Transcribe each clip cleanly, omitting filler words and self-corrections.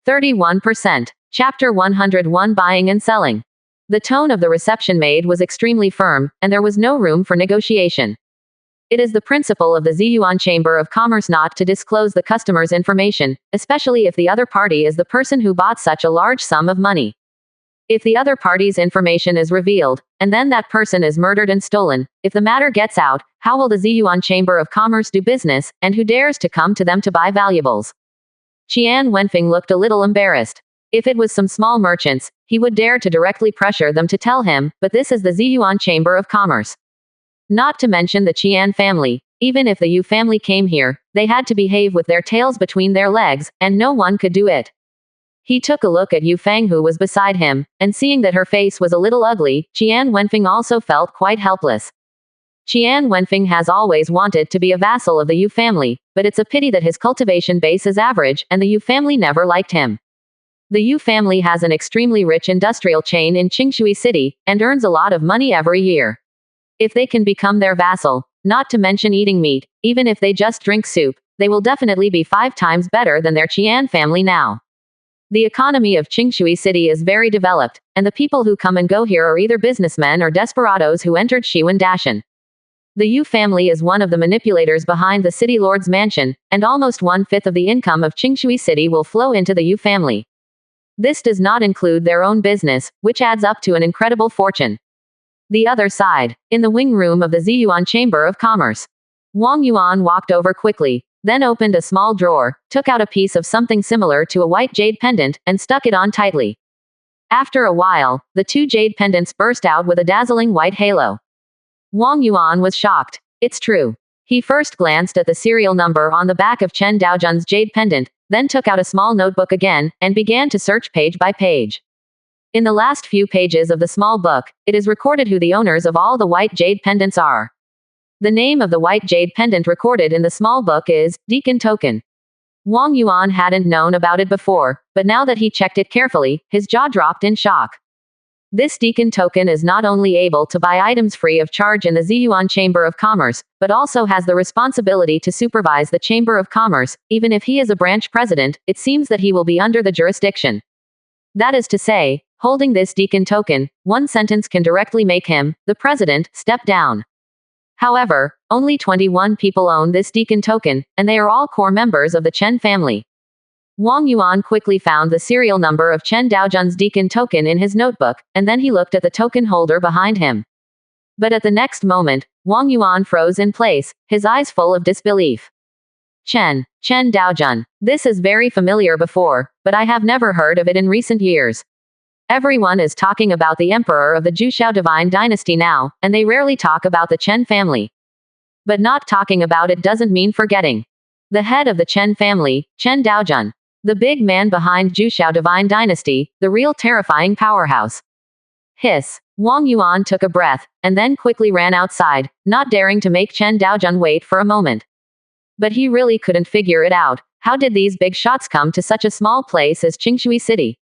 31%. Chapter 101 Buying and Selling. The tone of the reception maid was extremely firm, and there was no room for negotiation. It is the principle of the Ziyuan Chamber of Commerce not to disclose the customer's information, especially if the other party is the person who bought such a large sum of money. If the other party's information is revealed, and then that person is murdered and stolen, if the matter gets out, how will the Ziyuan Chamber of Commerce do business, and who dares to come to them to buy valuables? Qian Wenfeng looked a little embarrassed. If it was some small merchants, he would dare to directly pressure them to tell him, but this is the Ziyuan Chamber of Commerce. Not to mention the Qian family. Even if the Yu family came here, they had to behave with their tails between their legs, and no one could do it. He took a look at Yu Fang who was beside him, and seeing that her face was a little ugly, Qian Wenfeng also felt quite helpless. Qian Wenfeng has always wanted to be a vassal of the Yu family, but it's a pity that his cultivation base is average, and the Yu family never liked him. The Yu family has an extremely rich industrial chain in Qingshui City, and earns a lot of money every year. If they can become their vassal, not to mention eating meat, even if they just drink soup, they will definitely be 5 times better than their Qian family now. The economy of Qingshui City is very developed, and the people who come and go here are either businessmen or desperados who entered Shiwen Dashan. The Yu family is one of the manipulators behind the city lord's mansion, and almost 1/5 of the income of Qingshui City will flow into the Yu family. This does not include their own business, which adds up to an incredible fortune. The other side, in the wing room of the Ziyuan Chamber of Commerce. Wang Yuan walked over quickly, then opened a small drawer, took out a piece of something similar to a white jade pendant, and stuck it on tightly. After a while, the 2 jade pendants burst out with a dazzling white halo. Wang Yuan was shocked. It's true. He first glanced at the serial number on the back of Chen Daojun's jade pendant, then took out a small notebook again, and began to search page by page. In the last few pages of the small book, it is recorded who the owners of all the white jade pendants are. The name of the white jade pendant recorded in the small book is Deacon Token. Wang Yuan hadn't known about it before, but now that he checked it carefully, his jaw dropped in shock. This Deacon Token is not only able to buy items free of charge in the Ziyuan Chamber of Commerce, but also has the responsibility to supervise the Chamber of Commerce. Even if he is a branch president, it seems that he will be under the jurisdiction. That is to say, holding this Deacon Token, one sentence can directly make him, the president, step down. However, only 21 people own this Deacon Token, and they are all core members of the Chen family. Wang Yuan quickly found the serial number of Chen Daojun's Deacon Token in his notebook, and then he looked at the token holder behind him. But at the next moment, Wang Yuan froze in place, his eyes full of disbelief. Chen Daojun. This is very familiar before, but I have never heard of it in recent years. Everyone is talking about the emperor of the Jushao divine dynasty now, and they rarely talk about the Chen family. But not talking about it doesn't mean forgetting. The head of the Chen family, Chen Daojun. The big man behind Jushao divine dynasty, the real terrifying powerhouse. Hiss. Wang Yuan took a breath, and then quickly ran outside, not daring to make Chen Daojun wait for a moment. But he really couldn't figure it out. How did these big shots come to such a small place as Qingshui City?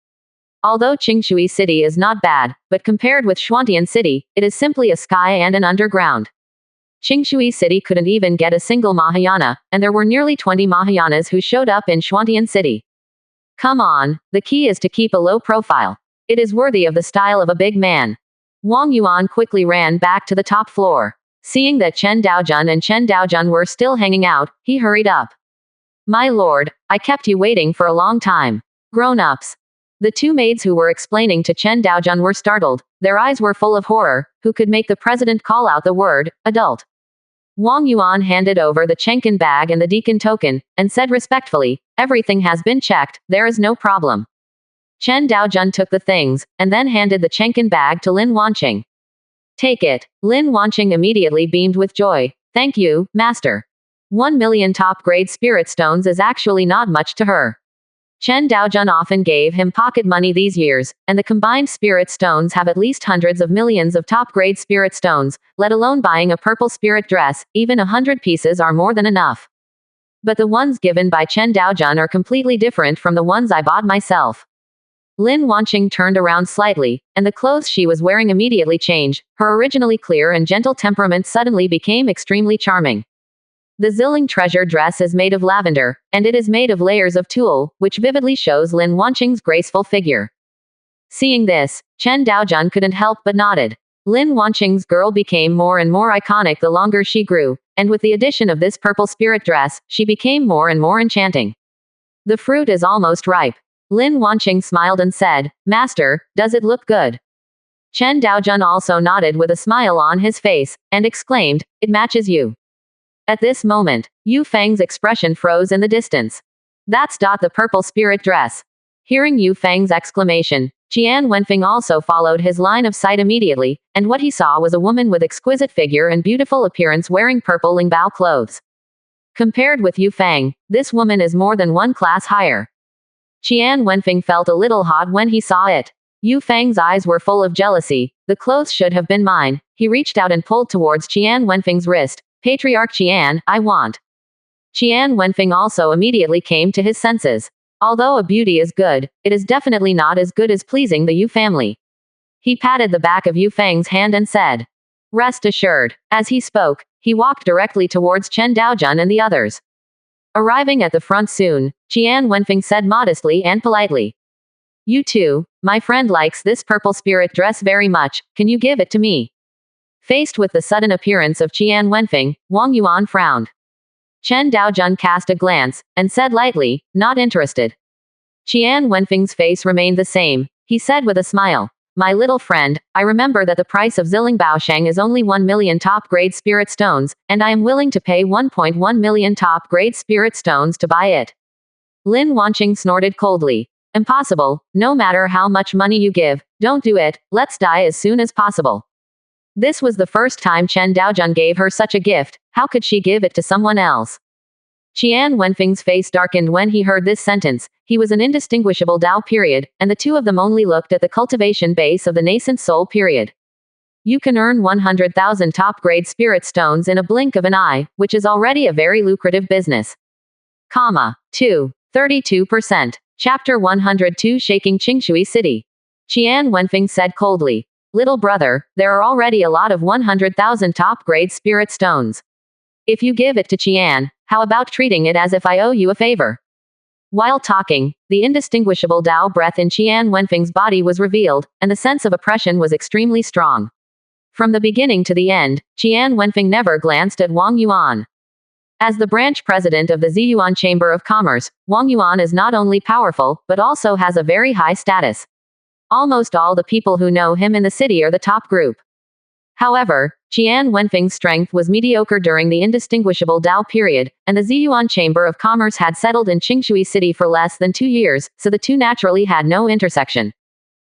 Although Qingshui City is not bad, but compared with Xuantian City, it is simply a sky and an underground. Qingshui City couldn't even get a single Mahayana, and there were nearly 20 Mahayanas who showed up in Xuantian City. Come on, the key is to keep a low profile. It is worthy of the style of a big man. Wang Yuan quickly ran back to the top floor. Seeing that Chen Daojun and Chen Daojun were still hanging out, he hurried up. My lord, I kept you waiting for a long time. Grown-ups. The 2 maids who were explaining to Chen Daojun were startled, their eyes were full of horror. Who could make the president call out the word, adult? Wang Yuan handed over the Chenkin bag and the Deacon Token, and said respectfully, everything has been checked, there is no problem. Chen Daojun took the things, and then handed the Chenkin bag to Lin Wanqing. Take it. Lin Wanqing immediately beamed with joy. Thank you, master. 1 million top-grade spirit stones is actually not much to her. Chen Daojun often gave him pocket money these years, and the combined spirit stones have at least hundreds of millions of top-grade spirit stones, let alone buying a purple spirit dress. Even 100 pieces are more than enough. But the ones given by Chen Daojun are completely different from the ones I bought myself. Lin Wanqing turned around slightly, and the clothes she was wearing immediately changed. Her originally clear and gentle temperament suddenly became extremely charming. The Zilling treasure dress is made of lavender, and it is made of layers of tulle, which vividly shows Lin Wanqing's graceful figure. Seeing this, Chen Daojun couldn't help but nodded. Lin Wanqing's girl became more and more iconic the longer she grew, and with the addition of this purple spirit dress, she became more and more enchanting. The fruit is almost ripe. Lin Wanqing smiled and said, "Master, does it look good?" Chen Daojun also nodded with a smile on his face, and exclaimed, "It matches you." At this moment, Yu Feng's expression froze in the distance. "That's the purple spirit dress." Hearing Yu Feng's exclamation, Qian Wenfeng also followed his line of sight immediately, and what he saw was a woman with exquisite figure and beautiful appearance wearing purple lingbao clothes. Compared with Yu Feng, this woman is more than one class higher. Qian Wenfeng felt a little hot when he saw it. Yu Feng's eyes were full of jealousy. "The clothes should have been mine." He reached out and pulled towards Qian Wenfeng's wrist. "Patriarch Qian, I want." Qian Wenfeng also immediately came to his senses. Although a beauty is good, it is definitely not as good as pleasing the Yu family. He patted the back of Yu Feng's hand and said, "Rest assured." As he spoke, he walked directly towards Chen Daojun and the others. Arriving at the front soon, Qian Wenfeng said modestly and politely, "You too, my friend likes this purple spirit dress very much, can you give it to me?" Faced with the sudden appearance of Qian Wenfeng, Wang Yuan frowned. Chen Daojun cast a glance, and said lightly, "Not interested." Qian Wenfeng's face remained the same. He said with a smile, "My little friend, I remember that the price of Zilling Baosheng is only 1 million top-grade spirit stones, and I am willing to pay 1.1 million top-grade spirit stones to buy it." Lin Wanqing snorted coldly. "Impossible, no matter how much money you give, don't do it, let's die as soon as possible." This was the first time Chen Daojun gave her such a gift, how could she give it to someone else? Qian Wenfeng's face darkened when he heard this sentence. He was an indistinguishable Dao period, and the two of them only looked at the cultivation base of the nascent soul period. You can earn 100,000 top-grade spirit stones in a blink of an eye, which is already a very lucrative business. 32%. Chapter 102 Shaking Qingshui City. Qian Wenfeng said coldly, "Little brother, there are already a lot of 100,000 top-grade spirit stones. If you give it to Qian, how about treating it as if I owe you a favor?" While talking, the indistinguishable Dao breath in Qian Wenfeng's body was revealed, and the sense of oppression was extremely strong. From the beginning to the end, Qian Wenfeng never glanced at Wang Yuan. As the branch president of the Ziyuan Chamber of Commerce, Wang Yuan is not only powerful, but also has a very high status. Almost all the people who know him in the city are the top group. However, Qian Wenfeng's strength was mediocre during the indistinguishable Dao period, and the Ziyuan Chamber of Commerce had settled in Qingshui City for less than 2 years, so the two naturally had no intersection.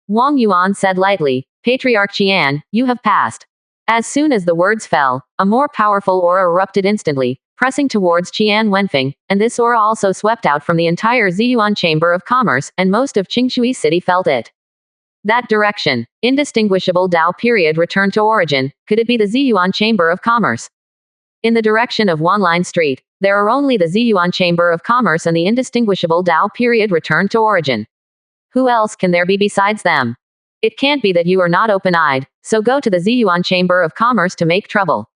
Wang Yuan said lightly, "Patriarch Qian, you have passed." As soon as the words fell, a more powerful aura erupted instantly, pressing towards Qian Wenfeng, and this aura also swept out from the entire Ziyuan Chamber of Commerce, and most of Qingshui City felt it. That direction, indistinguishable Dao period returned to origin. Could it be the Ziyuan Chamber of Commerce? In the direction of Wanline Street, there are only the Ziyuan Chamber of Commerce and the indistinguishable Dao period returned to origin. Who else can there be besides them? It can't be that you are not open-eyed, so go to the Ziyuan Chamber of Commerce to make trouble.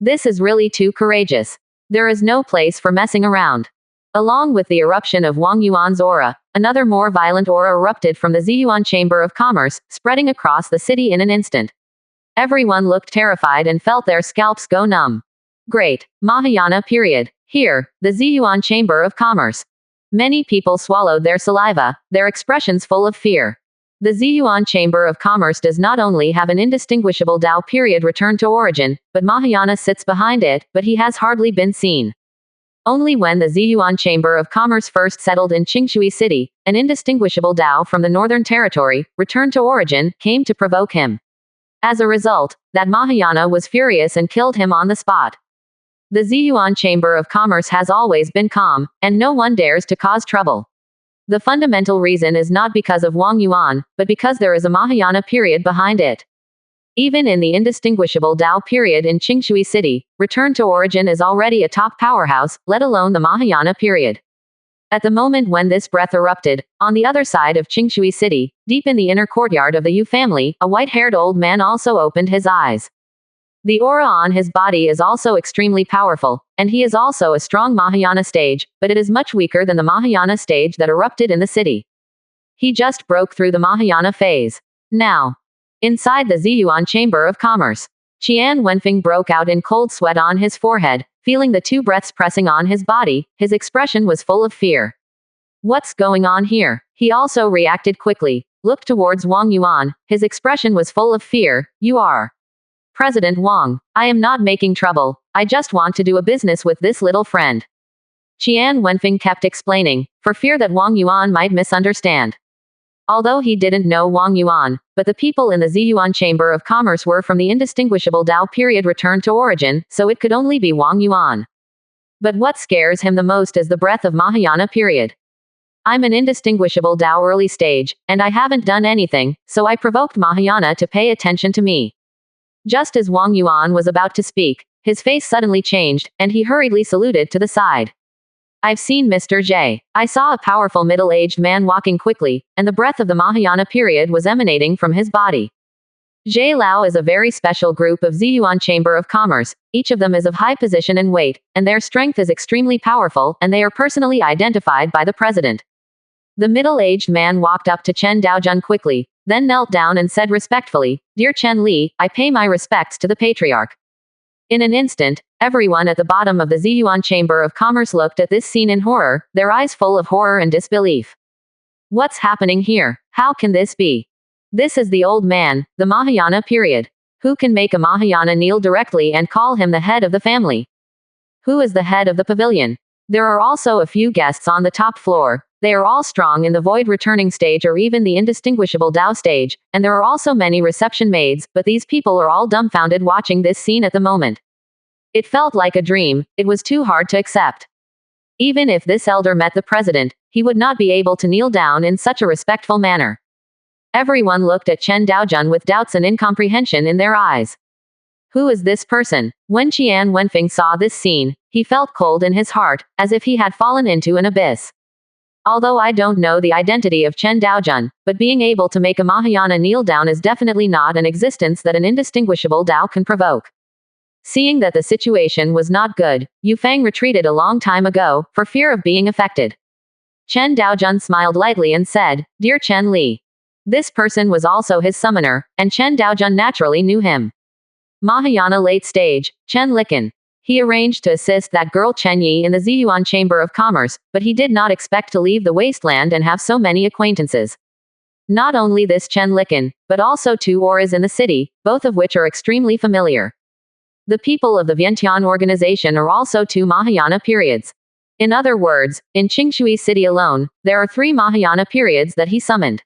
This is really too courageous. There is no place for messing around. Along with the eruption of Wang Yuan's aura, another more violent aura erupted from the Ziyuan Chamber of Commerce, spreading across the city in an instant. Everyone looked terrified and felt their scalps go numb. Great Mahayana period. Here, the Ziyuan Chamber of Commerce. Many people swallowed their saliva, their expressions full of fear. The Ziyuan Chamber of Commerce does not only have an indistinguishable Dao period return to origin, but Mahayana sits behind it, but he has hardly been seen. Only when the Ziyuan Chamber of Commerce first settled in Qingshui City, an indistinguishable Dao from the Northern Territory, returned to origin, came to provoke him. As a result, that Mahayana was furious and killed him on the spot. The Ziyuan Chamber of Commerce has always been calm, and no one dares to cause trouble. The fundamental reason is not because of Wang Yuan, but because there is a Mahayana period behind it. Even in the indistinguishable Dao period in Qingshui City, return to origin is already a top powerhouse, let alone the Mahayana period. At the moment when this breath erupted, on the other side of Qingshui City, deep in the inner courtyard of the Yu family, a white-haired old man also opened his eyes. The aura on his body is also extremely powerful, and he is also a strong Mahayana stage, but it is much weaker than the Mahayana stage that erupted in the city. He just broke through the Mahayana phase. Now, inside the Ziyuan Chamber of Commerce, Qian Wenfeng broke out in cold sweat on his forehead, feeling the two breaths pressing on his body. His expression was full of fear. What's going on here? He also reacted quickly, looked towards Wang Yuan. His expression was full of fear. You are President Wang. I am not making trouble. I just want to do a business with this little friend. Qian Wenfeng kept explaining, for fear that Wang Yuan might misunderstand. Although he didn't know Wang Yuan, but the people in the Ziyuan Chamber of Commerce were from the indistinguishable Dao period returned to origin, so it could only be Wang Yuan. But what scares him the most is the breath of Mahayana period. I'm an indistinguishable Dao early stage, and I haven't done anything, so I provoked Mahayana to pay attention to me. Just as Wang Yuan was about to speak, his face suddenly changed, and he hurriedly saluted to the side. I've seen Mr. J. I saw a powerful middle-aged man walking quickly, and the breath of the Mahayana period was emanating from his body. Zhe Lao is a very special group of Ziyuan Chamber of Commerce. Each of them is of high position and weight, and their strength is extremely powerful, and they are personally identified by the president. The middle-aged man walked up to Chen Daojun quickly, then knelt down and said respectfully, Dear Chen Li, I pay my respects to the patriarch. In an instant, everyone at the bottom of the Ziyuan Chamber of Commerce looked at this scene in horror, their eyes full of horror and disbelief. What's happening here? How can this be? This is the old man, the Mahayana period. Who can make a Mahayana kneel directly and call him the head of the family? Who is the head of the pavilion? There are also a few guests on the top floor. They are all strong in the void returning stage or even the indistinguishable Dao stage, and there are also many reception maids, but these people are all dumbfounded watching this scene at the moment. It felt like a dream. It was too hard to accept. Even if this elder met the president, he would not be able to kneel down in such a respectful manner. Everyone looked at Chen Daojun with doubts and incomprehension in their eyes. Who is this person? When Qian Wenfeng saw this scene, he felt cold in his heart, as if he had fallen into an abyss. Although I don't know the identity of Chen Daojun, but being able to make a Mahayana kneel down is definitely not an existence that an indistinguishable Dao can provoke. Seeing that the situation was not good, Yu Feng retreated a long time ago, for fear of being affected. Chen Daojun smiled lightly and said, Dear Chen Li. This person was also his summoner, and Chen Daojun naturally knew him. Mahayana late stage, Chen Liken. He arranged to assist that girl Chen Yi in the Ziyuan Chamber of Commerce, but he did not expect to leave the wasteland and have so many acquaintances. Not only this Chen Liken, but also two auras in the city, both of which are extremely familiar. The people of the Vientiane organization are also two Mahayana periods. In other words, in Qingshui city alone, there are 3 Mahayana periods that he summoned.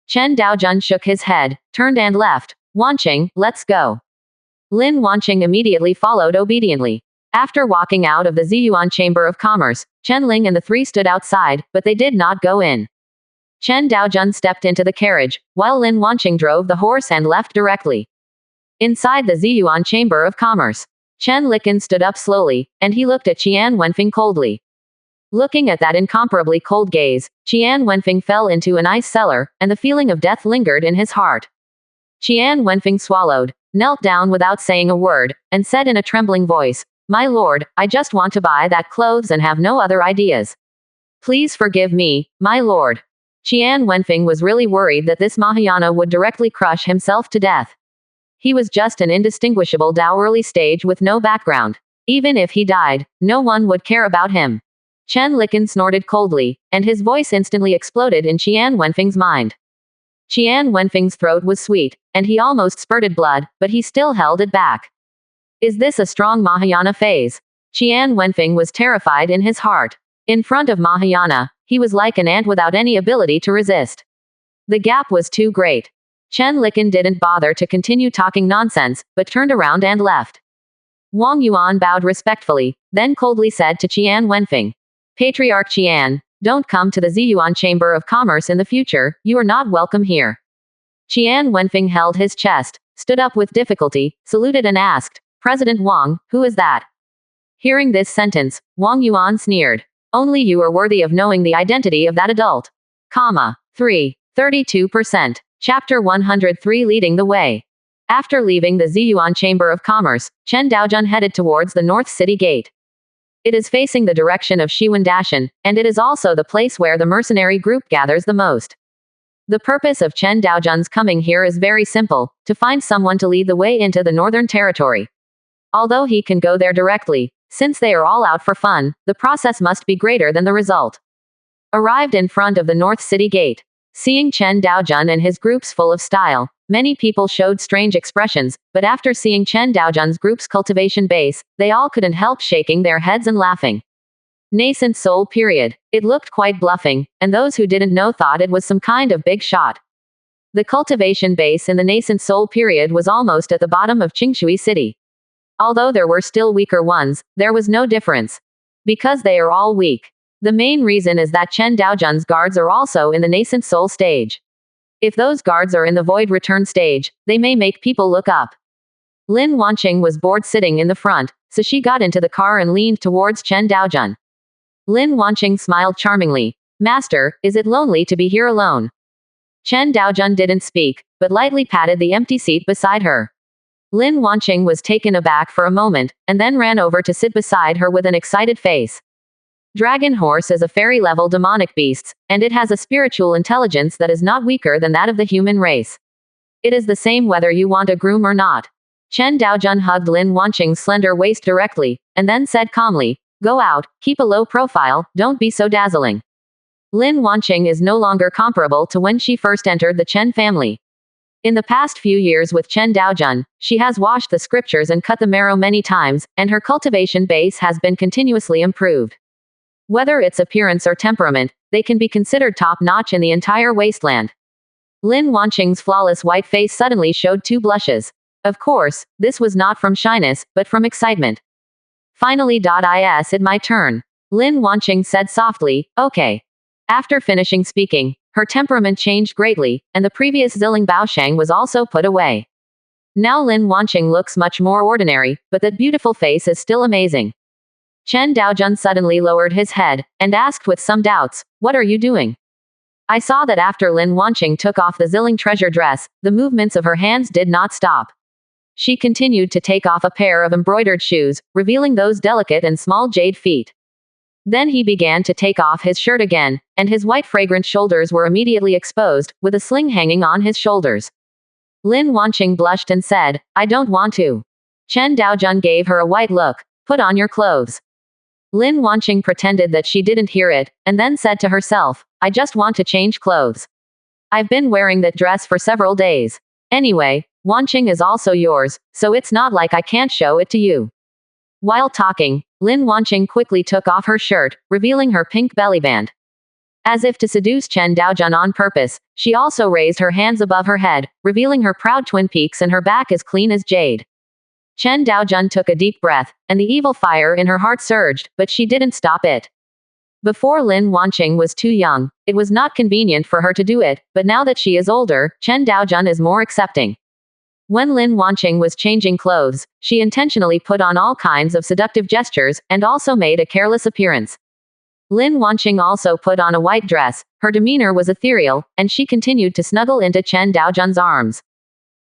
Chen Daojun shook his head, turned and left. Wanqing, let's go. Lin Wanqing immediately followed obediently. After walking out of the Ziyuan Chamber of Commerce, Chen Ling and the 3 stood outside, but they did not go in. Chen Daojun stepped into the carriage, while Lin Wanqing drove the horse and left directly. Inside the Ziyuan Chamber of Commerce, Chen Liken stood up slowly, and he looked at Qian Wenfeng coldly. Looking at that incomparably cold gaze, Qian Wenfeng fell into an ice cellar, and the feeling of death lingered in his heart. Qian Wenfeng swallowed, knelt down without saying a word, and said in a trembling voice, My lord, I just want to buy that clothes and have no other ideas. Please forgive me, my lord. Qian Wenfeng was really worried that this Mahayana would directly crush himself to death. He was just an indistinguishable Dao early stage with no background. Even if he died, no one would care about him. Chen Liken snorted coldly, and his voice instantly exploded in Qian Wenfeng's mind. Qian Wenfeng's throat was sweet, and he almost spurted blood, but he still held it back. Is this a strong Mahayana phase? Qian Wenfeng was terrified in his heart. In front of Mahayana, he was like an ant without any ability to resist. The gap was too great. Chen Liken didn't bother to continue talking nonsense, but turned around and left. Wang Yuan bowed respectfully, then coldly said to Qian Wenfeng, Patriarch Qian, don't come to the Ziyuan Chamber of Commerce in the future, you are not welcome here. Qian Wenfeng held his chest, stood up with difficulty, saluted and asked, President Wang, who is that? Hearing this sentence, Wang Yuan sneered. Only you are worthy of knowing the identity of that adult. 32%. Chapter 103 Leading the Way. After leaving the Ziyuan Chamber of Commerce, Chen Daojun headed towards the North City Gate. It is facing the direction of Shiwandashan, and it is also the place where the mercenary group gathers the most. The purpose of Chen Daojun's coming here is very simple, to find someone to lead the way into the Northern Territory. Although he can go there directly, since they are all out for fun, the process must be greater than the result. Arrived in front of the North City Gate. Seeing Chen Daojun and his groups full of style, many people showed strange expressions, but after seeing Chen Daojun's group's cultivation base, they all couldn't help shaking their heads and laughing. Nascent soul period. It looked quite bluffing, and those who didn't know thought it was some kind of big shot. The cultivation base in the nascent soul period was almost at the bottom of Qingshui City. Although there were still weaker ones, there was no difference. Because they are all weak. The main reason is that Chen Daojun's guards are also in the nascent soul stage. If those guards are in the void return stage, they may make people look up. Lin Wanqing was bored sitting in the front, so she got into the car and leaned towards Chen Daojun. Lin Wanqing smiled charmingly. Master, is it lonely to be here alone? Chen Daojun didn't speak, but lightly patted the empty seat beside her. Lin Wanqing was taken aback for a moment, and then ran over to sit beside her with an excited face. Dragon Horse is a fairy-level demonic beast, and it has a spiritual intelligence that is not weaker than that of the human race. It is the same whether you want a groom or not. Chen Daojun hugged Lin Wanqing's slender waist directly, and then said calmly, "Go out, keep a low profile, don't be so dazzling." Lin Wanqing is no longer comparable to when she first entered the Chen family. In the past few years with Chen Daojun, she has washed the scriptures and cut the marrow many times, and her cultivation base has been continuously improved. Whether it's appearance or temperament, they can be considered top-notch in the entire wasteland. Lin Wanqing's flawless white face suddenly showed two blushes. Of course, this was not from shyness, but from excitement. Finally, it's my turn. Lin Wanqing said softly, "Okay." After finishing speaking, her temperament changed greatly, and the previous Ziling Baoshang was also put away. Now Lin Wanqing looks much more ordinary, but that beautiful face is still amazing. Chen Daojun suddenly lowered his head, and asked with some doubts, "What are you doing?" I saw that after Lin Wanqing took off the Ziling treasure dress, the movements of her hands did not stop. She continued to take off a pair of embroidered shoes, revealing those delicate and small jade feet. Then he began to take off his shirt again, and his white fragrant shoulders were immediately exposed, with a sling hanging on his shoulders. Lin Wanqing blushed and said, "I don't want to." Chen Daojun gave her a white look. "Put on your clothes." Lin Wanqing pretended that she didn't hear it, and then said to herself, "I just want to change clothes. I've been wearing that dress for several days. Anyway, Wanqing is also yours, so it's not like I can't show it to you." While talking, Lin Wanqing quickly took off her shirt, revealing her pink bellyband. As if to seduce Chen Daojun on purpose, she also raised her hands above her head, revealing her proud twin peaks and her back as clean as jade. Chen Daojun took a deep breath, and the evil fire in her heart surged, but she didn't stop it. Before Lin Wanqing was too young, it was not convenient for her to do it, but now that she is older, Chen Daojun is more accepting. When Lin Wanqing was changing clothes, she intentionally put on all kinds of seductive gestures, and also made a careless appearance. Lin Wanqing also put on a white dress, her demeanor was ethereal, and she continued to snuggle into Chen Daojun's arms.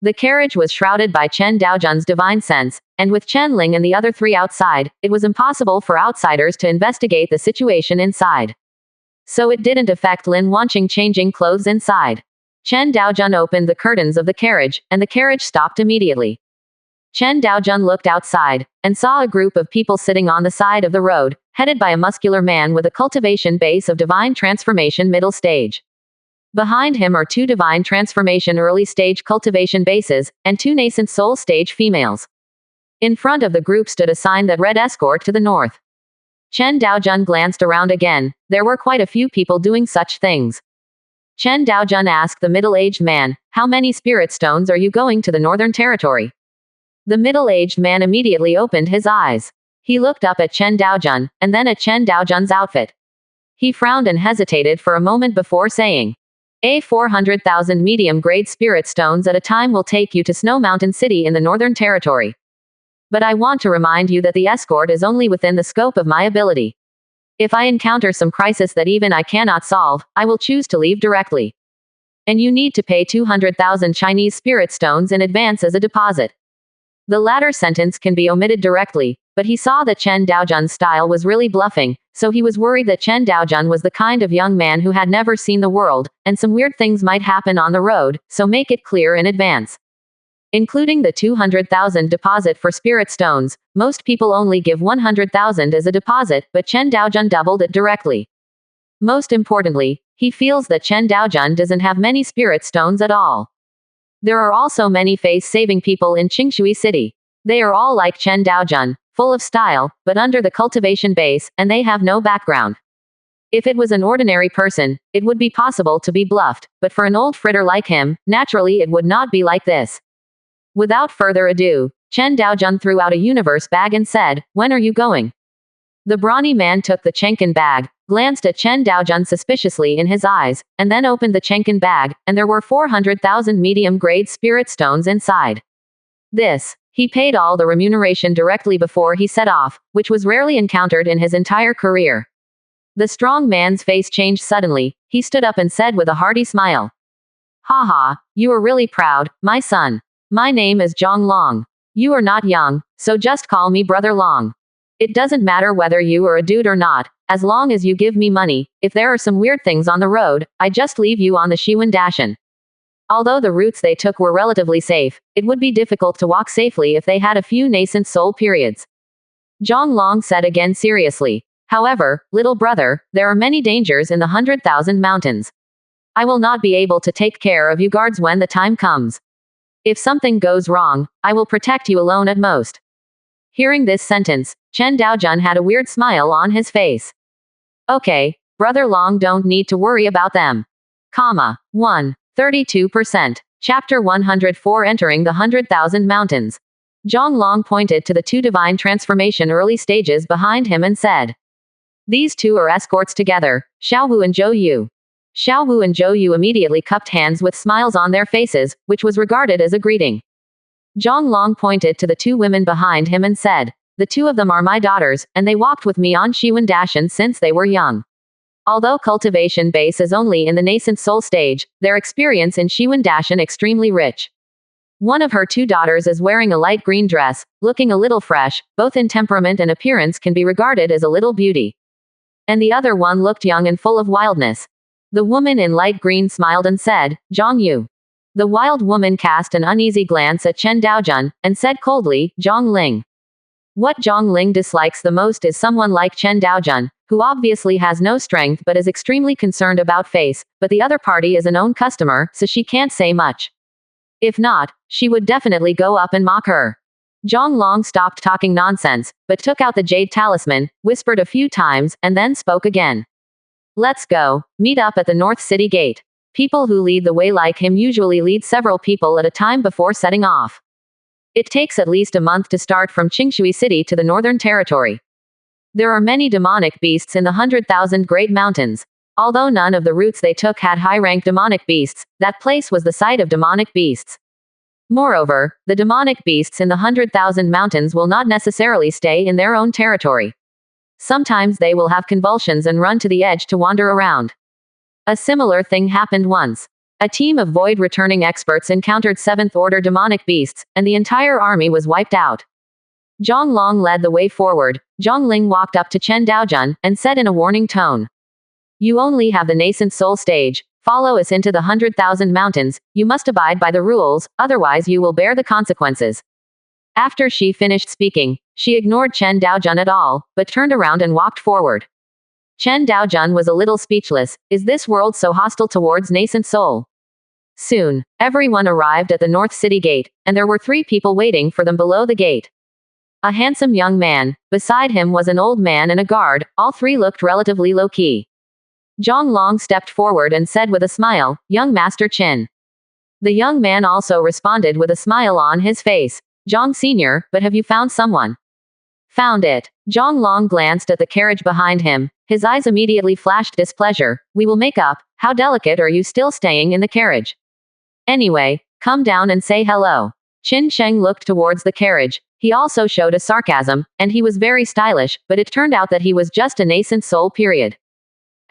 The carriage was shrouded by Chen Daojun's divine sense, and with Chen Ling and the other three outside, it was impossible for outsiders to investigate the situation inside. So it didn't affect Lin Wanqing changing clothes inside. Chen Daojun opened the curtains of the carriage, and the carriage stopped immediately. Chen Daojun looked outside, and saw a group of people sitting on the side of the road, headed by a muscular man with a cultivation base of divine transformation middle stage. Behind him are two divine transformation early stage cultivation bases, and two nascent soul stage females. In front of the group stood a sign that read "Escort to the North." Chen Daojun glanced around again. There were quite a few people doing such things. Chen Daojun asked the middle-aged man, "How many spirit stones are you going to the Northern Territory?" The middle-aged man immediately opened his eyes. He looked up at Chen Daojun, and then at Chen Daojun's outfit. He frowned and hesitated for a moment before saying, 400,000 medium-grade spirit stones at a time will take you to Snow Mountain City in the Northern Territory. But I want to remind you that the escort is only within the scope of my ability. If I encounter some crisis that even I cannot solve, I will choose to leave directly. And you need to pay 200,000 Chinese spirit stones in advance as a deposit. The latter sentence can be omitted directly, but he saw that Chen Daojun's style was really bluffing, so he was worried that Chen Daojun was the kind of young man who had never seen the world, and some weird things might happen on the road, so make it clear in advance. Including the 200,000 deposit for spirit stones, most people only give 100,000 as a deposit, but Chen Daojun doubled it directly. Most importantly, he feels that Chen Daojun doesn't have many spirit stones at all. There are also many face-saving people in Qingshui City. They are all like Chen Daojun, full of style, but under the cultivation base, and they have no background. If it was an ordinary person, it would be possible to be bluffed, but for an old fritter like him, naturally it would not be like this. Without further ado, Chen Daojun threw out a universe bag and said, "When are you going?" The brawny man took the Chenkin bag, glanced at Chen Daojun suspiciously in his eyes, and then opened the Chenkin bag, and there were 400,000 medium-grade spirit stones inside. He paid all the remuneration directly before he set off, which was rarely encountered in his entire career. The strong man's face changed suddenly. He stood up and said with a hearty smile, "Haha, you are really proud, my son. My name is Zhang Long. You are not young, so just call me Brother Long. It doesn't matter whether you are a dude or not, as long as you give me money. If there are some weird things on the road, I just leave you on the Shiwen Dashan." Although the routes they took were relatively safe, it would be difficult to walk safely if they had a few nascent soul periods. Zhang Long said again seriously, "However, little brother, there are many dangers in the 100,000 mountains. I will not be able to take care of you guards when the time comes. If something goes wrong, I will protect you alone at most." Hearing this sentence, Chen Daojun had a weird smile on his face. "Okay, Brother Long, don't need to worry about them. 32%. Chapter 104, Entering the 100,000 Mountains. Zhang Long pointed to the two divine transformation early stages behind him and said, "These two are escorts together, Xiaowu and Zhou Yu." Xiaowu and Zhou Yu immediately cupped hands with smiles on their faces, which was regarded as a greeting. Zhang Long pointed to the two women behind him and said, "The two of them are my daughters, and they walked with me on Shiwen Dashan since they were young. Although cultivation base is only in the nascent soul stage, their experience in Shiwen Dashan extremely rich. One of her two daughters is wearing a light green dress, looking a little fresh, both in temperament and appearance can be regarded as a little beauty. And the other one looked young and full of wildness." The woman in light green smiled and said, "Zhang Yu." The wild woman cast an uneasy glance at Chen Daojun, and said coldly, "Zhang Ling." What Zhang Ling dislikes the most is someone like Chen Daojun, who obviously has no strength but is extremely concerned about face, but the other party is a known customer, so she can't say much. If not, she would definitely go up and mock her. Zhang Long stopped talking nonsense, but took out the jade talisman, whispered a few times, and then spoke again. "Let's go. Meet up at the North City Gate." People who lead the way like him usually lead several people at a time before setting off. It takes at least a month to start from Qingshui City to the Northern Territory. There are many demonic beasts in the 100,000 Great Mountains. Although none of the routes they took had high-ranked demonic beasts, that place was the site of demonic beasts. Moreover, the demonic beasts in the 100,000 mountains will not necessarily stay in their own territory. Sometimes they will have convulsions and run to the edge to wander around. A similar thing happened once. A team of void returning experts encountered 7th order demonic beasts, and the entire army was wiped out. Zhang Long led the way forward. Zhang Ling walked up to Chen Daojun, and said in a warning tone, "You only have the nascent soul stage. Follow us into the 100,000 mountains. You must abide by the rules, otherwise you will bear the consequences." After she finished speaking, she ignored Chen Daojun at all, but turned around and walked forward. Chen Daojun was a little speechless. Is this world so hostile towards nascent soul? Soon, everyone arrived at the North City Gate, and there were 3 people waiting for them below the gate. A handsome young man, beside him was an old man and a guard, all 3 looked relatively low-key. Zhang Long stepped forward and said with a smile, "Young Master Qin." The young man also responded with a smile on his face, "Zhang Senior, but have you found someone?" "Found it." Zhang Long glanced at the carriage behind him. His eyes immediately flashed displeasure. "We will make up. How delicate are you still staying in the carriage? Anyway, come down and say hello." Qin Sheng looked towards the carriage. He also showed a sarcasm, and he was very stylish, but it turned out that he was just a nascent soul period.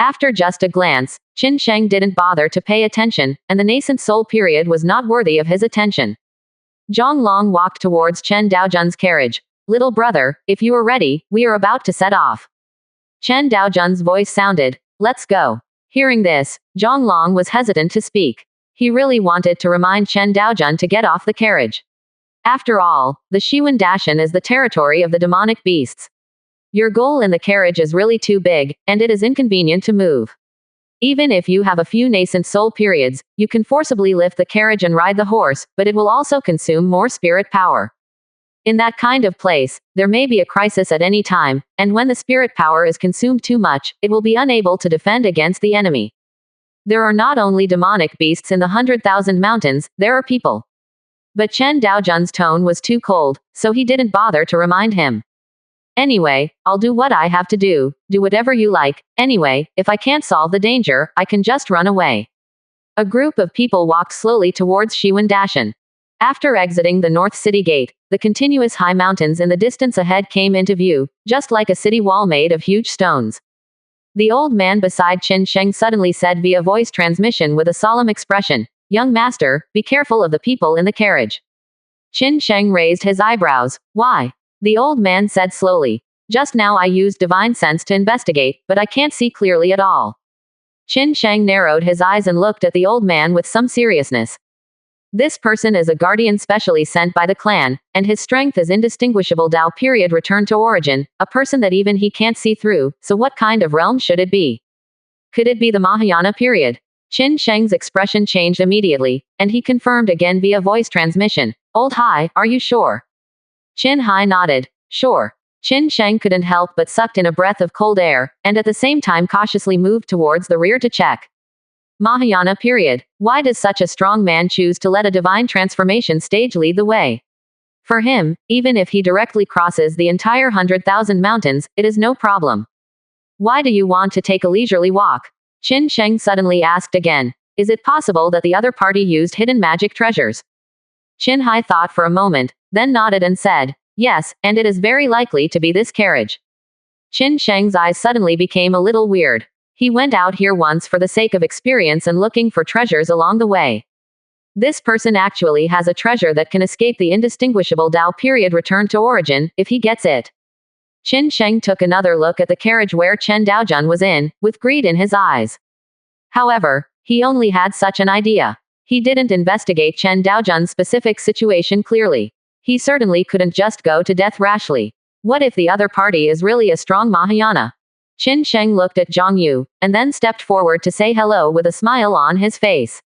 After just a glance, Qin Sheng didn't bother to pay attention, and the nascent soul period was not worthy of his attention. Zhang Long walked towards Chen Daojun's carriage. Little brother, if you are ready, we are about to set off. Chen Daojun's voice sounded. Let's go. Hearing this, Zhang Long was hesitant to speak. He really wanted to remind Chen Daojun to get off the carriage. After all, the Shiwen Dashan is the territory of the demonic beasts. Your goal in the carriage is really too big, and it is inconvenient to move. Even if you have a few nascent soul periods, you can forcibly lift the carriage and ride the horse, but it will also consume more spirit power. In that kind of place, there may be a crisis at any time, and when the spirit power is consumed too much, it will be unable to defend against the enemy. There are not only demonic beasts in the 100,000 mountains, there are people. But Chen Daojun's tone was too cold, so he didn't bother to remind him. Anyway, I'll do what I have to do whatever you like. Anyway, if I can't solve the danger, I can just run away. A group of people walked slowly towards Shiwen Dashan. After exiting the North City Gate, the continuous high mountains in the distance ahead came into view, just like a city wall made of huge stones. The old man beside Qin Sheng suddenly said via voice transmission with a solemn expression, "Young master, be careful of the people in the carriage." Qin Sheng raised his eyebrows. Why? The old man said slowly. Just now I used divine sense to investigate, but I can't see clearly at all. Qin Sheng narrowed his eyes and looked at the old man with some seriousness. This person is a guardian specially sent by the clan, and his strength is indistinguishable Tao period return to origin, a person that even he can't see through, so what kind of realm should it be? Could it be the Mahayana period? Qin Sheng's expression changed immediately, and he confirmed again via voice transmission. Old Hai, are you sure? Qin Hai nodded. Sure. Qin Sheng couldn't help but sucked in a breath of cold air, and at the same time cautiously moved towards the rear to check. Mahayana period. Why does such a strong man choose to let a divine transformation stage lead the way? For him, even if he directly crosses the entire 100,000 mountains, it is no problem. Why do you want to take a leisurely walk? Qin Sheng suddenly asked again. Is it possible that the other party used hidden magic treasures? Qin Hai thought for a moment, then nodded and said, yes, and it is very likely to be this carriage. Qin Sheng's eyes suddenly became a little weird. He went out here once for the sake of experience and looking for treasures along the way. This person actually has a treasure that can escape the indistinguishable Tao period return to origin, if he gets it. Qin Sheng took another look at the carriage where Chen Daojun was in, with greed in his eyes. However, he only had such an idea. He didn't investigate Chen Daojun's specific situation clearly. He certainly couldn't just go to death rashly. What if the other party is really a strong Mahayana? Qin Sheng looked at Zhang Yu, and then stepped forward to say hello with a smile on his face.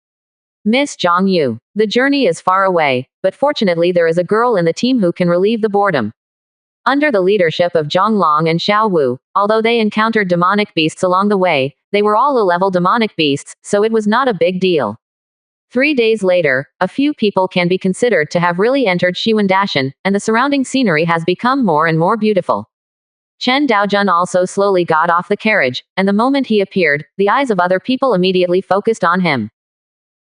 Miss Zhang Yu, the journey is far away, but fortunately there is a girl in the team who can relieve the boredom. Under the leadership of Zhang Long and Xiao Wu, although they encountered demonic beasts along the way, they were all low-level demonic beasts, so it was not a big deal. 3 days later, a few people can be considered to have really entered Shiwen Dashan, and the surrounding scenery has become more and more beautiful. Chen Daojun also slowly got off the carriage, and the moment he appeared, the eyes of other people immediately focused on him.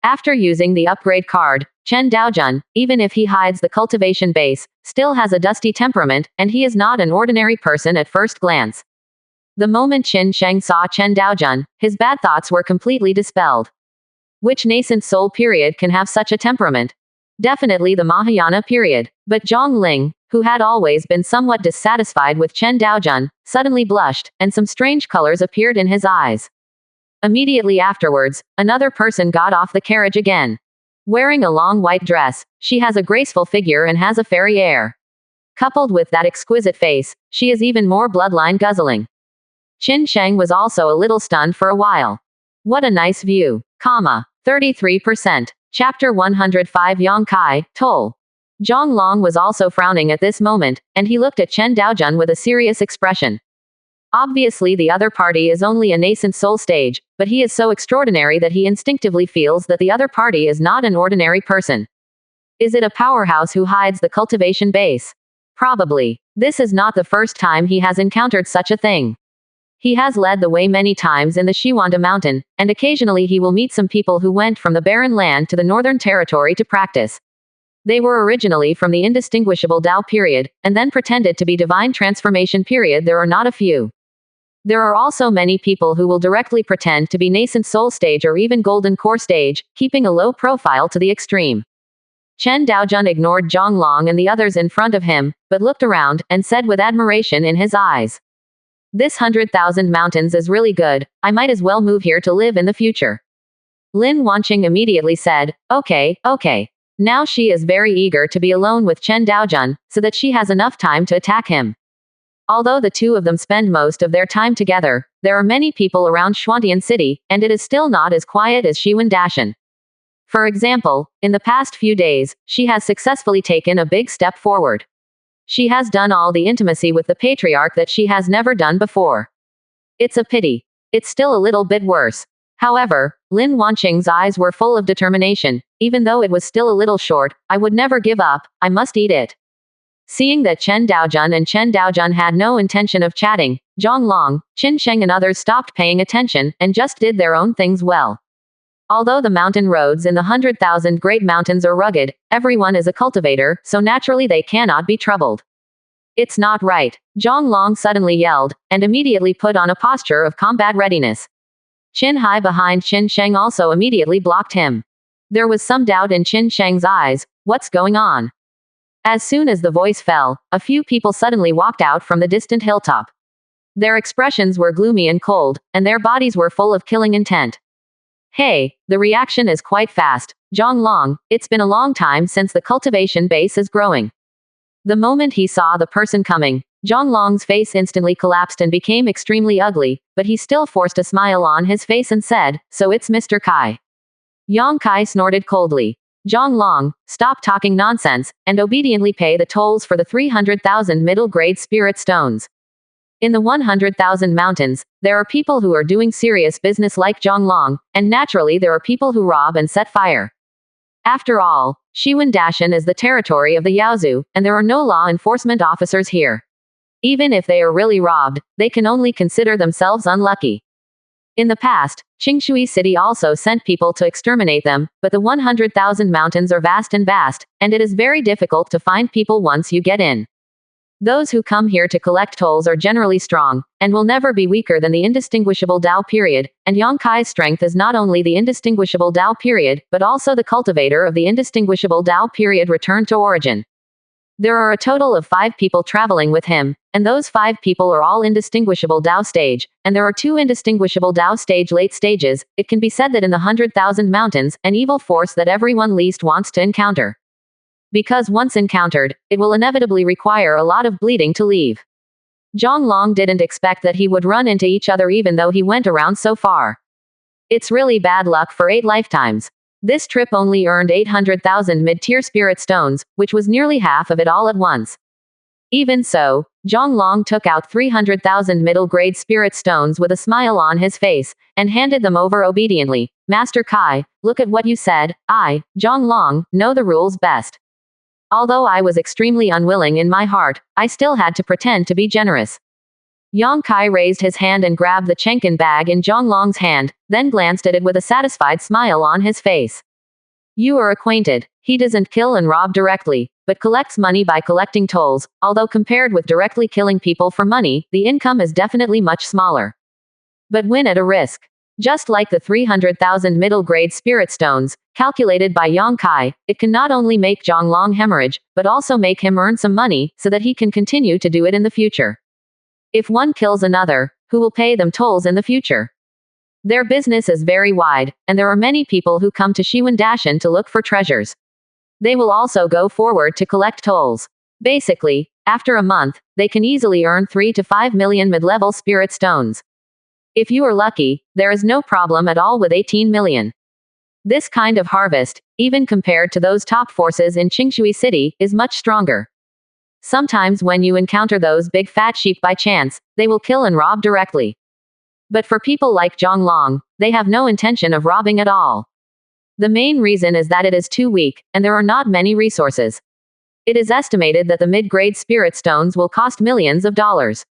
After using the upgrade card, Chen Daojun, even if he hides the cultivation base, still has a dusty temperament, and he is not an ordinary person at first glance. The moment Qin Sheng saw Chen Daojun, his bad thoughts were completely dispelled. Which nascent soul period can have such a temperament? Definitely the Mahayana period. But Zhang Ling, who had always been somewhat dissatisfied with Chen Daojun, suddenly blushed, and some strange colors appeared in his eyes. Immediately afterwards, another person got off the carriage again. Wearing a long white dress, she has a graceful figure and has a fairy air. Coupled with that exquisite face, she is even more bloodline guzzling. Qin Sheng was also a little stunned for a while. What a nice view. 33%. Chapter 105 Yang Kai, Toll. Zhang Long was also frowning at this moment, and he looked at Chen Daojun with a serious expression. Obviously the other party is only a nascent soul stage, but he is so extraordinary that he instinctively feels that the other party is not an ordinary person. Is it a powerhouse who hides the cultivation base? Probably. This is not the first time he has encountered such a thing. He has led the way many times in the Shiwanda mountain, and occasionally he will meet some people who went from the barren land to the northern territory to practice. They were originally from the indistinguishable Tao period, and then pretended to be divine transformation period. There are not a few. There are also many people who will directly pretend to be nascent soul stage or even golden core stage, keeping a low profile to the extreme. Chen Daojun ignored Zhang Long and the others in front of him, but looked around, and said with admiration in his eyes. This 100,000 mountains is really good, I might as well move here to live in the future. Lin Wanqing immediately said, okay. Now she is very eager to be alone with Chen Daojun, so that she has enough time to attack him. Although the two of them spend most of their time together, there are many people around Xuantian City, and it is still not as quiet as Shiwen Dashan. For example, in the past few days, she has successfully taken a big step forward. She has done all the intimacy with the patriarch that she has never done before. It's a pity. It's still a little bit worse. However, Lin Wanqing's eyes were full of determination. Even though it was still a little short, I would never give up, I must eat it. Seeing that Chen Daojun had no intention of chatting, Zhang Long, Qin Sheng and others stopped paying attention, and just did their own things well. Although the mountain roads in the 100,000 great mountains are rugged, everyone is a cultivator, so naturally they cannot be troubled. It's not right, Zhang Long suddenly yelled, and immediately put on a posture of combat readiness. Qin Hai behind Qin Sheng also immediately blocked him. There was some doubt in Qin Sheng's eyes. What's going on? As soon as the voice fell, a few people suddenly walked out from the distant hilltop. Their expressions were gloomy and cold, and their bodies were full of killing intent. Hey, the reaction is quite fast, Zhang Long, it's been a long time since the cultivation base is growing. The moment he saw the person coming, Zhang Long's face instantly collapsed and became extremely ugly, but he still forced a smile on his face and said, so it's Mr. Kai. Yang Kai snorted coldly. Zhang Long, stop talking nonsense, and obediently pay the tolls for the 300,000 middle-grade spirit stones. In the 100,000 mountains, there are people who are doing serious business like Zhang Long, and naturally there are people who rob and set fire. After all, Shiwen Dashan is the territory of the Yaozu, and there are no law enforcement officers here. Even if they are really robbed, they can only consider themselves unlucky. In the past, Qingshui City also sent people to exterminate them, but the 100,000 mountains are vast, and it is very difficult to find people once you get in. Those who come here to collect tolls are generally strong, and will never be weaker than the indistinguishable Dao period, and Yang Kai's strength is not only the indistinguishable Dao period, but also the cultivator of the indistinguishable Dao period returned to origin. There are a total of 5 people traveling with him, and those 5 people are all indistinguishable Dao stage, and there are 2 indistinguishable Dao stage late stages. It can be said that in the 100,000 mountains, an evil force that everyone least wants to encounter. Because once encountered, it will inevitably require a lot of bleeding to leave. Zhang Long didn't expect that he would run into each other even though he went around so far. It's really bad luck for 8 lifetimes. This trip only earned 800,000 mid-tier spirit stones, which was nearly half of it all at once. Even so, Zhang Long took out 300,000 middle-grade spirit stones with a smile on his face, and handed them over obediently. Master Kai, look at what you said. I, Zhang Long, know the rules best. Although I was extremely unwilling in my heart, I still had to pretend to be generous. Yang Kai raised his hand and grabbed the Chenkin bag in Zhang Long's hand, then glanced at it with a satisfied smile on his face. You are acquainted. He doesn't kill and rob directly, but collects money by collecting tolls, although compared with directly killing people for money, the income is definitely much smaller. But win at a risk. Just like the 300,000 middle-grade spirit stones, calculated by Yang Kai, it can not only make Zhang Long hemorrhage, but also make him earn some money, so that he can continue to do it in the future. If one kills another, who will pay them tolls in the future? Their business is very wide, and there are many people who come to Shiwen Dashan to look for treasures. They will also go forward to collect tolls. Basically, after a month, they can easily earn 3 to 5 million mid-level spirit stones. If you are lucky, there is no problem at all with 18 million. This kind of harvest, even compared to those top forces in Qingshui City, is much stronger. Sometimes when you encounter those big fat sheep by chance, they will kill and rob directly. But for people like Zhang Long, they have no intention of robbing at all. The main reason is that it is too weak, and there are not many resources. It is estimated that the mid-grade spirit stones will cost millions of dollars.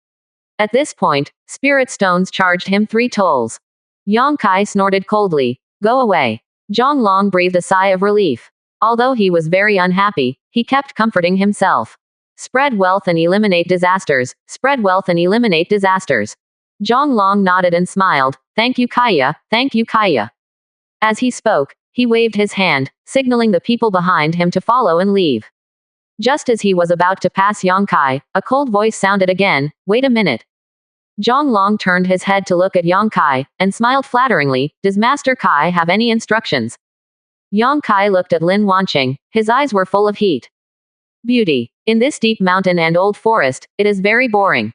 At this point, spirit stones charged him 3 tolls. Yang Kai snorted coldly. Go away. Zhang Long breathed a sigh of relief. Although he was very unhappy, he kept comforting himself. Spread wealth and eliminate disasters. Spread wealth and eliminate disasters. Zhang Long nodded and smiled. Thank you, Kaya, thank you, Kaya. As he spoke, he waved his hand, signaling the people behind him to follow and leave. Just as he was about to pass Yang Kai, a cold voice sounded again, wait a minute. Zhang Long turned his head to look at Yang Kai, and smiled flatteringly, does Master Kai have any instructions? Yang Kai looked at Lin Wanqing, his eyes were full of heat. Beauty. In this deep mountain and old forest, it is very boring.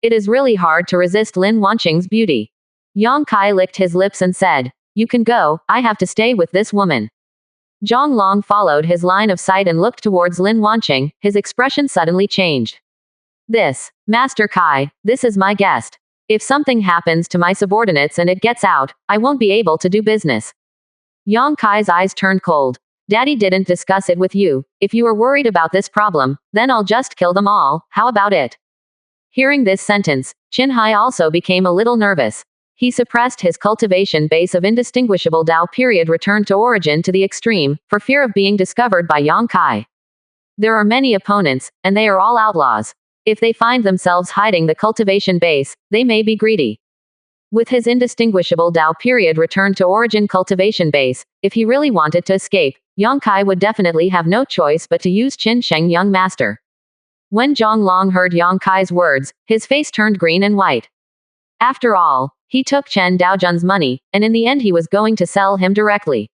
It is really hard to resist Lin Wanqing's beauty. Yang Kai licked his lips and said, you can go, I have to stay with this woman. Zhang Long followed his line of sight and looked towards Lin Wanqing, his expression suddenly changed. Master Kai, this is my guest. If something happens to my subordinates and it gets out, I won't be able to do business. Yang Kai's eyes turned cold. Daddy didn't discuss it with you. If you are worried about this problem, then I'll just kill them all, how about it? Hearing this sentence, Qin Hai also became a little nervous. He suppressed his cultivation base of indistinguishable Dao period return to origin to the extreme, for fear of being discovered by Yang Kai. There are many opponents, and they are all outlaws. If they find themselves hiding the cultivation base, they may be greedy. With his indistinguishable Dao period return to origin cultivation base, if he really wanted to escape, Yang Kai would definitely have no choice but to use Qin Sheng Young Master. When Zhang Long heard Yang Kai's words, his face turned green and white. After all, he took Chen Daojun's money, and in the end he was going to sell him directly.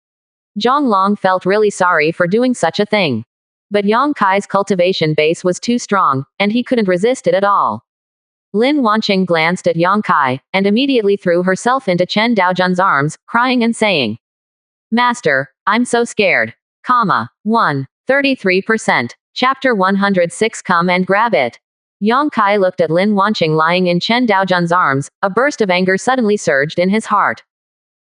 Zhang Long felt really sorry for doing such a thing. But Yang Kai's cultivation base was too strong, and he couldn't resist it at all. Lin Wanqing glanced at Yang Kai, and immediately threw herself into Chen Daojun's arms, crying and saying, Master, I'm so scared. 33%. Chapter 106 Come and grab it. Yang Kai looked at Lin Wanqing lying in Chen Daojun's arms, a burst of anger suddenly surged in his heart.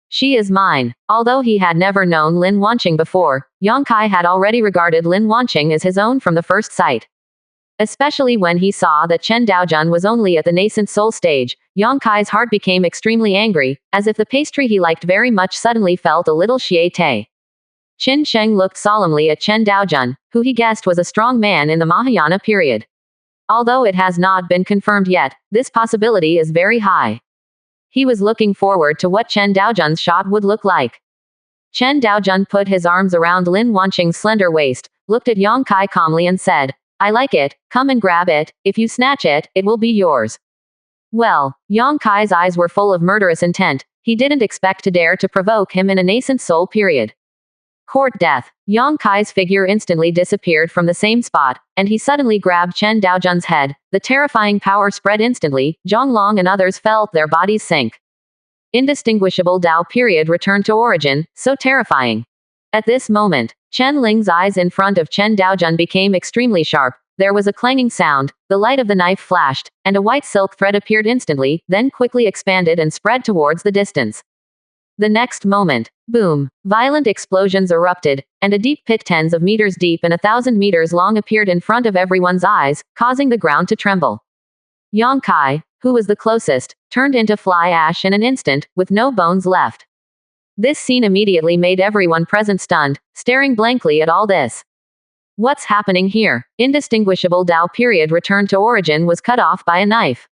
She is mine. Although he had never known Lin Wanqing before, Yang Kai had already regarded Lin Wanqing as his own from the first sight. Especially when he saw that Chen Daojun was only at the nascent soul stage, Yang Kai's heart became extremely angry, as if the pastry he liked very much suddenly felt a little chiete. Qin Sheng looked solemnly at Chen Daojun, who he guessed was a strong man in the Mahayana period. Although it has not been confirmed yet, this possibility is very high. He was looking forward to what Chen Daojun's shot would look like. Chen Daojun put his arms around Lin Wanqing's slender waist, looked at Yang Kai calmly and said, I like it, come and grab it, if you snatch it, it will be yours. Well, Yang Kai's eyes were full of murderous intent, he didn't expect to dare to provoke him in a nascent soul period. Court death. Yang Kai's figure instantly disappeared from the same spot, and he suddenly grabbed Chen Daojun's head. The terrifying power spread instantly, Zhang Long and others felt their bodies sink. Indistinguishable Dao period returned to origin, so terrifying. At this moment, Chen Ling's eyes in front of Chen Daojun became extremely sharp, there was a clanging sound, the light of the knife flashed, and a white silk thread appeared instantly, then quickly expanded and spread towards the distance. The next moment, boom, violent explosions erupted, and a deep pit tens of meters deep and 1,000 meters long appeared in front of everyone's eyes, causing the ground to tremble. Yang Kai, who was the closest, turned into fly ash in an instant, with no bones left. This scene immediately made everyone present stunned, staring blankly at all this. What's happening here? Indistinguishable Dao period return to origin was cut off by a knife.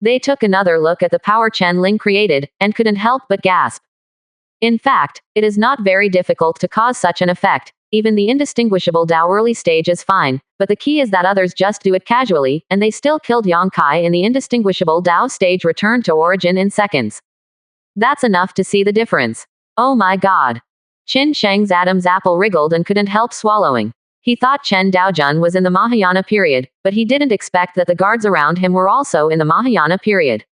They took another look at the power Chen Ling created, and couldn't help but gasp. In fact, it is not very difficult to cause such an effect, even the indistinguishable Dao early stage is fine, but the key is that others just do it casually, and they still killed Yang Kai in the indistinguishable Dao stage return to origin in seconds. That's enough to see the difference. Oh my god. Qin Sheng's Adam's apple wriggled and couldn't help swallowing. He thought Chen Daojun was in the Mahayana period, but he didn't expect that the guards around him were also in the Mahayana period.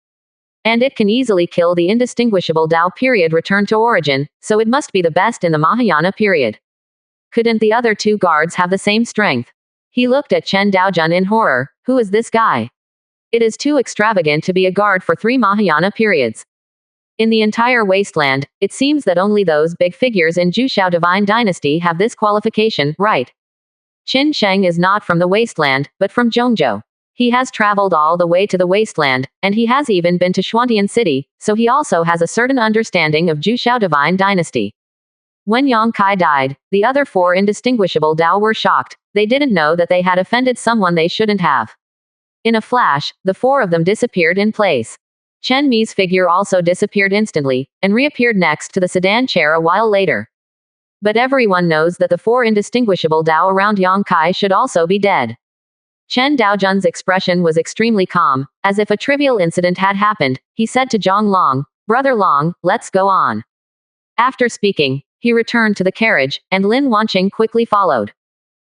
And it can easily kill the indistinguishable Dao period return to origin, so it must be the best in the Mahayana period. Couldn't the other two guards have the same strength? He looked at Chen Daojun in horror. Who is this guy? It is too extravagant to be a guard for 3 Mahayana periods. In the entire wasteland, it seems that only those big figures in Jushao Divine Dynasty have this qualification, right? Qin Sheng is not from the wasteland, but from Zhongzhou. He has traveled all the way to the wasteland, and he has even been to Xuantian City, so he also has a certain understanding of Jushao Divine Dynasty. When Yang Kai died, the other 4 indistinguishable Dao were shocked. They didn't know that they had offended someone they shouldn't have. In a flash, the 4 of them disappeared in place. Chen Mi's figure also disappeared instantly, and reappeared next to the sedan chair a while later. But everyone knows that the four indistinguishable Dao around Yang Kai should also be dead. Chen Daojun's expression was extremely calm, as if a trivial incident had happened. He said to Zhang Long, "Brother Long, let's go on." After speaking, he returned to the carriage, and Lin Wanqing quickly followed.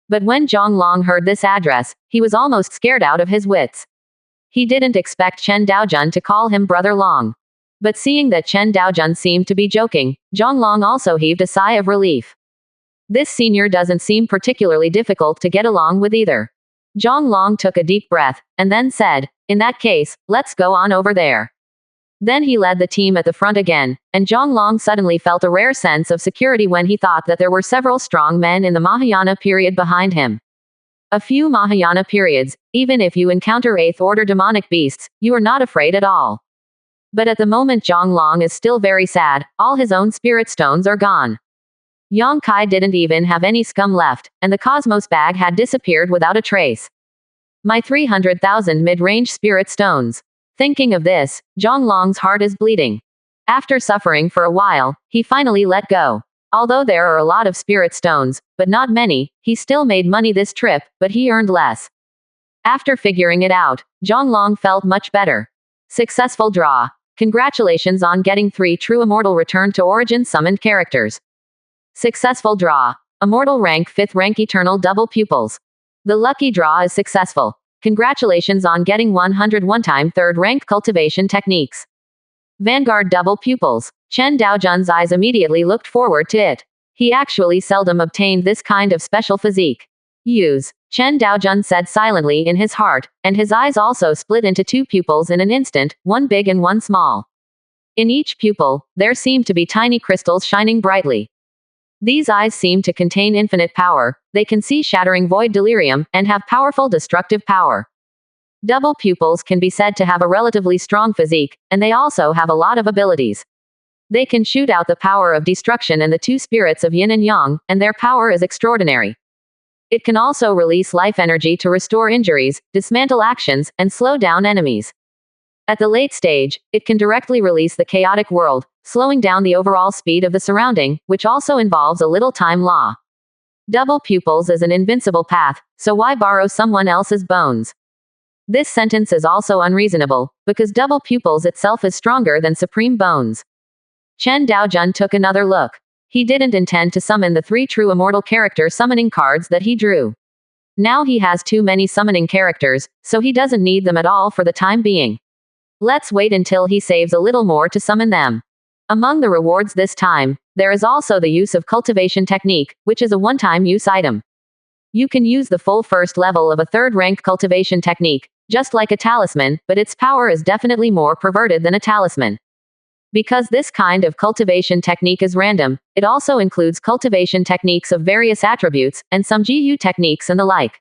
But when Zhang Long heard this address, he was almost scared out of his wits. He didn't expect Chen Daojun to call him Brother Long. But seeing that Chen Daojun seemed to be joking, Zhang Long also heaved a sigh of relief. This senior doesn't seem particularly difficult to get along with either. Zhang Long took a deep breath, and then said, "In that case, let's go on over there." Then he led the team at the front again, and Zhang Long suddenly felt a rare sense of security when he thought that there were several strong men in the Mahayana period behind him. A few Mahayana periods, even if you encounter 8th order demonic beasts, you are not afraid at all. But at the moment Zhang Long is still very sad, all his own spirit stones are gone. Yang Kai didn't even have any scum left, and the Cosmos bag had disappeared without a trace. My 300,000 mid-range spirit stones. Thinking of this, Zhang Long's heart is bleeding. After suffering for a while, he finally let go. Although there are a lot of spirit stones, but not many, he still made money this trip, but he earned less. After figuring it out, Zhang Long felt much better. Successful draw. Congratulations on getting 3 true immortal return to origin summoned characters. Successful draw. Immortal rank 5th rank eternal double pupils. The lucky draw is successful. Congratulations on getting 101 time 3rd rank cultivation techniques. Vanguard double pupils. Chen Daojun's eyes immediately looked forward to it. He actually seldom obtained this kind of special physique. Use. Chen Daojun said silently in his heart, and his eyes also split into 2 pupils in an instant, one big and one small. In each pupil, there seemed to be tiny crystals shining brightly. These eyes seem to contain infinite power, they can see shattering void delirium, and have powerful destructive power. Double pupils can be said to have a relatively strong physique, and they also have a lot of abilities. They can shoot out the power of destruction and the 2 spirits of yin and yang, and their power is extraordinary. It can also release life energy to restore injuries, dismantle actions, and slow down enemies. At the late stage, it can directly release the chaotic world, slowing down the overall speed of the surrounding, which also involves a little time law. Double pupils is an invincible path, so why borrow someone else's bones? This sentence is also unreasonable, because double pupils itself is stronger than supreme bones. Chen Daojun took another look. He didn't intend to summon the 3 true immortal character summoning cards that he drew. Now he has too many summoning characters, so he doesn't need them at all for the time being. Let's wait until he saves a little more to summon them. Among the rewards this time, there is also the use of cultivation technique, which is a one-time use item. You can use the full first level of a 3rd rank cultivation technique, just like a talisman, but its power is definitely more perverted than a talisman. Because this kind of cultivation technique is random, it also includes cultivation techniques of various attributes, and some GU techniques and the like.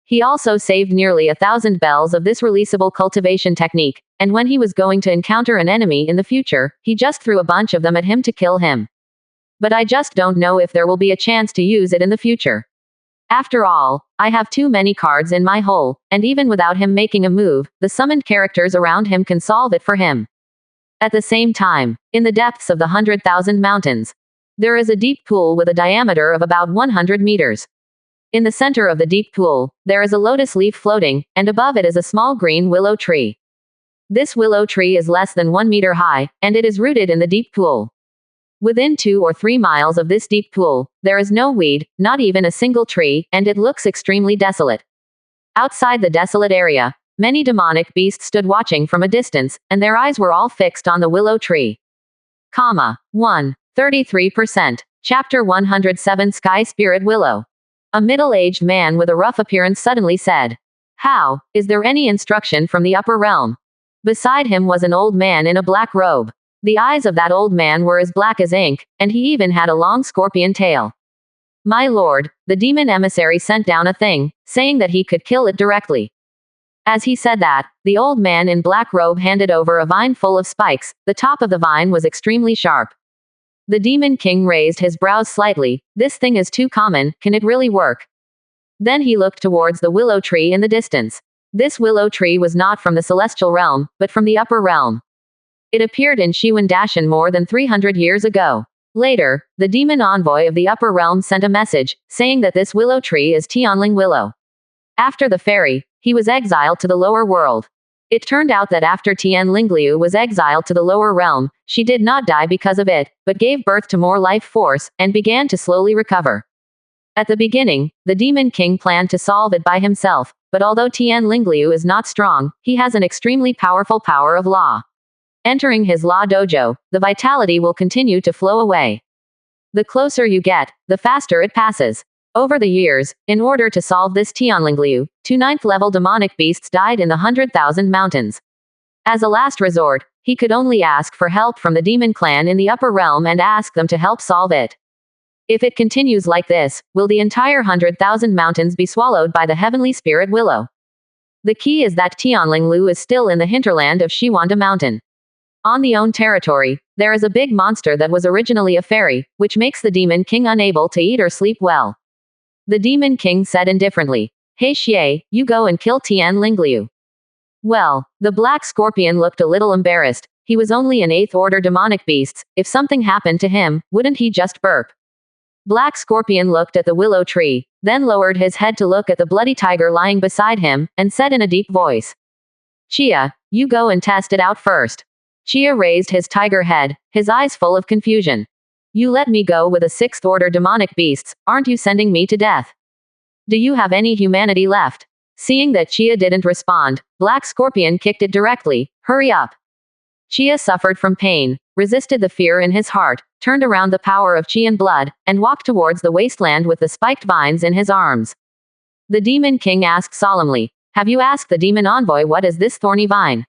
He also saved nearly 1,000 bells of this releasable cultivation technique, and when he was going to encounter an enemy in the future, he just threw a bunch of them at him to kill him. But I just don't know if there will be a chance to use it in the future. After all, I have too many cards in my hole, and even without him making a move, the summoned characters around him can solve it for him. At the same time, in the depths of the 100,000 mountains, there is a deep pool with a diameter of about 100 meters. In the center of the deep pool, there is a lotus leaf floating, and above it is a small green willow tree. This willow tree is less than 1 meter high, and it is rooted in the deep pool. Within 2 or 3 miles of this deep pool, there is no weed, not even a single tree, and it looks extremely desolate. Outside the desolate area, many demonic beasts stood watching from a distance, and their eyes were all fixed on the willow tree. 33%. Chapter 107 Sky Spirit Willow. A middle-aged man with a rough appearance suddenly said, "How, is there any instruction from the upper realm?" Beside him was an old man in a black robe. The eyes of that old man were as black as ink, and he even had a long scorpion tail. "My lord, the demon emissary sent down a thing, saying that he could kill it directly." As he said that, the old man in black robe handed over a vine full of spikes. The top of the vine was extremely sharp. The demon king raised his brows slightly. "This thing is too common, can it really work?" Then he looked towards the willow tree in the distance. This willow tree was not from the celestial realm, but from the upper realm. It appeared in Shiwandashan more than 300 years ago. Later, the demon envoy of the upper realm sent a message, saying that this willow tree is Tianling Willow. After the fairy, he was exiled to the lower world. It turned out that after Tian Lingliu was exiled to the lower realm, she did not die because of it, but gave birth to more life force, and began to slowly recover. At the beginning, the Demon King planned to solve it by himself, but although Tian Lingliu is not strong, he has an extremely powerful power of law. Entering his law dojo, the vitality will continue to flow away. The closer you get, the faster it passes. Over the years, in order to solve this Tianlingliu, 2 9th-level demonic beasts died in the 100,000 mountains. As a last resort, he could only ask for help from the demon clan in the upper realm and ask them to help solve it. If it continues like this, will the entire 100,000 mountains be swallowed by the heavenly spirit willow? The key is that Tianlinglu is still in the hinterland of Shiwanda Mountain. On the own territory, there is a big monster that was originally a fairy, which makes the Demon King unable to eat or sleep well. The Demon King said indifferently, "Hey Xie, you go and kill Tian Lingliu." Well, the Black Scorpion looked a little embarrassed. He was only an 8th order demonic beast. If something happened to him, wouldn't he just burp? Black Scorpion looked at the willow tree, then lowered his head to look at the bloody tiger lying beside him, and said in a deep voice, "Chia, you go and test it out first." Chia raised his tiger head, his eyes full of confusion. "You let me go with a 6th order demonic beasts, aren't you sending me to death? Do you have any humanity left?" Seeing that Chia didn't respond, Black Scorpion kicked it directly, "Hurry up." Chia suffered from pain, resisted the fear in his heart, turned around the power of Qian blood, and walked towards the wasteland with the spiked vines in his arms. The Demon King asked solemnly, "Have you asked the demon envoy what is this thorny vine?"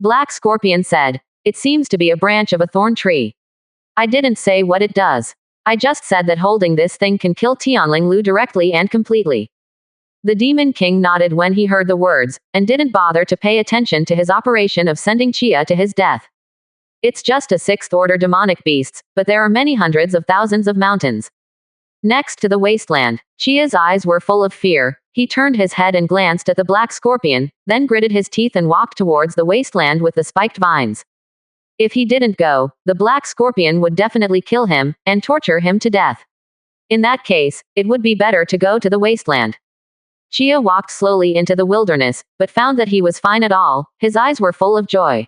Black Scorpion said, "It seems to be a branch of a thorn tree. I didn't say what it does. I just said that holding this thing can kill Tianlinglu directly and completely." The Demon King nodded when he heard the words, and didn't bother to pay attention to his operation of sending Chia to his death. It's just a 6th order demonic beasts, but there are many hundreds of thousands of mountains. Next to the wasteland, Chia's eyes were full of fear. He turned his head and glanced at the Black Scorpion, then gritted his teeth and walked towards the wasteland with the spiked vines. If he didn't go, the Black Scorpion would definitely kill him, and torture him to death. In that case, it would be better to go to the wasteland. Chia walked slowly into the wilderness, but found that he was fine at all. His eyes were full of joy.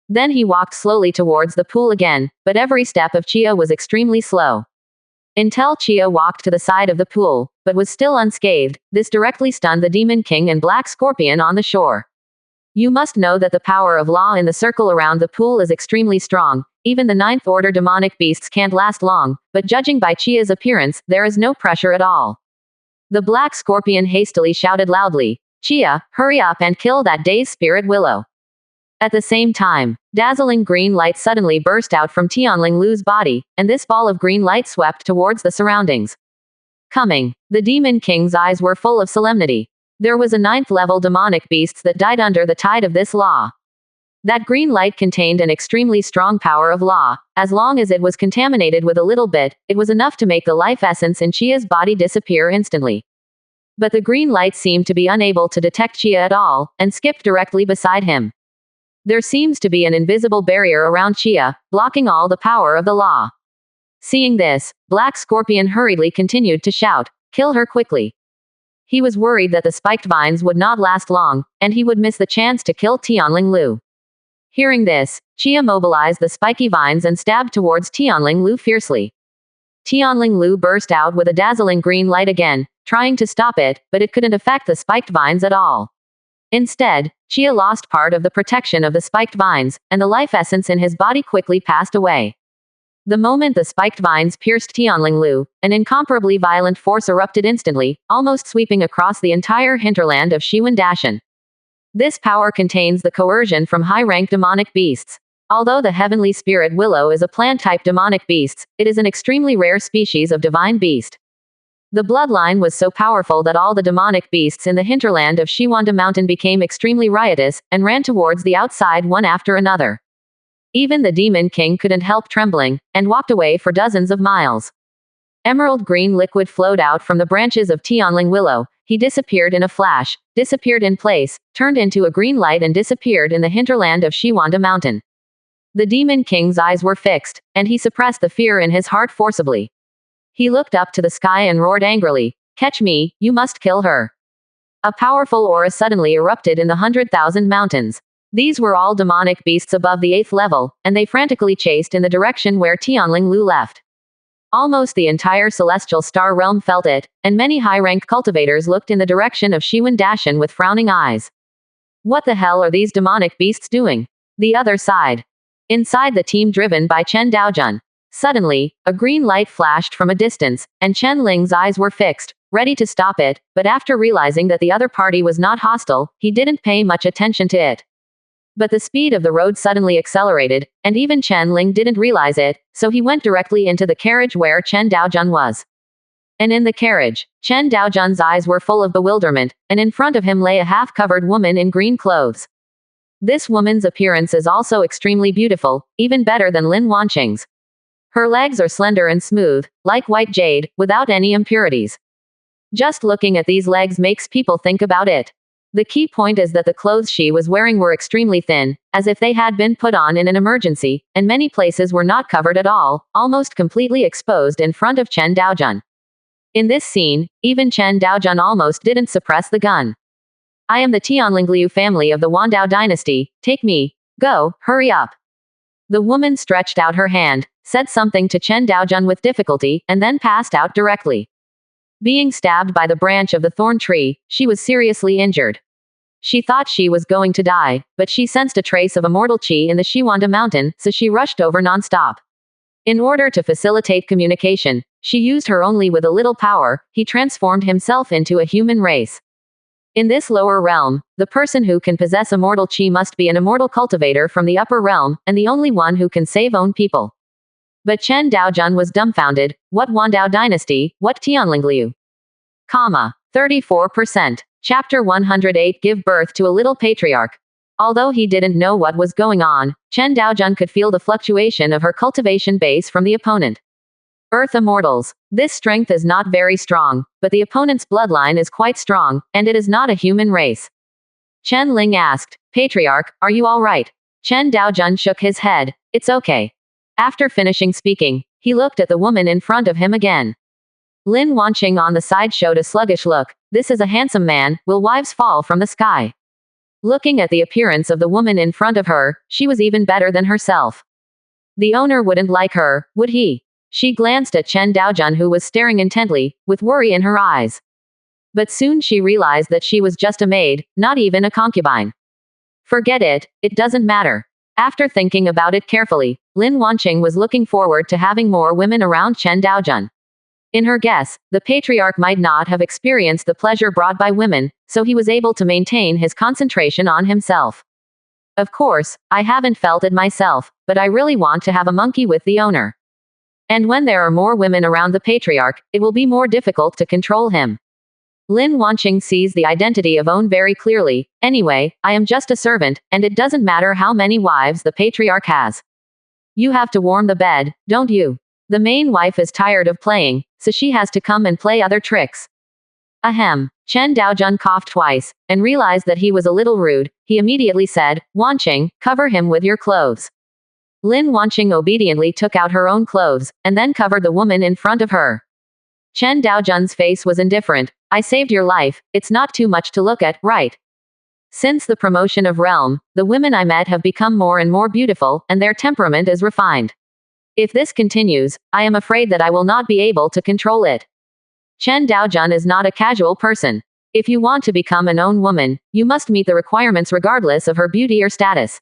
Then he walked slowly towards the pool again, but every step of Chia was extremely slow. Until Chia walked to the side of the pool, but was still unscathed. This directly stunned the Demon King and Black Scorpion on the shore. You must know that the power of law in the circle around the pool is extremely strong. Even the 9th order demonic beasts can't last long, but judging by Chia's appearance, there is no pressure at all. The Black Scorpion hastily shouted loudly, "Chia, hurry up and kill that dazed spirit willow." At the same time, dazzling green light suddenly burst out from Tianlinglu's body, and this ball of green light swept towards the surroundings. Coming, the Demon King's eyes were full of solemnity. There was a 9th-level demonic beast that died under the tide of this law. That green light contained an extremely strong power of law. As long as it was contaminated with a little bit, it was enough to make the life essence in Chia's body disappear instantly. But the green light seemed to be unable to detect Chia at all, and skipped directly beside him. There seems to be an invisible barrier around Chia, blocking all the power of the law. Seeing this, Black Scorpion hurriedly continued to shout, "Kill her quickly." He was worried that the spiked vines would not last long, and he would miss the chance to kill Tianlinglu. Hearing this, Chia mobilized the spiky vines and stabbed towards Tianlinglu fiercely. Tianlinglu burst out with a dazzling green light again, trying to stop it, but it couldn't affect the spiked vines at all. Instead, Chia lost part of the protection of the spiked vines, and the life essence in his body quickly passed away. The moment the spiked vines pierced Tianlinglu, an incomparably violent force erupted instantly, almost sweeping across the entire hinterland of Shiwandashan. This power contains the coercion from high-ranked demonic beasts. Although the heavenly spirit willow is a plant-type demonic beast, it is an extremely rare species of divine beast. The bloodline was so powerful that all the demonic beasts in the hinterland of Shiwanda Mountain became extremely riotous, and ran towards the outside one after another. Even the Demon King couldn't help trembling, and walked away for dozens of miles. Emerald green liquid flowed out from the branches of Tianling Willow. He disappeared in a flash, disappeared in place, turned into a green light and disappeared in the hinterland of Shiwanda Mountain. The Demon King's eyes were fixed, and he suppressed the fear in his heart forcibly. He looked up to the sky and roared angrily, "Catch me, you must kill her." A powerful aura suddenly erupted in the 100,000 mountains. These were all demonic beasts above the 8th level, and they frantically chased in the direction where Tianling Lu left. Almost the entire celestial star realm felt it, and many high-rank cultivators looked in the direction of Shiwen Dashan with frowning eyes. What the hell are these demonic beasts doing? The other side. Inside the team driven by Chen Daojun. Suddenly, a green light flashed from a distance, and Chen Ling's eyes were fixed, ready to stop it, but after realizing that the other party was not hostile, he didn't pay much attention to it. But the speed of the road suddenly accelerated, and even Chen Ling didn't realize it, so he went directly into the carriage where Chen Daojun was. And in the carriage, Chen Daojun's eyes were full of bewilderment, and in front of him lay a half-covered woman in green clothes. This woman's appearance is also extremely beautiful, even better than Lin Wanqing's. Her legs are slender and smooth, like white jade, without any impurities. Just looking at these legs makes people think about it. The key point is that the clothes she was wearing were extremely thin, as if they had been put on in an emergency, and many places were not covered at all, almost completely exposed in front of Chen Daojun. In this scene, even Chen Daojun almost didn't suppress the gun. "I am the Tianlingliu family of the Wandao dynasty, take me. Go, hurry up." The woman stretched out her hand, said something to Chen Daojun with difficulty, and then passed out directly. Being stabbed by the branch of the thorn tree, she was seriously injured. She thought she was going to die, but she sensed a trace of immortal qi in the Shiwanda mountain, so she rushed over non-stop. In order to facilitate communication, she used her only with a little power. He transformed himself into a human race. In this lower realm, the person who can possess immortal qi must be an immortal cultivator from the upper realm, and the only one who can save own people. But Chen Daojun was dumbfounded. What Wandao dynasty, what Tianlingliu? 34%. Chapter 108 Give birth to a little patriarch. Although he didn't know what was going on, Chen Daojun could feel the fluctuation of her cultivation base from the opponent. Earth Immortals. This strength is not very strong, but the opponent's bloodline is quite strong, and it is not a human race. Chen Ling asked, "Patriarch, are you all right?" Chen Daojun shook his head. "It's okay." After finishing speaking, he looked at the woman in front of him again. Lin Wanqing on the side showed a sluggish look. "This is a handsome man, will wives fall from the sky?" Looking at the appearance of the woman in front of her, she was even better than herself. The owner wouldn't like her, would he? She glanced at Chen Daojun, who was staring intently, with worry in her eyes. But soon she realized that she was just a maid, not even a concubine. Forget it, it doesn't matter. After thinking about it carefully, Lin Wanqing was looking forward to having more women around Chen Daojun. In her guess, the patriarch might not have experienced the pleasure brought by women, so he was able to maintain his concentration on himself. Of course, I haven't felt it myself, but I really want to have a monkey with the owner. And when there are more women around the patriarch, it will be more difficult to control him. Lin Wanqing sees the identity of own very clearly. Anyway, I am just a servant, and it doesn't matter how many wives the patriarch has. You have to warm the bed, don't you? The main wife is tired of playing, so she has to come and play other tricks. Ahem. Chen Daojun coughed twice, and realized that he was a little rude. He immediately said, "Wanqing, cover him with your clothes." Lin Wanqing obediently took out her own clothes, and then covered the woman in front of her. Chen Daojun's face was indifferent. "I saved your life, it's not too much to look at, right? Since the promotion of realm, the women I met have become more and more beautiful, and their temperament is refined. If this continues, I am afraid that I will not be able to control it." Chen Daojun is not a casual person. If you want to become an own woman, you must meet the requirements regardless of her beauty or status.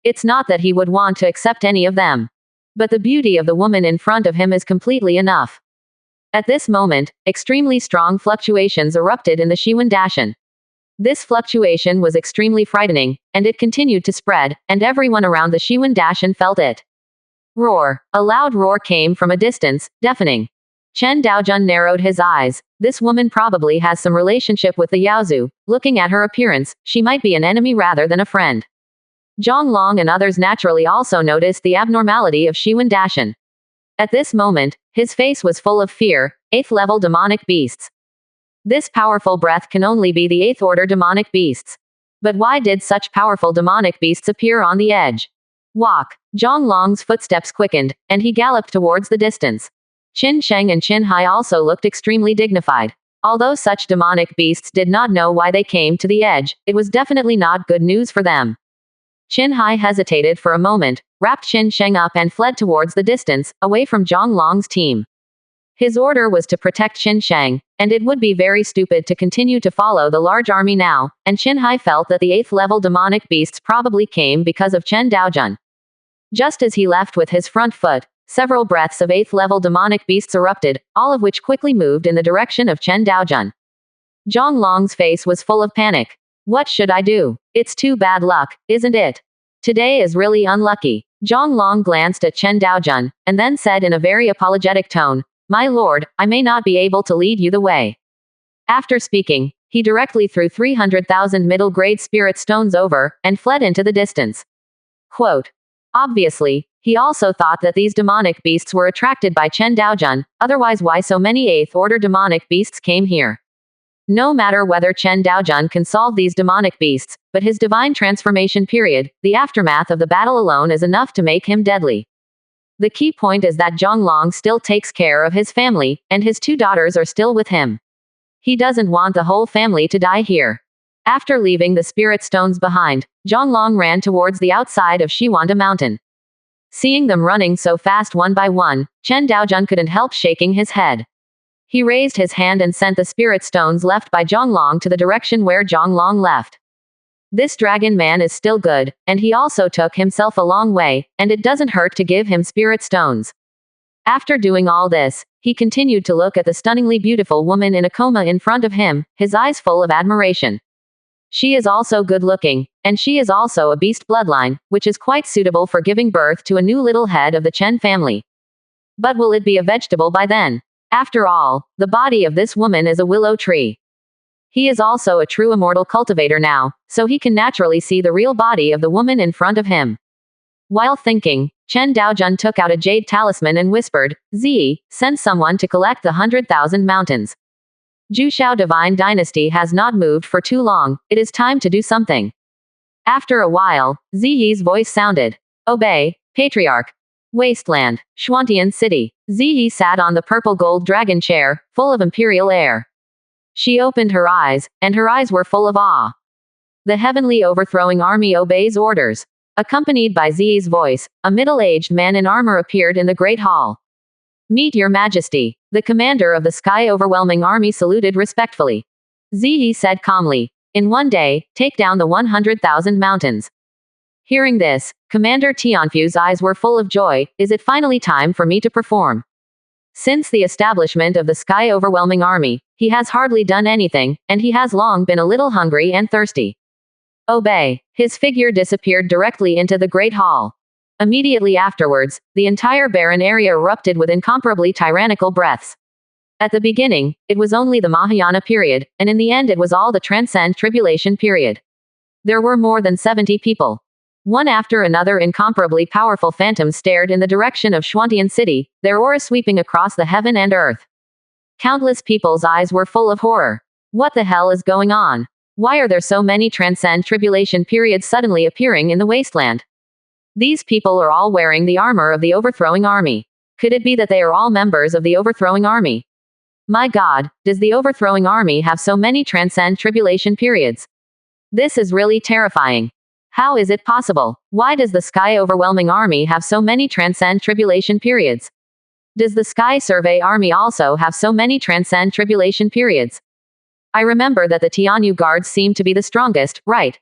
It's not that he would want to accept any of them. But the beauty of the woman in front of him is completely enough. At this moment, extremely strong fluctuations erupted in the Shiwen Dashan. This fluctuation was extremely frightening, and it continued to spread, and everyone around the Shiwen Dashan felt it. Roar. A loud roar came from a distance, deafening. Chen Daojun narrowed his eyes. This woman probably has some relationship with the Yaozu. Looking at her appearance, she might be an enemy rather than a friend. Zhang Long and others naturally also noticed the abnormality of Shiwen Dashan. At this moment, his face was full of fear. 8th level demonic beasts. This powerful breath can only be the 8th order demonic beasts. But why did such powerful demonic beasts appear on the edge? Walk. Zhonglong's footsteps quickened, and he galloped towards the distance. Qin Sheng and Qin Hai also looked extremely dignified. Although such demonic beasts did not know why they came to the edge, it was definitely not good news for them. Qin Hai hesitated for a moment, wrapped Qin Sheng up and fled towards the distance, away from Zhonglong's team. His order was to protect Qin Sheng, and it would be very stupid to continue to follow the large army now, and Qin Hai felt that the 8th level demonic beasts probably came because of Chen Daojun. Just as he left with his front foot, several breaths of 8th level demonic beasts erupted, all of which quickly moved in the direction of Chen Daojun. Zhonglong's face was full of panic. What should I do? It's too bad luck, isn't it? Today is really unlucky. Zhonglong glanced at Chen Daojun, and then said in a very apologetic tone, "My lord, I may not be able to lead you the way." After speaking, he directly threw 300,000 middle-grade spirit stones over, and fled into the distance. Quote. Obviously, he also thought that these demonic beasts were attracted by Chen Daojun, otherwise why so many 8th order demonic beasts came here. No matter whether Chen Daojun can solve these demonic beasts, but his divine transformation period, the aftermath of the battle alone is enough to make him deadly. The key point is that Zhonglong still takes care of his family, and his 2 daughters are still with him. He doesn't want the whole family to die here. After leaving the spirit stones behind, Zhonglong ran towards the outside of Shiwanda Mountain. Seeing them running so fast one by one, Chen Daojun couldn't help shaking his head. He raised his hand and sent the spirit stones left by Zhonglong to the direction where Zhonglong left. This dragon man is still good, and he also took himself a long way, and it doesn't hurt to give him spirit stones. After doing all this, he continued to look at the stunningly beautiful woman in a coma in front of him, his eyes full of admiration. She is also good looking, and she is also a beast bloodline, which is quite suitable for giving birth to a new little head of the Chen family. But will it be a vegetable by then? After all, the body of this woman is a willow tree. He is also a true immortal cultivator now, so he can naturally see the real body of the woman in front of him. While thinking, Chen Daojun took out a jade talisman and whispered, "Zi, send someone to collect the 100,000 mountains. Jushao Divine Dynasty has not moved for too long, it is time to do something." After a while, Ziyi's voice sounded. "Obey, Patriarch." Wasteland, Xuantian City. Ziyi sat on the purple gold dragon chair, full of imperial air. She opened her eyes, and her eyes were full of awe. The heavenly overthrowing army obeys orders. Accompanied by Ziyi's voice, a middle-aged man in armor appeared in the Great Hall. "Meet your majesty." The commander of the sky-overwhelming army saluted respectfully. Ziyi said calmly, "In one day, take down the 100,000 mountains." Hearing this, Commander Tianfu's eyes were full of joy. Is it finally time for me to perform? Since the establishment of the sky-overwhelming army, he has hardly done anything, and he has long been a little hungry and thirsty. Obey. His figure disappeared directly into the Great Hall. Immediately afterwards, the entire barren area erupted with incomparably tyrannical breaths. At the beginning, it was only the Mahayana period, and in the end it was all the Transcend Tribulation period. There were more than 70 people. One after another incomparably powerful phantoms stared in the direction of Xuantian City, their aura sweeping across the heaven and earth. Countless people's eyes were full of horror. What the hell is going on? Why are there so many Transcend Tribulation periods suddenly appearing in the wasteland? These people are all wearing the armor of the overthrowing army. Could it be that they are all members of the overthrowing army? My God, does the overthrowing army have so many Transcend Tribulation periods? This is really terrifying. How is it possible? Why does the Sky Overwhelming Army have so many Transcend Tribulation periods? Does the Sky Survey Army also have so many Transcend Tribulation periods? I remember that the Tianyu Guards seem to be the strongest, right?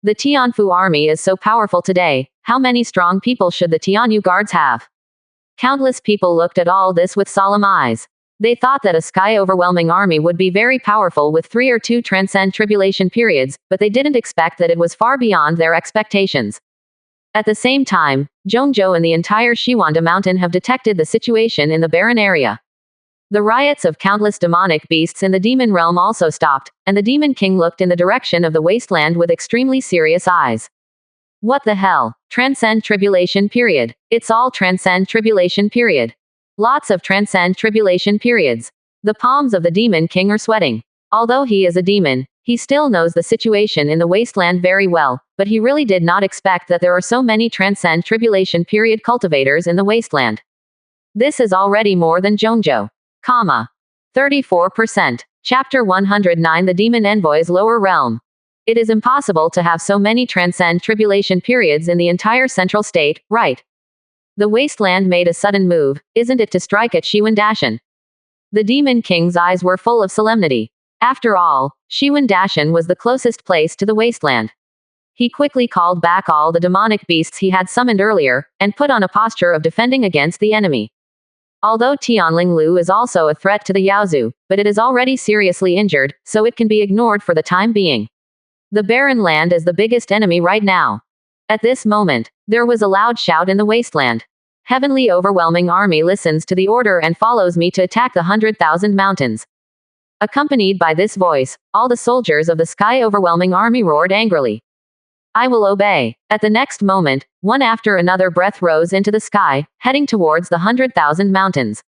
The Tianfu Army is so powerful today. How many strong people should the Tianyu Guards have? Countless people looked at all this with solemn eyes. They thought that a sky-overwhelming army would be very powerful with 3 or 2 Transcend Tribulation periods, but they didn't expect that it was far beyond their expectations. At the same time, Zhongzhou and the entire Shiwanda Mountain have detected the situation in the barren area. The riots of countless demonic beasts in the demon realm also stopped, and the Demon King looked in the direction of the wasteland with extremely serious eyes. What the hell? Transcend Tribulation period. It's all Transcend Tribulation period. Lots of Transcend Tribulation periods. The palms of the Demon King are sweating. Although he is a demon, He still knows the situation in the wasteland very well, but he really did not expect that there are so many transcend tribulation period cultivators in the wasteland. This is already more than Zhongzhou. 34%. Chapter 109 The Demon Envoy's Lower Realm. It is impossible to have so many transcend tribulation periods in the entire central state, right? The wasteland made a sudden move, isn't it, to strike at Shiwen Dashan? The Demon King's eyes were full of solemnity. After all, Shiwen Dashan was the closest place to the wasteland. He quickly called back all the demonic beasts he had summoned earlier, and put on a posture of defending against the enemy. Although Tianling Lu is also a threat to the Yaozu, but it is already seriously injured, so it can be ignored for the time being. The barren land is the biggest enemy right now. At this moment, there was a loud shout in the wasteland. Heavenly overwhelming army listens to the order and follows me to attack the 100,000 mountains. Accompanied by this voice, all the soldiers of the sky overwhelming army roared angrily. I will obey. At the next moment, one after another breath rose into the sky, heading towards the 100,000 mountains.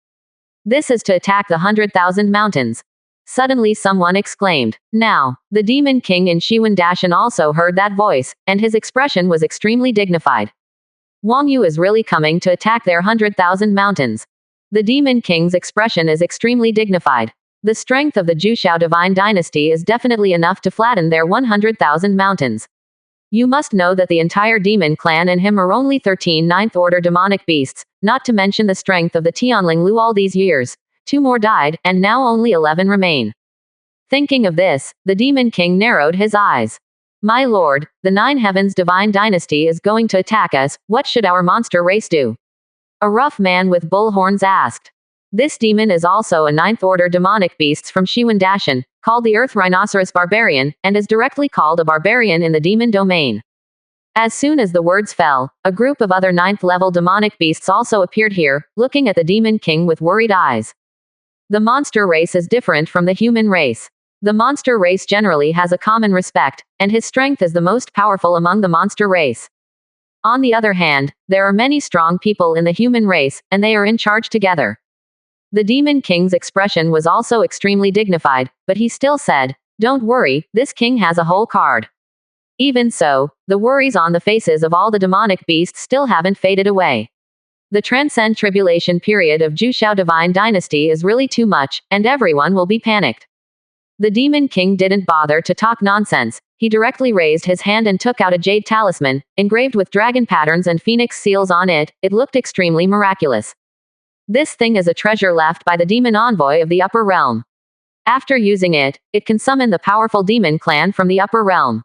This is to attack the 100,000 mountains. Suddenly someone exclaimed. Now, the Demon King in Shiwen Dashan also heard that voice, and his expression was extremely dignified. Wang Yu is really coming to attack their 100,000 mountains. The Demon King's expression is extremely dignified. The strength of the Jushao divine dynasty is definitely enough to flatten their 100,000 mountains. You must know that the entire demon clan and him are only 13 ninth-order demonic beasts, not to mention the strength of the Tianling Lu all these years. 2 more died, and now only 11 remain. Thinking of this, the Demon King narrowed his eyes. My lord, the 9 heavens divine dynasty is going to attack us, what should our monster race do? A rough man with bull horns asked. This demon is also a 9th-order demonic beast from Shiwen Dashan, called the Earth Rhinoceros Barbarian, and is directly called a barbarian in the demon domain. As soon as the words fell, a group of other 9th-level demonic beasts also appeared here, looking at the Demon King with worried eyes. The monster race is different from the human race. The monster race generally has a common respect, and his strength is the most powerful among the monster race. On the other hand, there are many strong people in the human race, and they are in charge together. The Demon King's expression was also extremely dignified, but he still said, Don't worry, this king has a whole card. Even so, the worries on the faces of all the demonic beasts still haven't faded away. The transcend tribulation period of Jushao divine dynasty is really too much, and everyone will be panicked. The Demon King didn't bother to talk nonsense. He directly raised his hand and took out a jade talisman, engraved with dragon patterns and phoenix seals on it. It looked extremely miraculous. This thing is a treasure left by the demon envoy of the upper realm. After using it, it can summon the powerful demon clan from the upper realm.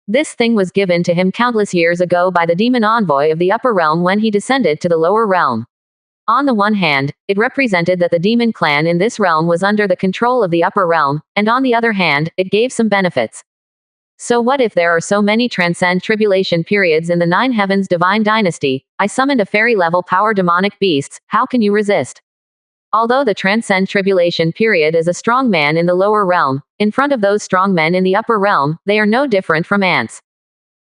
This thing was given to him countless years ago by the demon envoy of the upper realm when he descended to the lower realm. On the one hand, it represented that the demon clan in this realm was under the control of the upper realm, and on the other hand, it gave some benefits. So what if there are so many transcend tribulation periods in the 9 heavens divine dynasty? I summoned a fairy-level power demonic beasts, how can you resist? Although the transcend tribulation period is a strong man in the lower realm, in front of those strong men in the upper realm, they are no different from ants.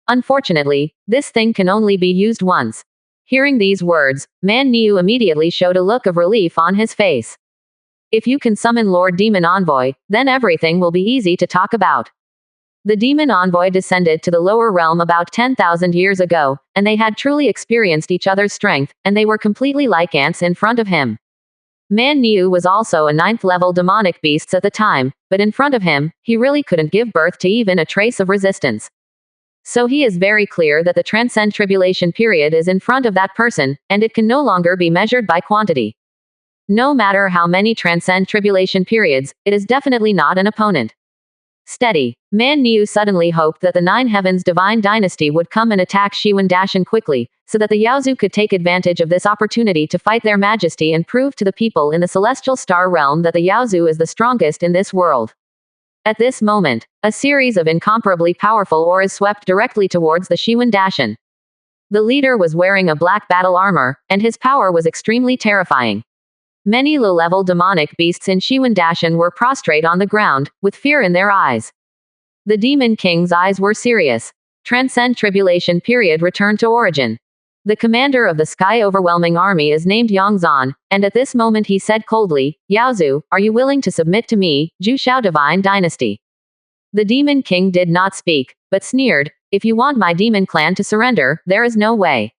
Unfortunately, this thing can only be used once. Hearing these words, Man Niu immediately showed a look of relief on his face. If you can summon Lord Demon Envoy, then everything will be easy to talk about. The demon envoy descended to the lower realm about 10,000 years ago, and they had truly experienced each other's strength, and they were completely like ants in front of him. Man Niu was also a 9th-level demonic beast at the time, but in front of him, he really couldn't give birth to even a trace of resistance. So he is very clear that the transcend tribulation period is in front of that person, and it can no longer be measured by quantity. No matter how many transcend tribulation periods, it is definitely not an opponent. Steady. Man Niu suddenly hoped that the 9 heavens divine dynasty would come and attack Shiwen Dashan quickly, so that the Yaozu could take advantage of this opportunity to fight their majesty and prove to the people in the celestial star realm that the Yaozu is the strongest in this world. At this moment, a series of incomparably powerful auras swept directly towards the Shiwen Dashan. The leader was wearing a black battle armor, and his power was extremely terrifying. Many low-level demonic beasts in Shiwen Dashan were prostrate on the ground, with fear in their eyes. The Demon King's eyes were serious. Transcend tribulation period returned to origin. The commander of the sky overwhelming army is named Yongzan, and at this moment he said coldly, Yaozu, are you willing to submit to me, Jushao divine dynasty? The demon king did not speak, but sneered, "If you want my demon clan to surrender, there is no way."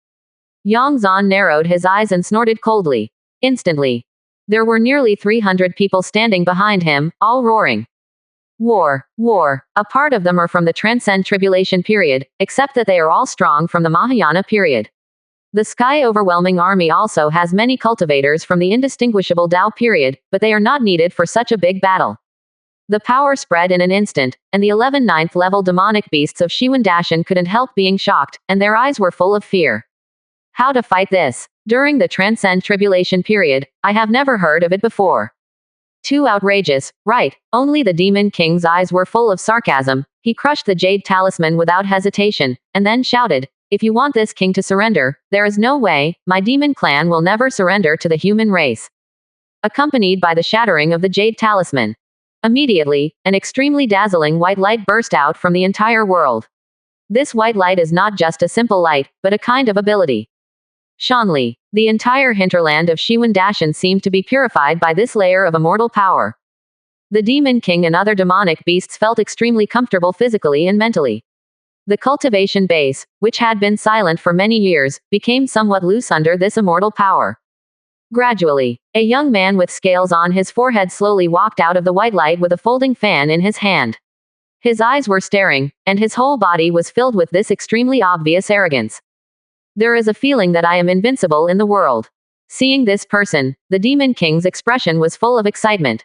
Yang Zan narrowed his eyes and snorted coldly. Instantly, there were nearly 300 people standing behind him, all roaring, "War! War!" A part of them are from the Transcend Tribulation period, except that they are all strong from the Mahayana period. The Sky Overwhelming Army also has many cultivators from the Indistinguishable Tao period, but they are not needed for such a big battle. The power spread in an instant, and the 11 ninth level demonic beasts of Shiwan Dashan couldn't help being shocked, and their eyes were full of fear. How to fight this? During the Transcend Tribulation period, I have never heard of it before. Too outrageous, right? Only the Demon King's eyes were full of sarcasm. He crushed the Jade Talisman without hesitation, and then shouted, "If you want this king to surrender, there is no way, my demon clan will never surrender to the human race." Accompanied by the shattering of the Jade Talisman. Immediately, an extremely dazzling white light burst out from the entire world. This white light is not just a simple light, but a kind of ability. Shanli, the entire hinterland of Shiwan Dashan seemed to be purified by this layer of immortal power. The Demon King and other demonic beasts felt extremely comfortable physically and mentally. The cultivation base, which had been silent for many years, became somewhat loose under this immortal power. Gradually, a young man with scales on his forehead slowly walked out of the white light with a folding fan in his hand. His eyes were staring, and his whole body was filled with this extremely obvious arrogance. "There is a feeling that I am invincible in the world." Seeing this person, the Demon King's expression was full of excitement.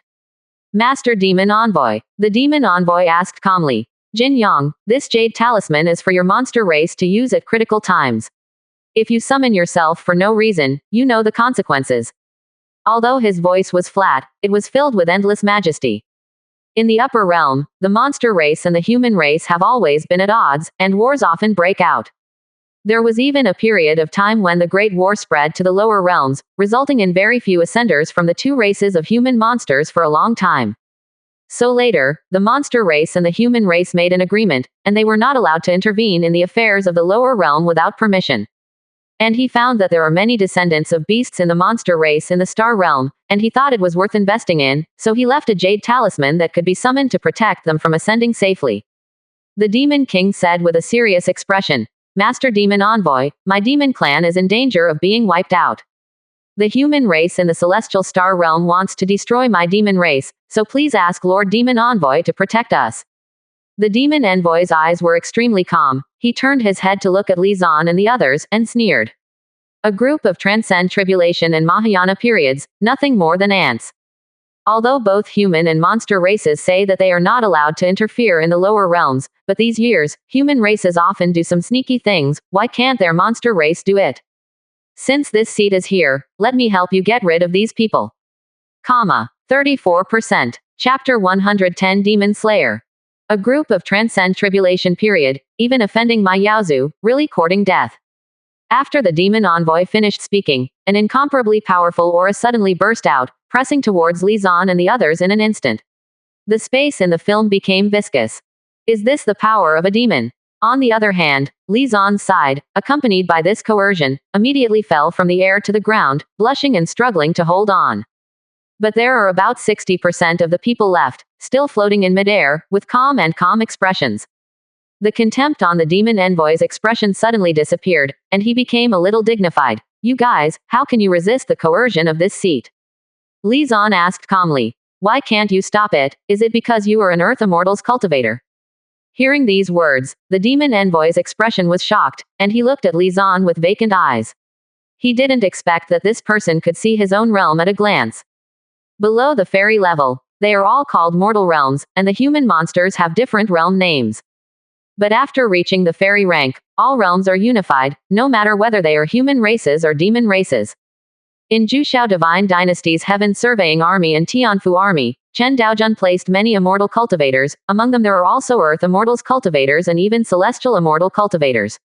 "Master Demon Envoy," the Demon Envoy asked calmly. "Jin Yang, this Jade Talisman is for your monster race to use at critical times. If you summon yourself for no reason, you know the consequences." Although his voice was flat, it was filled with endless majesty. In the upper realm, the monster race and the human race have always been at odds, and wars often break out. There was even a period of time when the Great War spread to the lower realms, resulting in very few ascenders from the two races of human monsters for a long time. So later, the monster race and the human race made an agreement, and they were not allowed to intervene in the affairs of the lower realm without permission. And he found that there are many descendants of beasts in the monster race in the star realm, and he thought it was worth investing in, so he left a jade talisman that could be summoned to protect them from ascending safely. The Demon King said with a serious expression, "Master Demon Envoy, my demon clan is in danger of being wiped out. The human race in the celestial star realm wants to destroy my demon race, so please ask Lord Demon Envoy to protect us." The demon envoy's eyes were extremely calm. He turned his head to look at Li Zan and the others, and sneered. A group of Transcend Tribulation and Mahayana periods, nothing more than ants. Although both human and monster races say that they are not allowed to interfere in the lower realms, but these years, human races often do some sneaky things. Why can't their monster race do it? Since this seat is here, let me help you get rid of these people. 34%. Chapter 110 Demon Slayer. A group of Transcend Tribulation period, even offending my Yaozu, really courting death. After the demon envoy finished speaking, an incomparably powerful aura suddenly burst out, pressing towards Li Zan and the others in an instant. The space in the film became viscous. Is this the power of a demon? On the other hand, Li Zan's side, accompanied by this coercion, immediately fell from the air to the ground, blushing and struggling to hold on. But there are about 60% of the people left, still floating in midair, with calm expressions. The contempt on the demon envoy's expression suddenly disappeared, and he became a little dignified. "You guys, how can you resist the coercion of this seat?" Li Zan asked calmly. "Why can't you stop it? Is it because you are an Earth Immortals cultivator?" Hearing these words, the demon envoy's expression was shocked, and he looked at Li Zan with vacant eyes. He didn't expect that this person could see his own realm at a glance. Below the fairy level, they are all called mortal realms, and the human monsters have different realm names. But after reaching the fairy rank, all realms are unified, no matter whether they are human races or demon races. In Jushao Divine Dynasty's Heaven Surveying Army and Tianfu Army, Chen Daojun placed many immortal cultivators. Among them there are also Earth Immortals cultivators and even Celestial Immortal cultivators.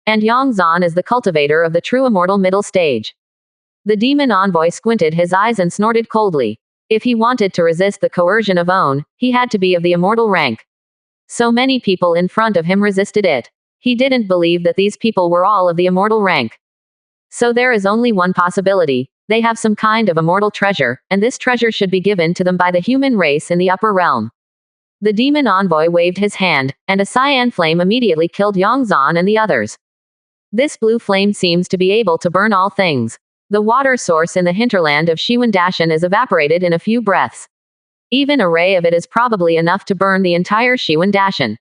And Yang Zan is the cultivator of the true immortal middle stage. The demon envoy squinted his eyes and snorted coldly. If he wanted to resist the coercion of Own, he had to be of the immortal rank. So many people in front of him resisted it. He didn't believe that these people were all of the immortal rank. So there is only one possibility. They have some kind of immortal treasure, and this treasure should be given to them by the human race in the upper realm. The demon envoy waved his hand, and a cyan flame immediately killed Yongzhan and the others. This blue flame seems to be able to burn all things. The water source in the hinterland of Shiwandashan is evaporated in a few breaths. Even a ray of it is probably enough to burn the entire Shiwandashan.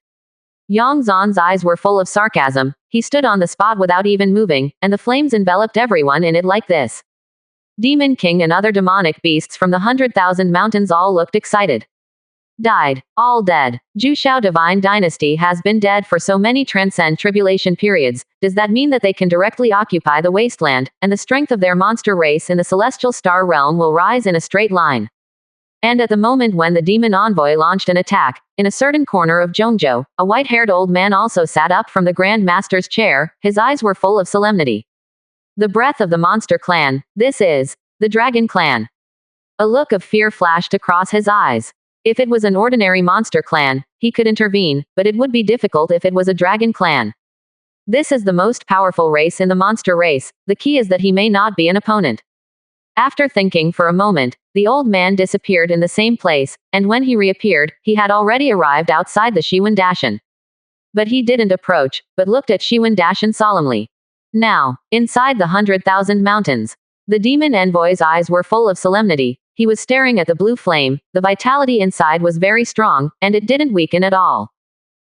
Yongzhan's eyes were full of sarcasm. He stood on the spot without even moving, and the flames enveloped everyone in it like this. Demon King and other demonic beasts from the 100,000 mountains all looked excited. Died. All dead. Jushao Divine Dynasty has been dead for so many transcend tribulation periods. Does that mean that they can directly occupy the wasteland, and the strength of their monster race in the celestial star realm will rise in a straight line? And at the moment when the demon envoy launched an attack, in a certain corner of Zhongzhou, a white-haired old man also sat up from the Grand Master's chair. His eyes were full of solemnity. The breath of the monster clan. This is the dragon clan. A look of fear flashed across his eyes. If it was an ordinary monster clan, he could intervene, but it would be difficult if it was a dragon clan. This is the most powerful race in the monster race. The key is that he may not be an opponent. After thinking for a moment, the old man disappeared in the same place, and when he reappeared, he had already arrived outside the Shiwandashan. But he didn't approach, but looked at Shiwandashan solemnly. Now, inside the 100,000 mountains, the demon envoy's eyes were full of solemnity. He was staring at the blue flame. The vitality inside was very strong, and it didn't weaken at all.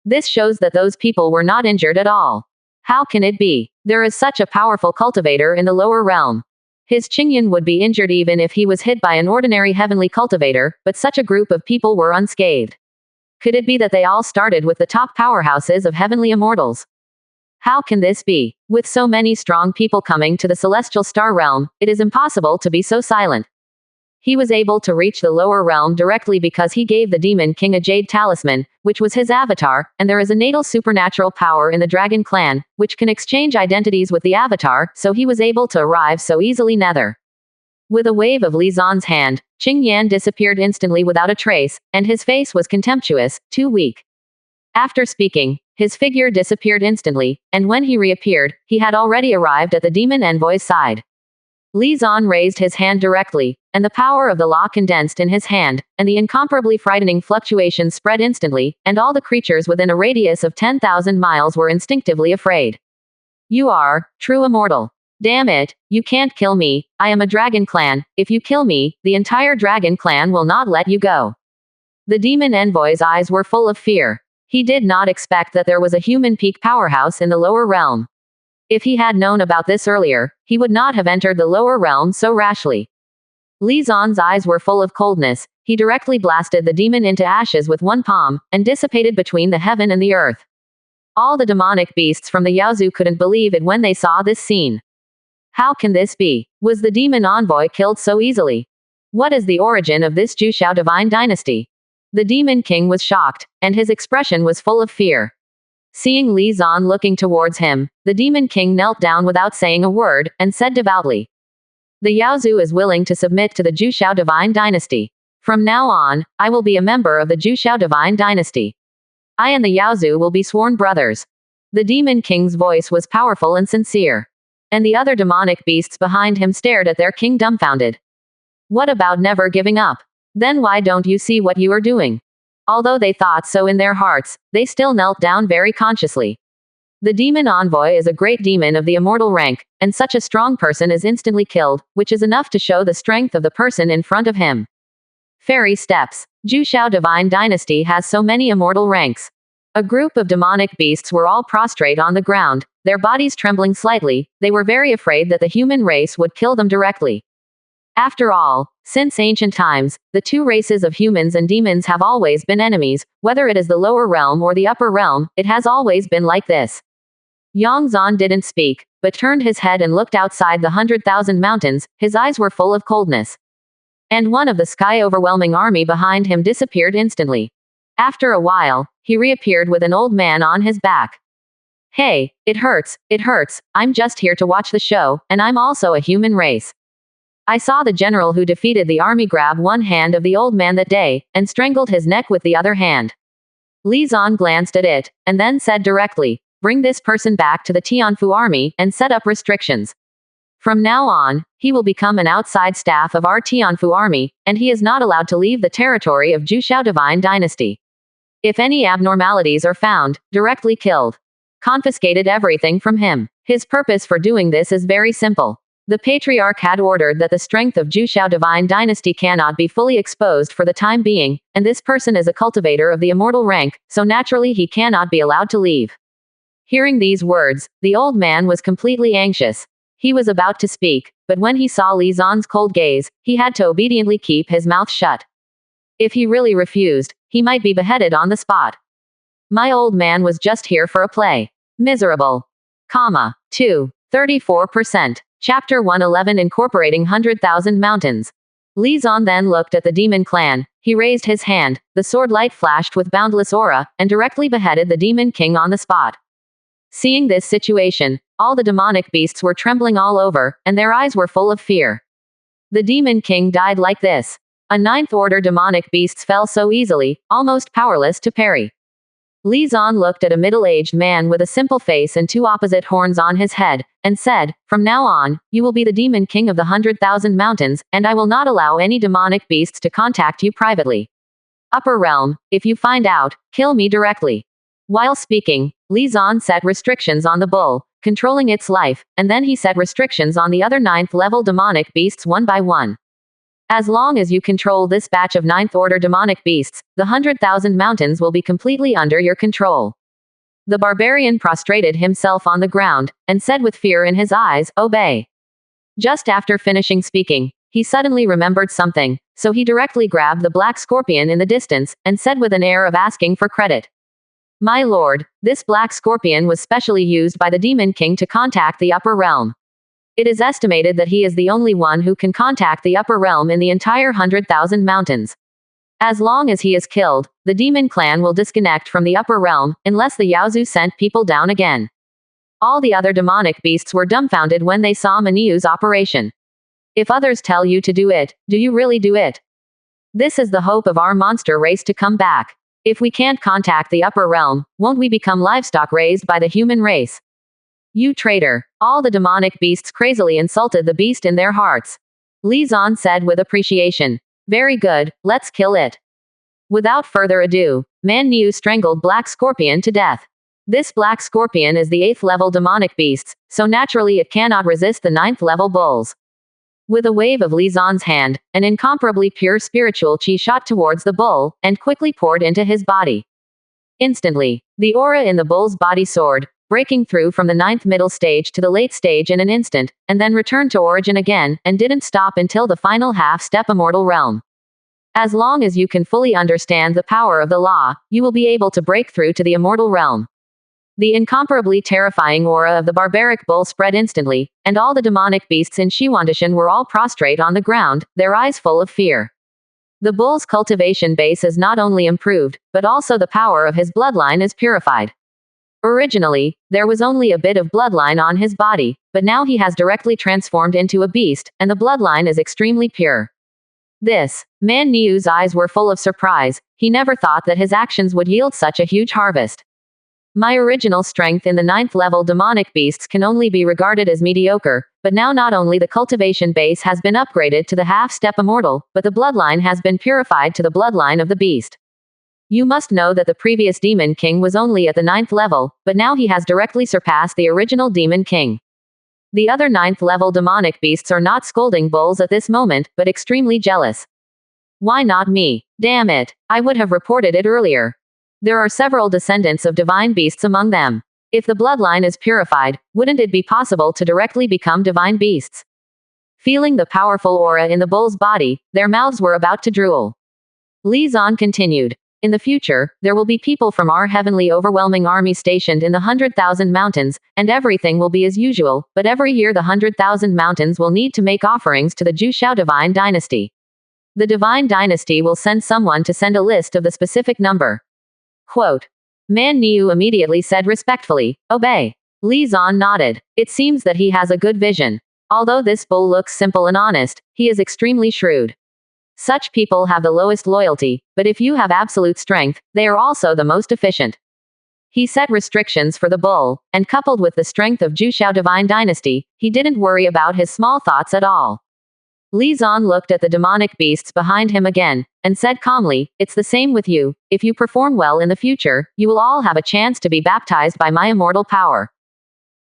This shows that those people were not injured at all. How can it be? There is such a powerful cultivator in the lower realm. His Qingyan would be injured even if he was hit by an ordinary heavenly cultivator, but such a group of people were unscathed. Could it be that they all started with the top powerhouses of heavenly immortals? How can this be? With so many strong people coming to the celestial star realm, it is impossible to be so silent. He was able to reach the lower realm directly because he gave the demon king a jade talisman, which was his avatar, and there is a natal supernatural power in the dragon clan, which can exchange identities with the avatar, so he was able to arrive so easily nether. With a wave of Li Zan's hand, Qing Yan disappeared instantly without a trace, and his face was contemptuous, too weak. After speaking, his figure disappeared instantly, and when he reappeared, he had already arrived at the demon envoy's side. Li Zan raised his hand directly, and the power of the law condensed in his hand, and the incomparably frightening fluctuations spread instantly, and all the creatures within a radius of 10,000 miles were instinctively afraid. You are true immortal. Damn it, you can't kill me. I am a dragon clan. If you kill me, the entire dragon clan will not let you go. The demon envoy's eyes were full of fear. He did not expect that there was a human peak powerhouse in the lower realm. If he had known about this earlier, he would not have entered the lower realm so rashly. Li Zan's eyes were full of coldness. He directly blasted the demon into ashes with one palm, and dissipated between the heaven and the earth. All the demonic beasts from the Yaozu couldn't believe it when they saw this scene. How can this be? Was the demon envoy killed so easily? What is the origin of this Jushao divine dynasty? The demon king was shocked, and his expression was full of fear. Seeing Li Zan looking towards him, the demon king knelt down without saying a word, and said devoutly, "The Yaozu is willing to submit to the Jushao divine dynasty. From now on, I will be a member of the Jushao divine dynasty. I and the Yaozu will be sworn brothers." The demon king's voice was powerful and sincere. And the other demonic beasts behind him stared at their king dumbfounded. What about never giving up? Then why don't you see what you are doing? Although they thought so in their hearts, they still knelt down very consciously. The demon envoy is a great demon of the immortal rank, and such a strong person is instantly killed, which is enough to show the strength of the person in front of him. Fairy steps. Jushao divine dynasty has so many immortal ranks. A group of demonic beasts were all prostrate on the ground, their bodies trembling slightly. They were very afraid that the human race would kill them directly. After all, since ancient times, the two races of humans and demons have always been enemies. Whether it is the lower realm or the upper realm, it has always been like this. Yongzhan didn't speak, but turned his head and looked outside the 100,000 mountains. His eyes were full of coldness. And one of the sky-overwhelming army behind him disappeared instantly. After a while, he reappeared with an old man on his back. "Hey, it hurts, I'm just here to watch the show, and I'm also a human race. I saw the general who defeated the army grab one hand of the old man that day, and strangled his neck with the other hand." Li Zan glanced at it, and then said directly, "Bring this person back to the Tianfu army, and set up restrictions. From now on, he will become an outside staff of our Tianfu army, and he is not allowed to leave the territory of Jushao divine dynasty." If any abnormalities are found, directly killed. Confiscated everything from him. His purpose for doing this is very simple. The patriarch had ordered that the strength of Jushao divine dynasty cannot be fully exposed for the time being, and this person is a cultivator of the immortal rank, so naturally he cannot be allowed to leave. Hearing these words, the old man was completely anxious. He was about to speak, but when he saw Li Zan's cold gaze, he had to obediently keep his mouth shut. If he really refused, he might be beheaded on the spot. My old man was just here for a play. Miserable. 2. 34%. Chapter 111 Incorporating 100,000 Mountains. Li Zan then looked at the demon clan. He raised his hand, the sword light flashed with boundless aura, and directly beheaded the demon king on the spot. Seeing this situation, all the demonic beasts were trembling all over, and their eyes were full of fear. The demon king died like this. A ninth-order demonic beasts fell so easily, almost powerless to parry. Li Zan looked at a middle-aged man with a simple face and two opposite horns on his head, and said, "From now on, you will be the demon king of the 100,000 mountains, and I will not allow any demonic beasts to contact you privately. Upper realm, if you find out, kill me directly." While speaking, Li Zan set restrictions on the bull, controlling its life, and then he set restrictions on the other 9th-level demonic beasts one by one. As long as you control this batch of 9th-order demonic beasts, the 100,000 mountains will be completely under your control. The barbarian prostrated himself on the ground, and said with fear in his eyes, "Obey." Just after finishing speaking, he suddenly remembered something, so he directly grabbed the black scorpion in the distance, and said with an air of asking for credit, "My lord, this black scorpion was specially used by the demon king to contact the upper realm. It is estimated that he is the only one who can contact the upper realm in the entire 100,000 mountains. As long as he is killed, the demon clan will disconnect from the upper realm, unless the Yaozu sent people down again." All the other demonic beasts were dumbfounded when they saw Maniu's operation. If others tell you to do it, do you really do it? This is the hope of our monster race to come back. If we can't contact the upper realm, won't we become livestock raised by the human race? You traitor. All the demonic beasts crazily insulted the beast in their hearts. Li Zan said with appreciation, "Very good, let's kill it." Without further ado, Man Niu strangled Black Scorpion to death. This Black Scorpion is the 8th-level demonic beast, so naturally it cannot resist the 9th-level bulls. With a wave of Li Zan's hand, an incomparably pure spiritual qi shot towards the bull, and quickly poured into his body. Instantly, the aura in the bull's body soared, breaking through from the 9th middle stage to the late stage in an instant, and then returned to origin again, and didn't stop until the final half-step immortal realm. As long as you can fully understand the power of the law, you will be able to break through to the immortal realm. The incomparably terrifying aura of the barbaric bull spread instantly, and all the demonic beasts in Shiwandishan were all prostrate on the ground, their eyes full of fear. The bull's cultivation base is not only improved, but also the power of his bloodline is purified. Originally, there was only a bit of bloodline on his body, but now he has directly transformed into a beast, and the bloodline is extremely pure. This, Man Niu's eyes were full of surprise. He never thought that his actions would yield such a huge harvest. My original strength in the 9th-level demonic beasts can only be regarded as mediocre, but now not only the cultivation base has been upgraded to the half-step immortal, but the bloodline has been purified to the bloodline of the beast. You must know that the previous Demon King was only at the 9th level, but now he has directly surpassed the original Demon King. The other 9th-level demonic beasts are not scolding bulls at this moment, but extremely jealous. Why not me? Damn it, I would have reported it earlier. There are several descendants of divine beasts among them. If the bloodline is purified, wouldn't it be possible to directly become divine beasts? Feeling the powerful aura in the bull's body, their mouths were about to drool. Li Zan continued. In the future, there will be people from our heavenly overwhelming army stationed in the 100,000 mountains, and everything will be as usual, but every year the 100,000 mountains will need to make offerings to the Jushao divine dynasty. The divine dynasty will send someone to send a list of the specific number. Quote. Man Niu immediately said respectfully, "Obey." Li Zan nodded. It seems that he has a good vision. Although this bull looks simple and honest, he is extremely shrewd. Such people have the lowest loyalty, but if you have absolute strength, they are also the most efficient. He set restrictions for the bull, and coupled with the strength of Jushao divine dynasty, he didn't worry about his small thoughts at all. Li Zan looked at the demonic beasts behind him again, and said calmly, "It's the same with you. If you perform well in the future, you will all have a chance to be baptized by my immortal power."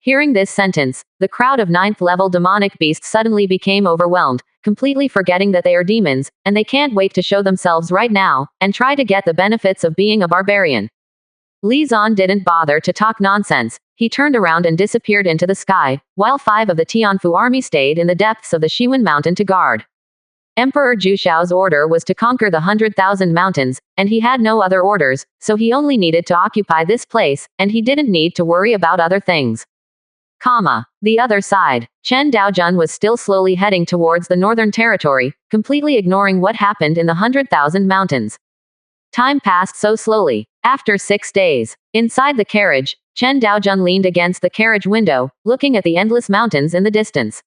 Hearing this sentence, the crowd of 9th-level demonic beasts suddenly became overwhelmed, completely forgetting that they are demons, and they can't wait to show themselves right now, and try to get the benefits of being a barbarian. Li Zan didn't bother to talk nonsense. He turned around and disappeared into the sky, while 5 of the Tianfu army stayed in the depths of the Shiwen mountain to guard. Emperor Jushao's order was to conquer the 100,000 mountains, and he had no other orders, so he only needed to occupy this place, and he didn't need to worry about other things. The other side. Chen Daojun was still slowly heading towards the northern territory, completely ignoring what happened in the 100,000 mountains. Time passed so slowly. After 6 days, inside the carriage, Chen Daojun leaned against the carriage window, looking at the endless mountains in the distance.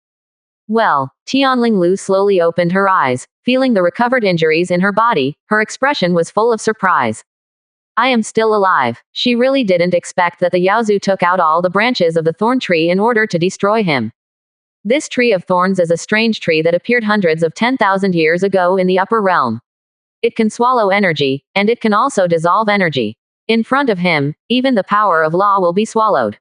Well, Tianling Lu slowly opened her eyes, feeling the recovered injuries in her body. Her expression was full of surprise. "I am still alive." She really didn't expect that the Yaozu took out all the branches of the thorn tree in order to destroy him. This tree of thorns is a strange tree that appeared hundreds of 10,000 years ago in the upper realm. It can swallow energy, and it can also dissolve energy. In front of him, even the power of law will be swallowed.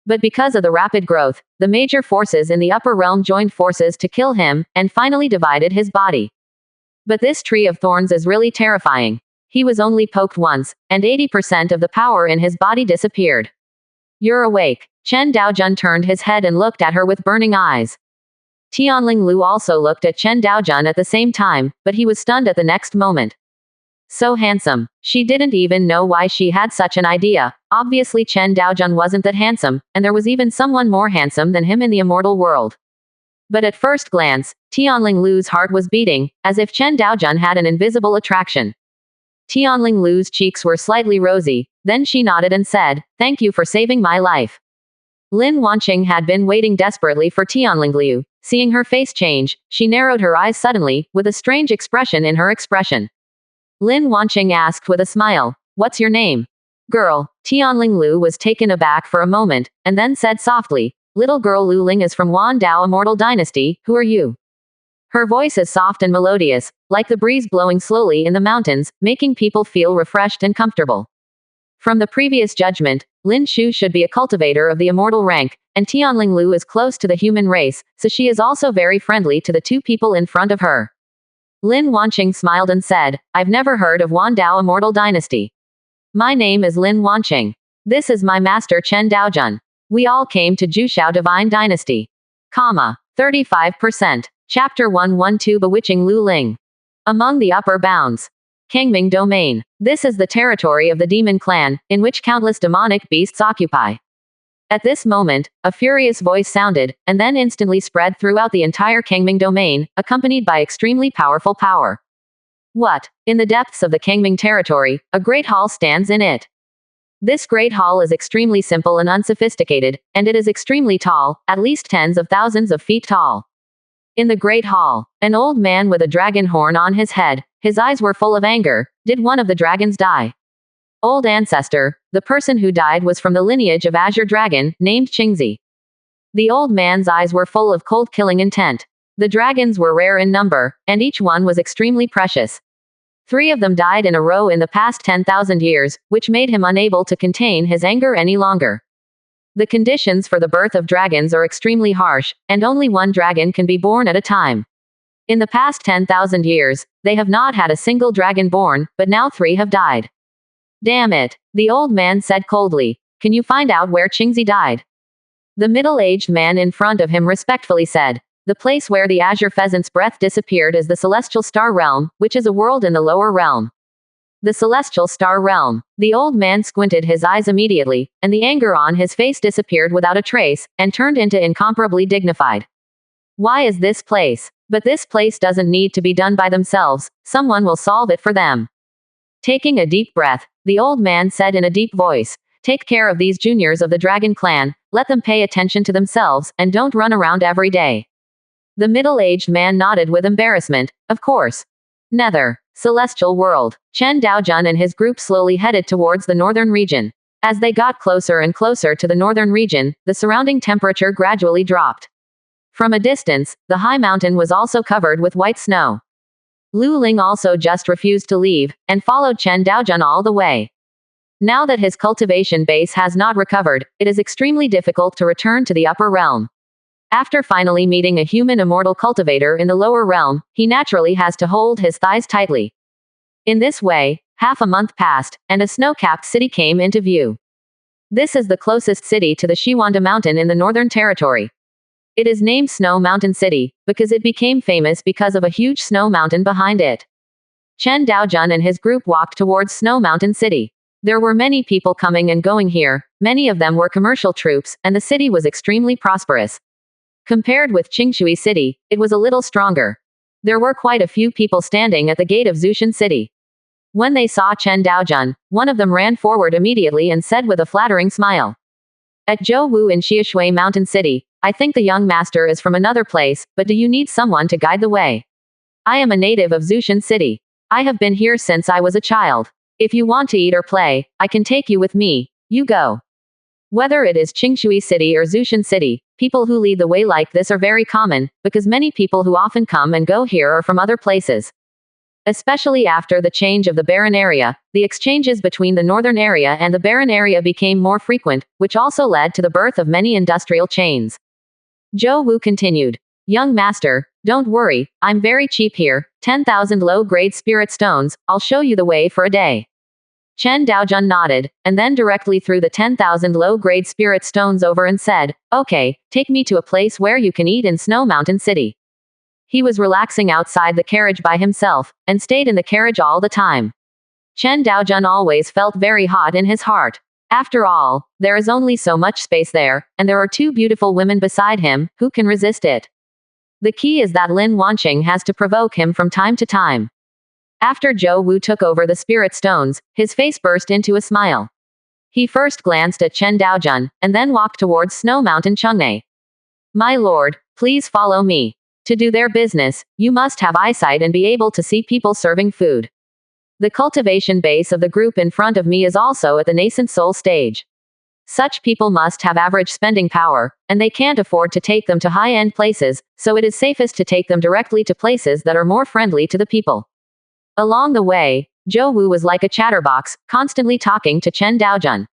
But because of the rapid growth, the major forces in the upper realm joined forces to kill him, and finally divided his body. But this tree of thorns is really terrifying. He was only poked once, and 80% of the power in his body disappeared. "You're awake." Chen Daojun turned his head and looked at her with burning eyes. Tianling Lu also looked at Chen Daojun at the same time, but he was stunned at the next moment. So handsome. She didn't even know why she had such an idea. Obviously Chen Daojun wasn't that handsome, and there was even someone more handsome than him in the immortal world. But at first glance, Tianling Lu's heart was beating, as if Chen Daojun had an invisible attraction. Tianling Lu's cheeks were slightly rosy, then she nodded and said, "Thank you for saving my life." Lin Wanqing had been waiting desperately for Tianling Lu. Seeing her face change, she narrowed her eyes suddenly, with a strange expression in her expression. Lin Wanqing asked with a smile, "What's your name?" "Girl." Tianling Lu was taken aback for a moment, and then said softly, "Little girl Lu Ling is from Wan Dao Immortal Dynasty, who are you?" Her voice is soft and melodious, like the breeze blowing slowly in the mountains, making people feel refreshed and comfortable. From the previous judgment, Lin Shu should be a cultivator of the immortal rank, and Tianling Lu is close to the human race, so she is also very friendly to the 2 people in front of her. Lin Wanqing smiled and said, "I've never heard of Wan Dao Immortal Dynasty. My name is Lin Wanqing. This is my master Chen Daojun. We all came to Jushao Divine Dynasty." 35%. Chapter 112 Bewitching Lu Ling. Among the upper bounds. Kangming Domain. This is the territory of the demon clan, in which countless demonic beasts occupy. At this moment, a furious voice sounded, and then instantly spread throughout the entire Kangming Domain, accompanied by extremely powerful power. "What? In the depths of the Kangming territory, a great hall stands in it. This great hall is extremely simple and unsophisticated, and it is extremely tall, at least tens of thousands of feet tall. In the great hall, an old man with a dragon horn on his head, his eyes were full of anger. Did one of the dragons die? Old ancestor, the person who died was from the lineage of Azure Dragon, named Qingzi." The old man's eyes were full of cold killing intent. The dragons were rare in number, and each one was extremely precious. 3 of them died in a row in the past 10,000 years, which made him unable to contain his anger any longer. The conditions for the birth of dragons are extremely harsh, and only 1 dragon can be born at a time. In the past 10,000 years, they have not had a single dragon born, but now 3 have died. "Damn it," the old man said coldly. "Can you find out where Qingzi died?" The middle-aged man in front of him respectfully said, "The place where the azure pheasant's breath disappeared is the celestial star realm, which is a world in the lower realm." The celestial star realm. The old man squinted his eyes immediately, and the anger on his face disappeared without a trace, and turned into incomparably dignified. "Why is this place? But this place doesn't need to be done by themselves, someone will solve it for them." Taking a deep breath, the old man said in a deep voice, "Take care of these juniors of the dragon clan, let them pay attention to themselves, and don't run around every day." The middle-aged man nodded with embarrassment. "Of course." Nether. Celestial world. Chen Daojun and his group slowly headed towards the northern region. As they got closer and closer to the northern region, the surrounding temperature gradually dropped. From a distance, the high mountain was also covered with white snow. Lu Ling also just refused to leave, and followed Chen Daojun all the way. Now that his cultivation base has not recovered, it is extremely difficult to return to the upper realm. After finally meeting a human immortal cultivator in the lower realm, he naturally has to hold his thighs tightly. In this way, half a month passed, and a snow-capped city came into view. This is the closest city to the Shiwanda Mountain in the Northern Territory. It is named Snow Mountain City, because it became famous because of a huge snow mountain behind it. Chen Daojun and his group walked towards Snow Mountain City. There were many people coming and going here, many of them were commercial troops, and the city was extremely prosperous. Compared with Qingshui City, it was a little stronger. There were quite a few people standing at the gate of Zushan City. When they saw Chen Daojun, one of them ran forward immediately and said with a flattering smile. At Zhou Wu in Xiashui Mountain City, I think the young master is from another place, but do you need someone to guide the way? I am a native of Zushan City. I have been here since I was a child. If you want to eat or play, I can take you with me. You go. Whether it is Qingshui City or Zushan City, people who lead the way like this are very common, because many people who often come and go here are from other places. Especially after the change of the barren area, the exchanges between the northern area and the barren area became more frequent, which also led to the birth of many industrial chains. Zhou Wu continued. Young master, don't worry, I'm very cheap here, 10,000 low-grade spirit stones, I'll show you the way for a day. Chen Daojun nodded, and then directly threw the 10,000 low-grade spirit stones over and said, okay, take me to a place where you can eat in Snow Mountain City. He was relaxing outside the carriage by himself, and stayed in the carriage all the time. Chen Daojun always felt very hot in his heart. After all, there is only so much space there, and there are two beautiful women beside him, who can resist it? The key is that Lin Wanqing has to provoke him from time to time. After Zhou Wu took over the spirit stones, his face burst into a smile. He first glanced at Chen Daojun, and then walked towards Snow Mountain Chang'e. My lord, please follow me. To do their business, you must have eyesight and be able to see people serving food. The cultivation base of the group in front of me is also at the nascent soul stage. Such people must have average spending power, and they can't afford to take them to high-end places, so it is safest to take them directly to places that are more friendly to the people. Along the way, Zhou Wu was like a chatterbox, constantly talking to Chen Daojun.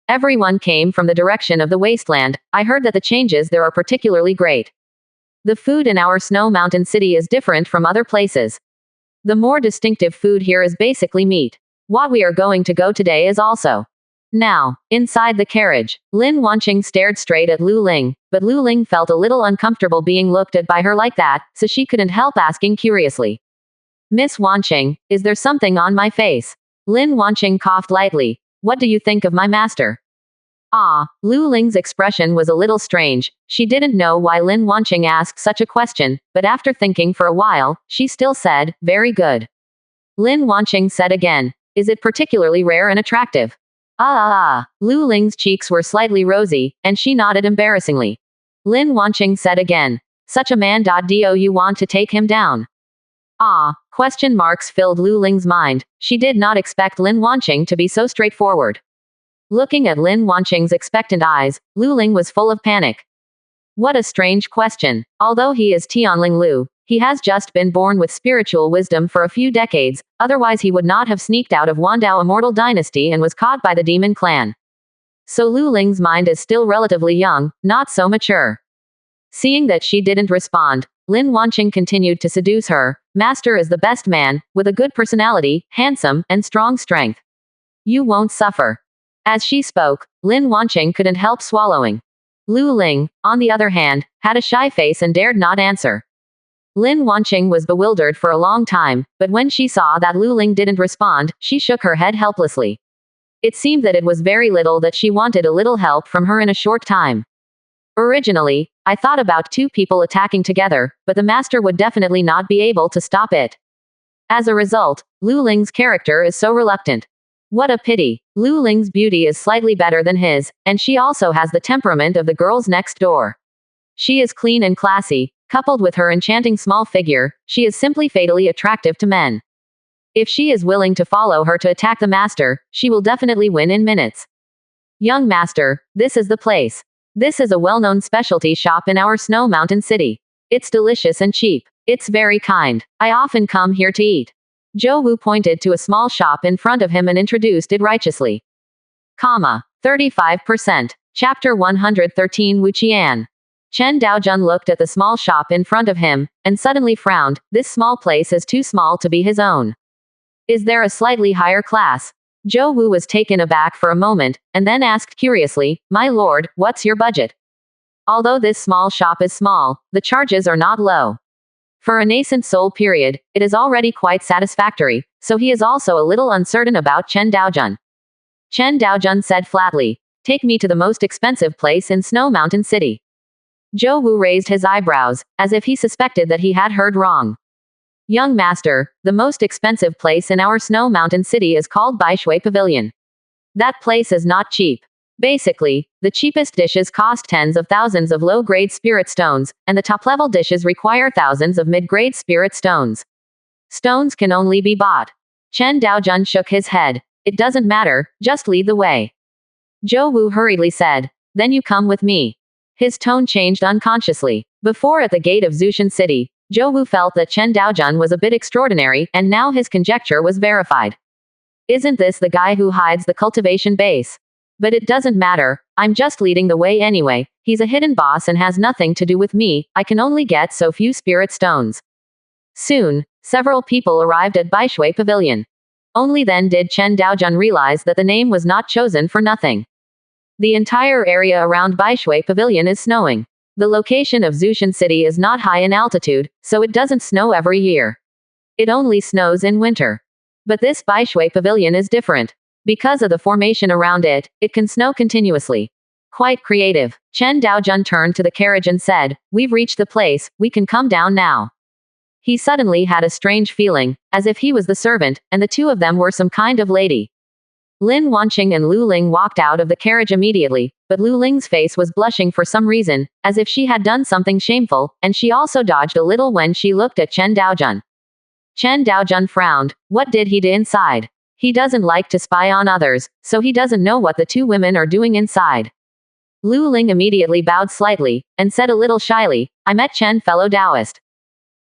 Everyone came from the direction of the wasteland. I heard that the changes there are particularly great. The food in our Snow Mountain City is different from other places. The more distinctive food here is basically meat. What we are going to go today is also. Now, inside the carriage, Lin Wanqing stared straight at Lu Ling, but Lu Ling felt a little uncomfortable being looked at by her like that, so she couldn't help asking curiously. Miss Wanqing, is there something on my face? Lin Wanqing coughed lightly. What do you think of my master? Lu Ling's expression was a little strange. She didn't know why Lin Wanqing asked such a question, but after thinking for a while, she still said, very good. Lin Wanqing said again, is it particularly rare and attractive? Lu Ling's cheeks were slightly rosy, and she nodded embarrassingly. Lin Wanqing said again, such a man. Do you want to take him down? Question marks filled Lu Ling's mind. She did not expect Lin Wanqing to be so straightforward. Looking at Lin Wanqing's expectant eyes, Lu Ling was full of panic. What a strange question. Although he is Tianling Lu, he has just been born with spiritual wisdom for a few decades, otherwise he would not have sneaked out of Wandao Immortal Dynasty and was caught by the demon clan. So Lu Ling's mind is still relatively young, not so mature. Seeing that she didn't respond, Lin Wanqing continued to seduce her. Master is the best man, with a good personality, handsome, and strong strength. You won't suffer. As she spoke, Lin Wanqing couldn't help swallowing. Lu Ling, on the other hand, had a shy face and dared not answer. Lin Wanqing was bewildered for a long time, but when she saw that Lu Ling didn't respond, she shook her head helplessly. It seemed that it was very little that she wanted a little help from her in a short time. Originally, I thought about two people attacking together, but the master would definitely not be able to stop it. As a result, Lu Ling's character is so reluctant. What a pity. Lu Ling's beauty is slightly better than his, and she also has the temperament of the girls next door. She is clean and classy, coupled with her enchanting small figure, she is simply fatally attractive to men. If she is willing to follow her to attack the master, she will definitely win in minutes. Young master, this is the place. This is a well-known specialty shop in our Snow Mountain city. It's delicious and cheap. It's very kind. I often come here to eat. Zhou Wu pointed to a small shop in front of him and introduced it righteously. 35%. Chapter 113 Wu Qian. Chen Daojun looked at the small shop in front of him, and suddenly frowned. This small place is too small to be his own. Is there a slightly higher class? Zhou Wu was taken aback for a moment, and then asked curiously, My lord, what's your budget? Although this small shop is small, the charges are not low. For a nascent soul period, it is already quite satisfactory, so he is also a little uncertain about Chen Daojun. Chen Daojun said flatly, Take me to the most expensive place in Snow Mountain City. Zhou Wu raised his eyebrows, as if he suspected that he had heard wrong. Young master, the most expensive place in our Snow Mountain City is called Baishui Pavilion. That place is not cheap. Basically, the cheapest dishes cost tens of thousands of low-grade spirit stones, and the top-level dishes require thousands of mid-grade spirit stones. Stones can only be bought. Chen Daojun shook his head. It doesn't matter, just lead the way. Zhou Wu hurriedly said, Then you come with me. His tone changed unconsciously. Before at the gate of Zushan City, Zhou Wu felt that Chen Daojun was a bit extraordinary, and now his conjecture was verified. Isn't this the guy who hides the cultivation base? But it doesn't matter, I'm just leading the way anyway. He's a hidden boss and has nothing to do with me, I can only get so few spirit stones. Soon, several people arrived at Baishui Pavilion. Only then did Chen Daojun realize that the name was not chosen for nothing. The entire area around Baishui Pavilion is snowing. The location of Zushan City is not high in altitude, so it doesn't snow every year. It only snows in winter. But this Baishui Pavilion is different. Because of the formation around it, it can snow continuously. Quite creative. Chen Daojun turned to the carriage and said, We've reached the place, we can come down now. He suddenly had a strange feeling, as if he was the servant, and the two of them were some kind of lady. Lin Wanqing and Lu Ling walked out of the carriage immediately, but Lu Ling's face was blushing for some reason, as if she had done something shameful, and she also dodged a little when she looked at Chen Daojun. Chen Daojun frowned. What did he do inside? He doesn't like to spy on others, so he doesn't know what the two women are doing inside. Lu Ling immediately bowed slightly, and said a little shyly, I met Chen, fellow Taoist.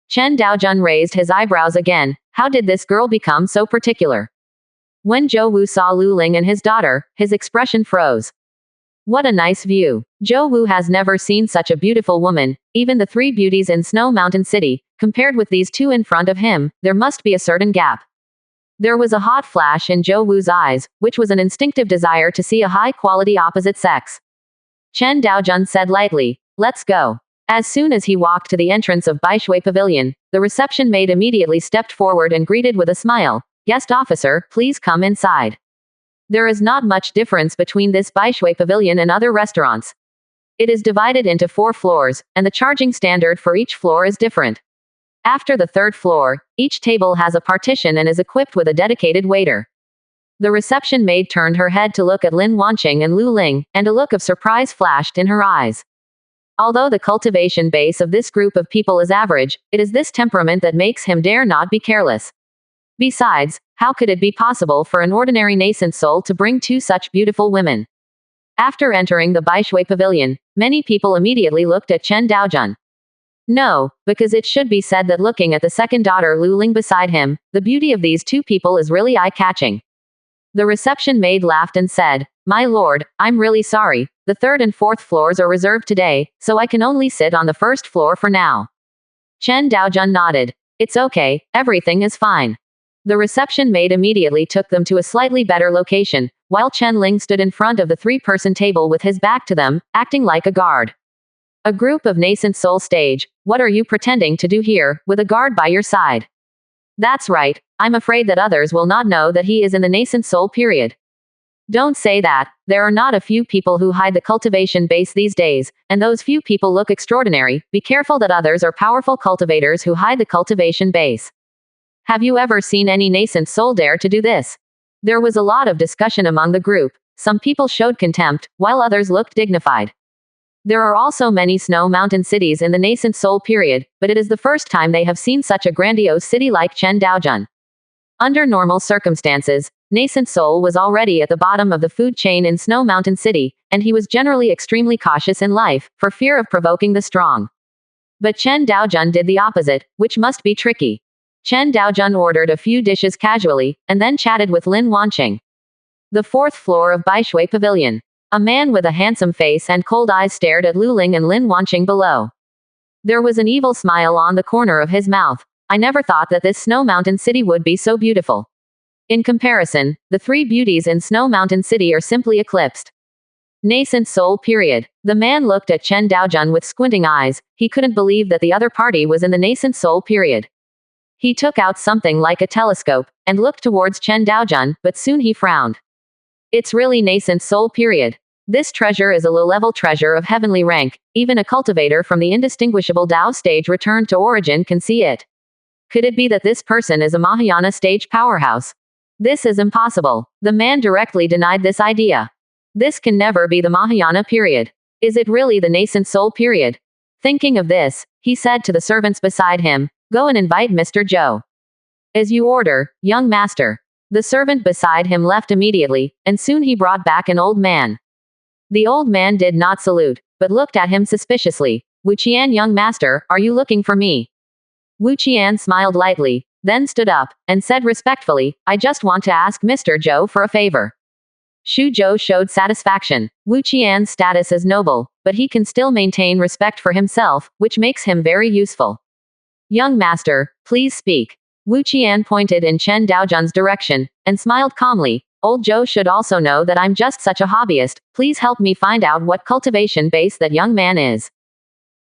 Chen Daojun raised his eyebrows again. How did this girl become so particular? When Zhou Wu saw Lu Ling and his daughter, his expression froze. What a nice view. Zhou Wu has never seen such a beautiful woman, even the three beauties in Snow Mountain City, compared with these two in front of him, there must be a certain gap. There was a hot flash in Zhou Wu's eyes, which was an instinctive desire to see a high-quality opposite sex. Chen Daojun said lightly, Let's go. As soon as he walked to the entrance of Baishui Pavilion, the reception maid immediately stepped forward and greeted with a smile, Guest officer, please come inside. There is not much difference between this Baishui Pavilion and other restaurants. It is divided into 4 floors, and the charging standard for each floor is different. After the 3rd floor, each table has a partition and is equipped with a dedicated waiter. The reception maid turned her head to look at Lin Wanqing and Lu Ling, and a look of surprise flashed in her eyes. Although the cultivation base of this group of people is average, it is this temperament that makes him dare not be careless. Besides, how could it be possible for an ordinary nascent soul to bring 2 such beautiful women? After entering the Baishui Pavilion, many people immediately looked at Chen Daojun. No, because it should be said that looking at the second daughter Lu Ling beside him, the beauty of these 2 people is really eye-catching. The reception maid laughed and said, My lord, I'm really sorry, the 3rd and 4th floors are reserved today, so I can only sit on the 1st floor for now. Chen Daojun nodded. It's okay, everything is fine. The reception maid immediately took them to a slightly better location, while Chen Ling stood in front of the 3-person table with his back to them, acting like a guard. A group of nascent soul stage, what are you pretending to do here, with a guard by your side? That's right, I'm afraid that others will not know that he is in the nascent soul period. Don't say that, there are not a few people who hide the cultivation base these days, and those few people look extraordinary, be careful that others are powerful cultivators who hide the cultivation base. Have you ever seen any nascent soul dare to do this? There was a lot of discussion among the group. Some people showed contempt, while others looked dignified. There are also many Snow Mountain cities in the nascent soul period, but it is the first time they have seen such a grandiose city like Chen Daojun. Under normal circumstances, Nascent Soul was already at the bottom of the food chain in Snow Mountain City, and he was generally extremely cautious in life, for fear of provoking the strong. But Chen Daojun did the opposite, which must be tricky. Chen Daojun ordered a few dishes casually, and then chatted with Lin Wanqing. The fourth floor of Baishui Pavilion. A man with a handsome face and cold eyes stared at Lu Ling and Lin Wanqing below. There was an evil smile on the corner of his mouth. I never thought that this Snow Mountain City would be so beautiful. In comparison, the three beauties in Snow Mountain City are simply eclipsed. Nascent Soul period. The man looked at Chen Daojun with squinting eyes. He couldn't believe that the other party was in the Nascent Soul period. He took out something like a telescope, and looked towards Chen Daojun, but soon he frowned. It's really Nascent Soul period. This treasure is a low-level treasure of heavenly rank. Even a cultivator from the indistinguishable Dao stage returned to origin can see it. Could it be that this person is a Mahayana stage powerhouse? This is impossible. The man directly denied this idea. This can never be the Mahayana period. Is it really the Nascent Soul period? Thinking of this, he said to the servants beside him, "Go and invite Mr. Zhou." "As you order, young master." The servant beside him left immediately, and soon he brought back an old man. The old man did not salute, but looked at him suspiciously. "Wu Qian, young master, are you looking for me?" Wu Qian smiled lightly, then stood up, and said respectfully, "I just want to ask Mr. Zhou for a favor." Xu Zhou showed satisfaction. Wu Qian's status is noble, but he can still maintain respect for himself, which makes him very useful. "Young master, please speak." Wu Qian pointed in Chen Daojun's direction, and smiled calmly. "Old Zhou should also know that I'm just such a hobbyist. Please help me find out what cultivation base that young man is."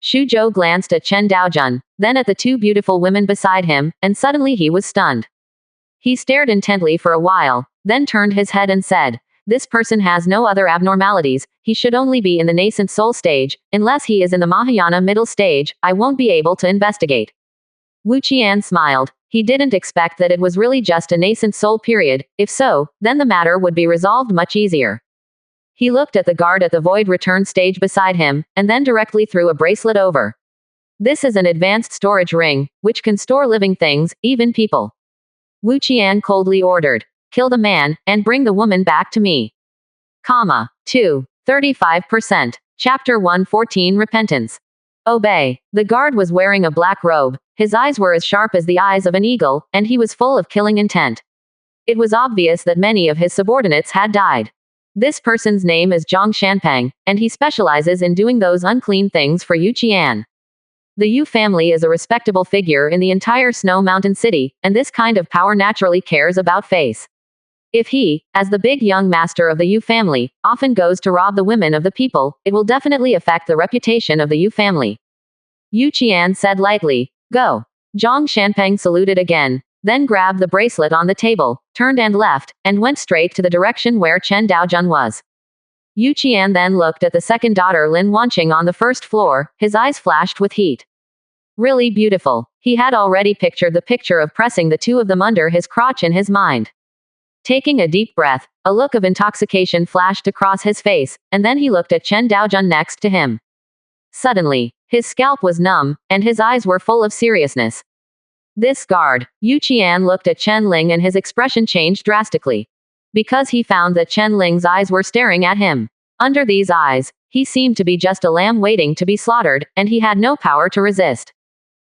Xu Zhou glanced at Chen Daojun, then at the two beautiful women beside him, and suddenly he was stunned. He stared intently for a while, then turned his head and said, "This person has no other abnormalities. He should only be in the Nascent Soul stage. Unless he is in the Mahayana middle stage, I won't be able to investigate." Wu Qian smiled. He didn't expect that it was really just a Nascent Soul period. If so, then the matter would be resolved much easier. He looked at the guard at the void return stage beside him, and then directly threw a bracelet over. "This is an advanced storage ring, which can store living things, even people." Wu Qian coldly ordered, "Kill the man, and bring the woman back to me." 2. 35%. Chapter 114 Repentance. Obey. The guard was wearing a black robe. His eyes were as sharp as the eyes of an eagle, and he was full of killing intent. It was obvious that many of his subordinates had died. This person's name is Zhang Shanpeng, and he specializes in doing those unclean things for Yu Qian. The Yu family is a respectable figure in the entire Snow Mountain City, and this kind of power naturally cares about face. If he, as the big young master of the Yu family, often goes to rob the women of the people, it will definitely affect the reputation of the Yu family. Yu Qian said lightly, "Go." Zhang Shanpeng saluted again, then grabbed the bracelet on the table, turned and left, and went straight to the direction where Chen Daojun was. Yu Qian then looked at the second daughter Lin Wanqing on the first floor. His eyes flashed with heat. Really beautiful. He had already pictured the picture of pressing the two of them under his crotch in his mind. Taking a deep breath, a look of intoxication flashed across his face, and then he looked at Chen Daojun next to him. Suddenly, his scalp was numb, and his eyes were full of seriousness. This guard. Yu Qian looked at Chen Ling and his expression changed drastically. Because he found that Chen Ling's eyes were staring at him. Under these eyes, he seemed to be just a lamb waiting to be slaughtered, and he had no power to resist.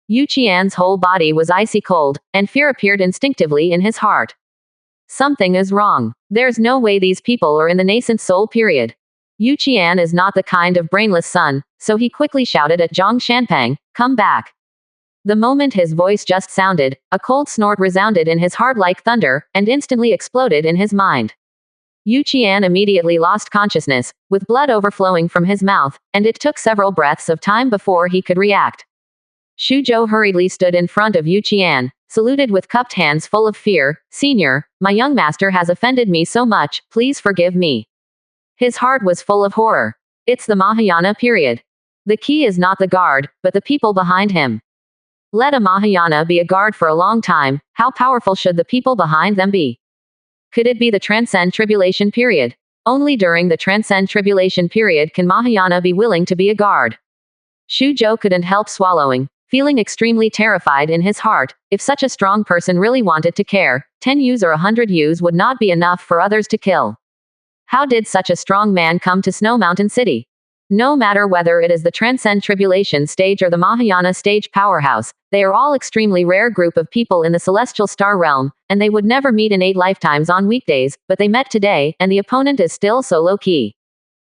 Yu Qian's whole body was icy cold, and fear appeared instinctively in his heart. Something is wrong. There's no way these people are in the Nascent Soul period. Yu Qian is not the kind of brainless son, so he quickly shouted at Zhang Shanpeng, "Come back." The moment his voice just sounded, a cold snort resounded in his heart like thunder, and instantly exploded in his mind. Yu Qian immediately lost consciousness, with blood overflowing from his mouth, and it took several breaths of time before he could react. Xu Zhou hurriedly stood in front of Yu Qian, saluted with cupped hands full of fear. "Senior, my young master has offended me so much, please forgive me." His heart was full of horror. It's the Mahayana period. The key is not the guard, but the people behind him. Let a Mahayana be a guard for a long time, how powerful should the people behind them be? Could it be the Transcend Tribulation period? Only during the Transcend Tribulation period can Mahayana be willing to be a guard. Xu Zhou couldn't help swallowing. Feeling extremely terrified in his heart, if such a strong person really wanted to care, 10 U's or 100 U's would not be enough for others to kill. How did such a strong man come to Snow Mountain City? No matter whether it is the Transcend Tribulation stage or the Mahayana stage powerhouse, they are all extremely rare group of people in the celestial star realm, and they would never meet in 8 lifetimes on weekdays, but they met today, and the opponent is still so low-key.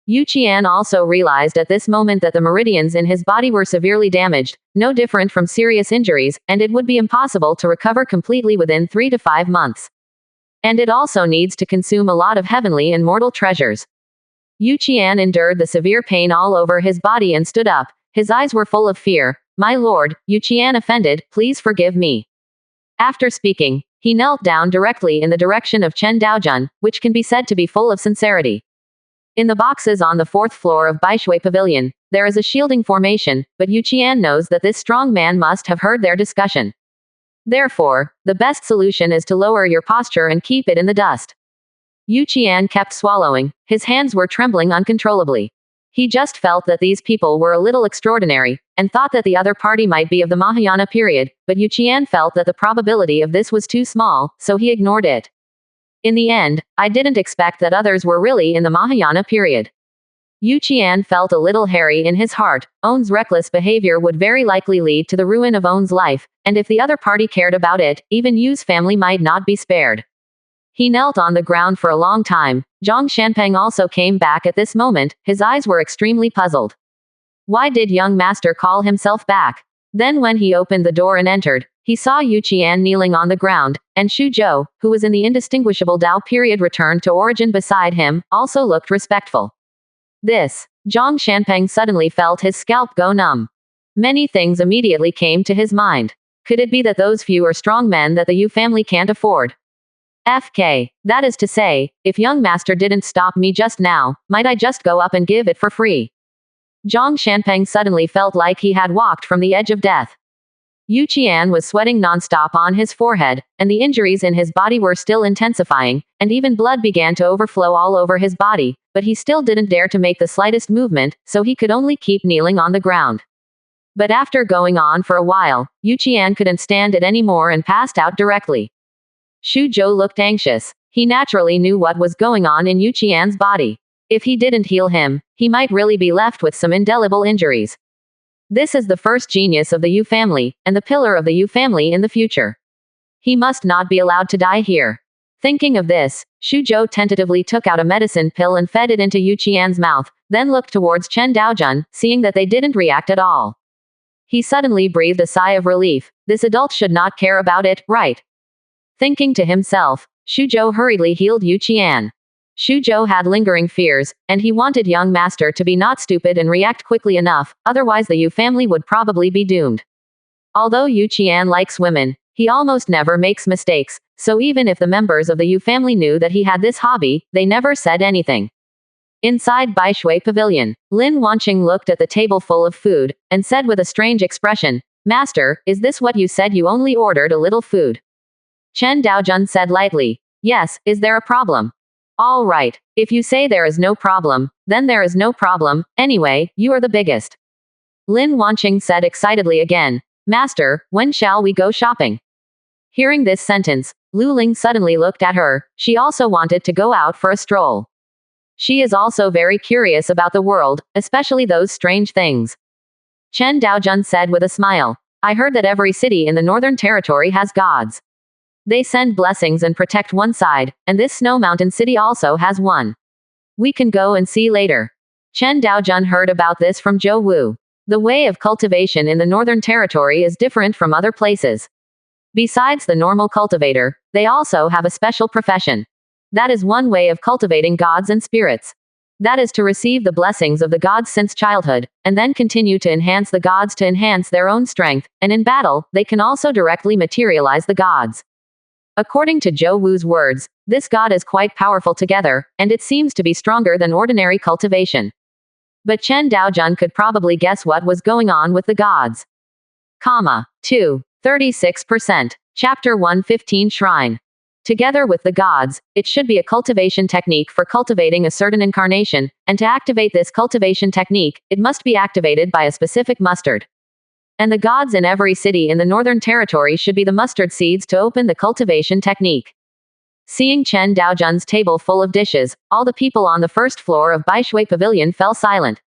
Yu Qian also realized at this moment that the meridians in his body were severely damaged, no different from serious injuries, and it would be impossible to recover completely within 3 to 5 months. And it also needs to consume a lot of heavenly and mortal treasures. Yu Qian endured the severe pain all over his body and stood up. His eyes were full of fear. "My lord," Yu Qian offended, "please forgive me." After speaking, he knelt down directly in the direction of Chen Daojun, which can be said to be full of sincerity. In the boxes on the 4th floor of Baishui Pavilion, there is a shielding formation, but Yu Qian knows that this strong man must have heard their discussion. Therefore, the best solution is to lower your posture and keep it in the dust. Yu Qian kept swallowing, his hands were trembling uncontrollably. He just felt that these people were a little extraordinary, and thought that the other party might be of the Mahayana period, but Yu Qian felt that the probability of this was too small, so he ignored it. In the end, I didn't expect that others were really in the Mahayana period. Yu Qian felt a little hairy in his heart. On's reckless behavior would very likely lead to the ruin of On's life, and if the other party cared about it, even Yu's family might not be spared. He knelt on the ground for a long time. Zhang Shanpeng also came back at this moment, his eyes were extremely puzzled. Why did young master call himself back? Then when he opened the door and entered, he saw Yu Qian kneeling on the ground, and Xu Zhou, who was in the indistinguishable Dao period returned to origin beside him, also looked respectful. This. Zhang Shanpeng suddenly felt his scalp go numb. Many things immediately came to his mind. Could it be that those few are strong men that the Yu family can't afford? FK. That is to say, if young master didn't stop me just now, might I just go up and give it for free? Zhang Shanpeng suddenly felt like he had walked from the edge of death. Yu Qian was sweating nonstop on his forehead, and the injuries in his body were still intensifying, and even blood began to overflow all over his body, but he still didn't dare to make the slightest movement, so he could only keep kneeling on the ground. But after going on for a while, Yu Qian couldn't stand it anymore and passed out directly. Xu Zhou looked anxious. He naturally knew what was going on in Yu Qian's body. If he didn't heal him, he might really be left with some indelible injuries. This is the first genius of the Yu family, and the pillar of the Yu family in the future. He must not be allowed to die here. Thinking of this, Xu Zhou tentatively took out a medicine pill and fed it into Yu Qian's mouth, then looked towards Chen Daojun, seeing that they didn't react at all. He suddenly breathed a sigh of relief. This adult should not care about it, right? Thinking to himself, Xu Zhou hurriedly healed Yu Qian. Xu Zhou had lingering fears, and he wanted young master to be not stupid and react quickly enough, otherwise the Yu family would probably be doomed. Although Yu Qian likes women, he almost never makes mistakes, so even if the members of the Yu family knew that he had this hobby, they never said anything. Inside Baishui Pavilion, Lin Wanqing looked at the table full of food, and said with a strange expression, "Master, is this what you said? You only ordered a little food?" Chen Daojun said lightly, "Yes, is there a problem?" "All right. If you say there is no problem, then there is no problem. Anyway, you are the biggest." Lin Wanqing said excitedly again, "Master, when shall we go shopping?" Hearing this sentence, Lu Ling suddenly looked at her. She also wanted to go out for a stroll. She is also very curious about the world, especially those strange things. Chen Daojun said with a smile, "I heard that every city in the Northern Territory has gods. They send blessings and protect one side, and this Snow Mountain city also has one. We can go and see later." Chen Daojun heard about this from Zhou Wu. The way of cultivation in the Northern Territory is different from other places. Besides the normal cultivator, they also have a special profession. That is one way of cultivating gods and spirits. That is to receive the blessings of the gods since childhood, and then continue to enhance the gods to enhance their own strength, and in battle, they can also directly materialize the gods. According to Zhou Wu's words, this god is quite powerful together, and it seems to be stronger than ordinary cultivation. But Chen Daojun could probably guess what was going on with the gods. 2. 36%. Chapter 115 Shrine. Together with the gods, it should be a cultivation technique for cultivating a certain incarnation, and to activate this cultivation technique, it must be activated by a specific mustard. And the gods in every city in the Northern Territory should be the mustard seeds to open the cultivation technique. Seeing Chen Daojun's table full of dishes, all the people on the first floor of Baishui Pavilion fell silent.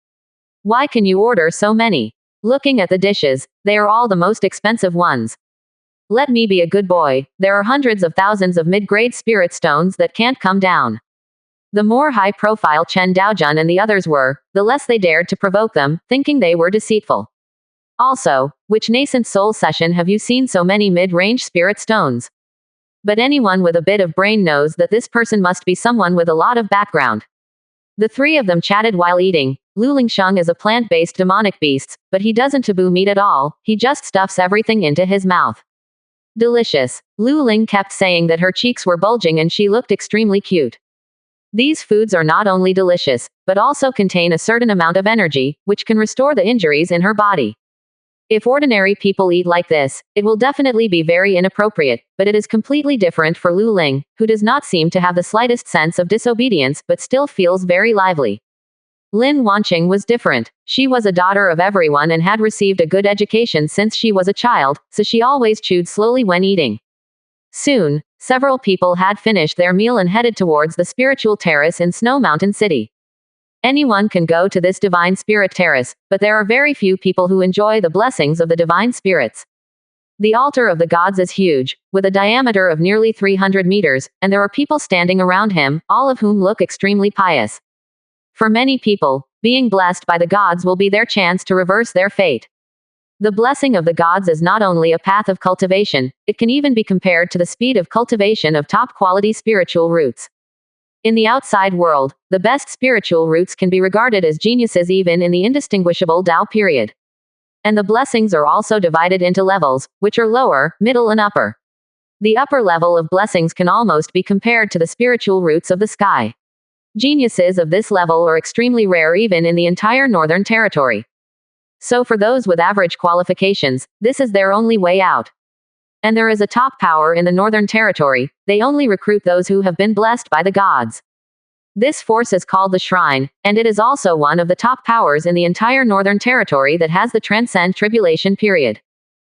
Why can you order so many? Looking at the dishes, they are all the most expensive ones. Let me be a good boy, there are hundreds of thousands of mid-grade spirit stones that can't come down. The more high-profile Chen Daojun and the others were, the less they dared to provoke them, thinking they were deceitful. Also, which nascent soul session have you seen so many mid-range spirit stones? But anyone with a bit of brain knows that this person must be someone with a lot of background. The three of them chatted while eating. Lu Lingsheng is a plant-based demonic beast, but he doesn't taboo meat at all, he just stuffs everything into his mouth. Delicious. Lu Ling kept saying that her cheeks were bulging and she looked extremely cute. These foods are not only delicious, but also contain a certain amount of energy, which can restore the injuries in her body. If ordinary people eat like this, it will definitely be very inappropriate, but it is completely different for Lu Ling, who does not seem to have the slightest sense of disobedience but still feels very lively. Lin Wanqing was different. She was a daughter of everyone and had received a good education since she was a child, so she always chewed slowly when eating. Soon, several people had finished their meal and headed towards the spiritual terrace in Snow Mountain City. Anyone can go to this divine spirit terrace, but there are very few people who enjoy the blessings of the divine spirits. The altar of the gods is huge, with a diameter of nearly 300 meters, and there are people standing around him, all of whom look extremely pious. For many people, being blessed by the gods will be their chance to reverse their fate. The blessing of the gods is not only a path of cultivation, it can even be compared to the speed of cultivation of top-quality spiritual roots. In the outside world, the best spiritual roots can be regarded as geniuses even in the indistinguishable Tao period. And the blessings are also divided into levels, which are lower, middle and upper. The upper level of blessings can almost be compared to the spiritual roots of the sky. Geniuses of this level are extremely rare even in the entire Northern Territory. So for those with average qualifications, this is their only way out. And there is a top power in the Northern Territory, they only recruit those who have been blessed by the gods. This force is called the Shrine, and it is also one of the top powers in the entire Northern Territory that has the Transcend Tribulation period.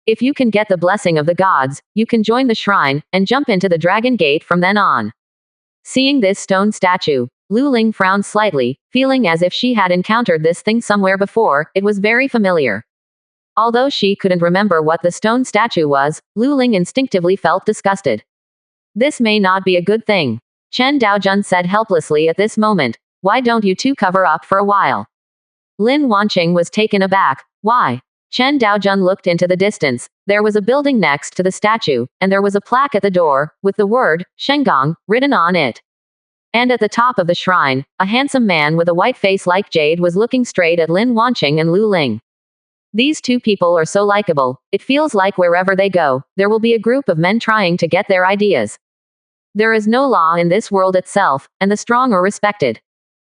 If you can get the blessing of the gods, you can join the Shrine, and jump into the Dragon Gate from then on. Seeing this stone statue, Lu Ling frowned slightly, feeling as if she had encountered this thing somewhere before, it was very familiar. Although she couldn't remember what the stone statue was, Lu Ling instinctively felt disgusted. This may not be a good thing. Chen Daojun said helplessly at this moment. Why don't you two cover up for a while? Lin Wanqing was taken aback. Why? Chen Daojun looked into the distance. There was a building next to the statue, and there was a plaque at the door, with the word, Shenggong, written on it. And at the top of the shrine, a handsome man with a white face like jade was looking straight at Lin Wanqing and Lu Ling. These two people are so likable, it feels like wherever they go, there will be a group of men trying to get their ideas. There is no law in this world itself, and the strong are respected.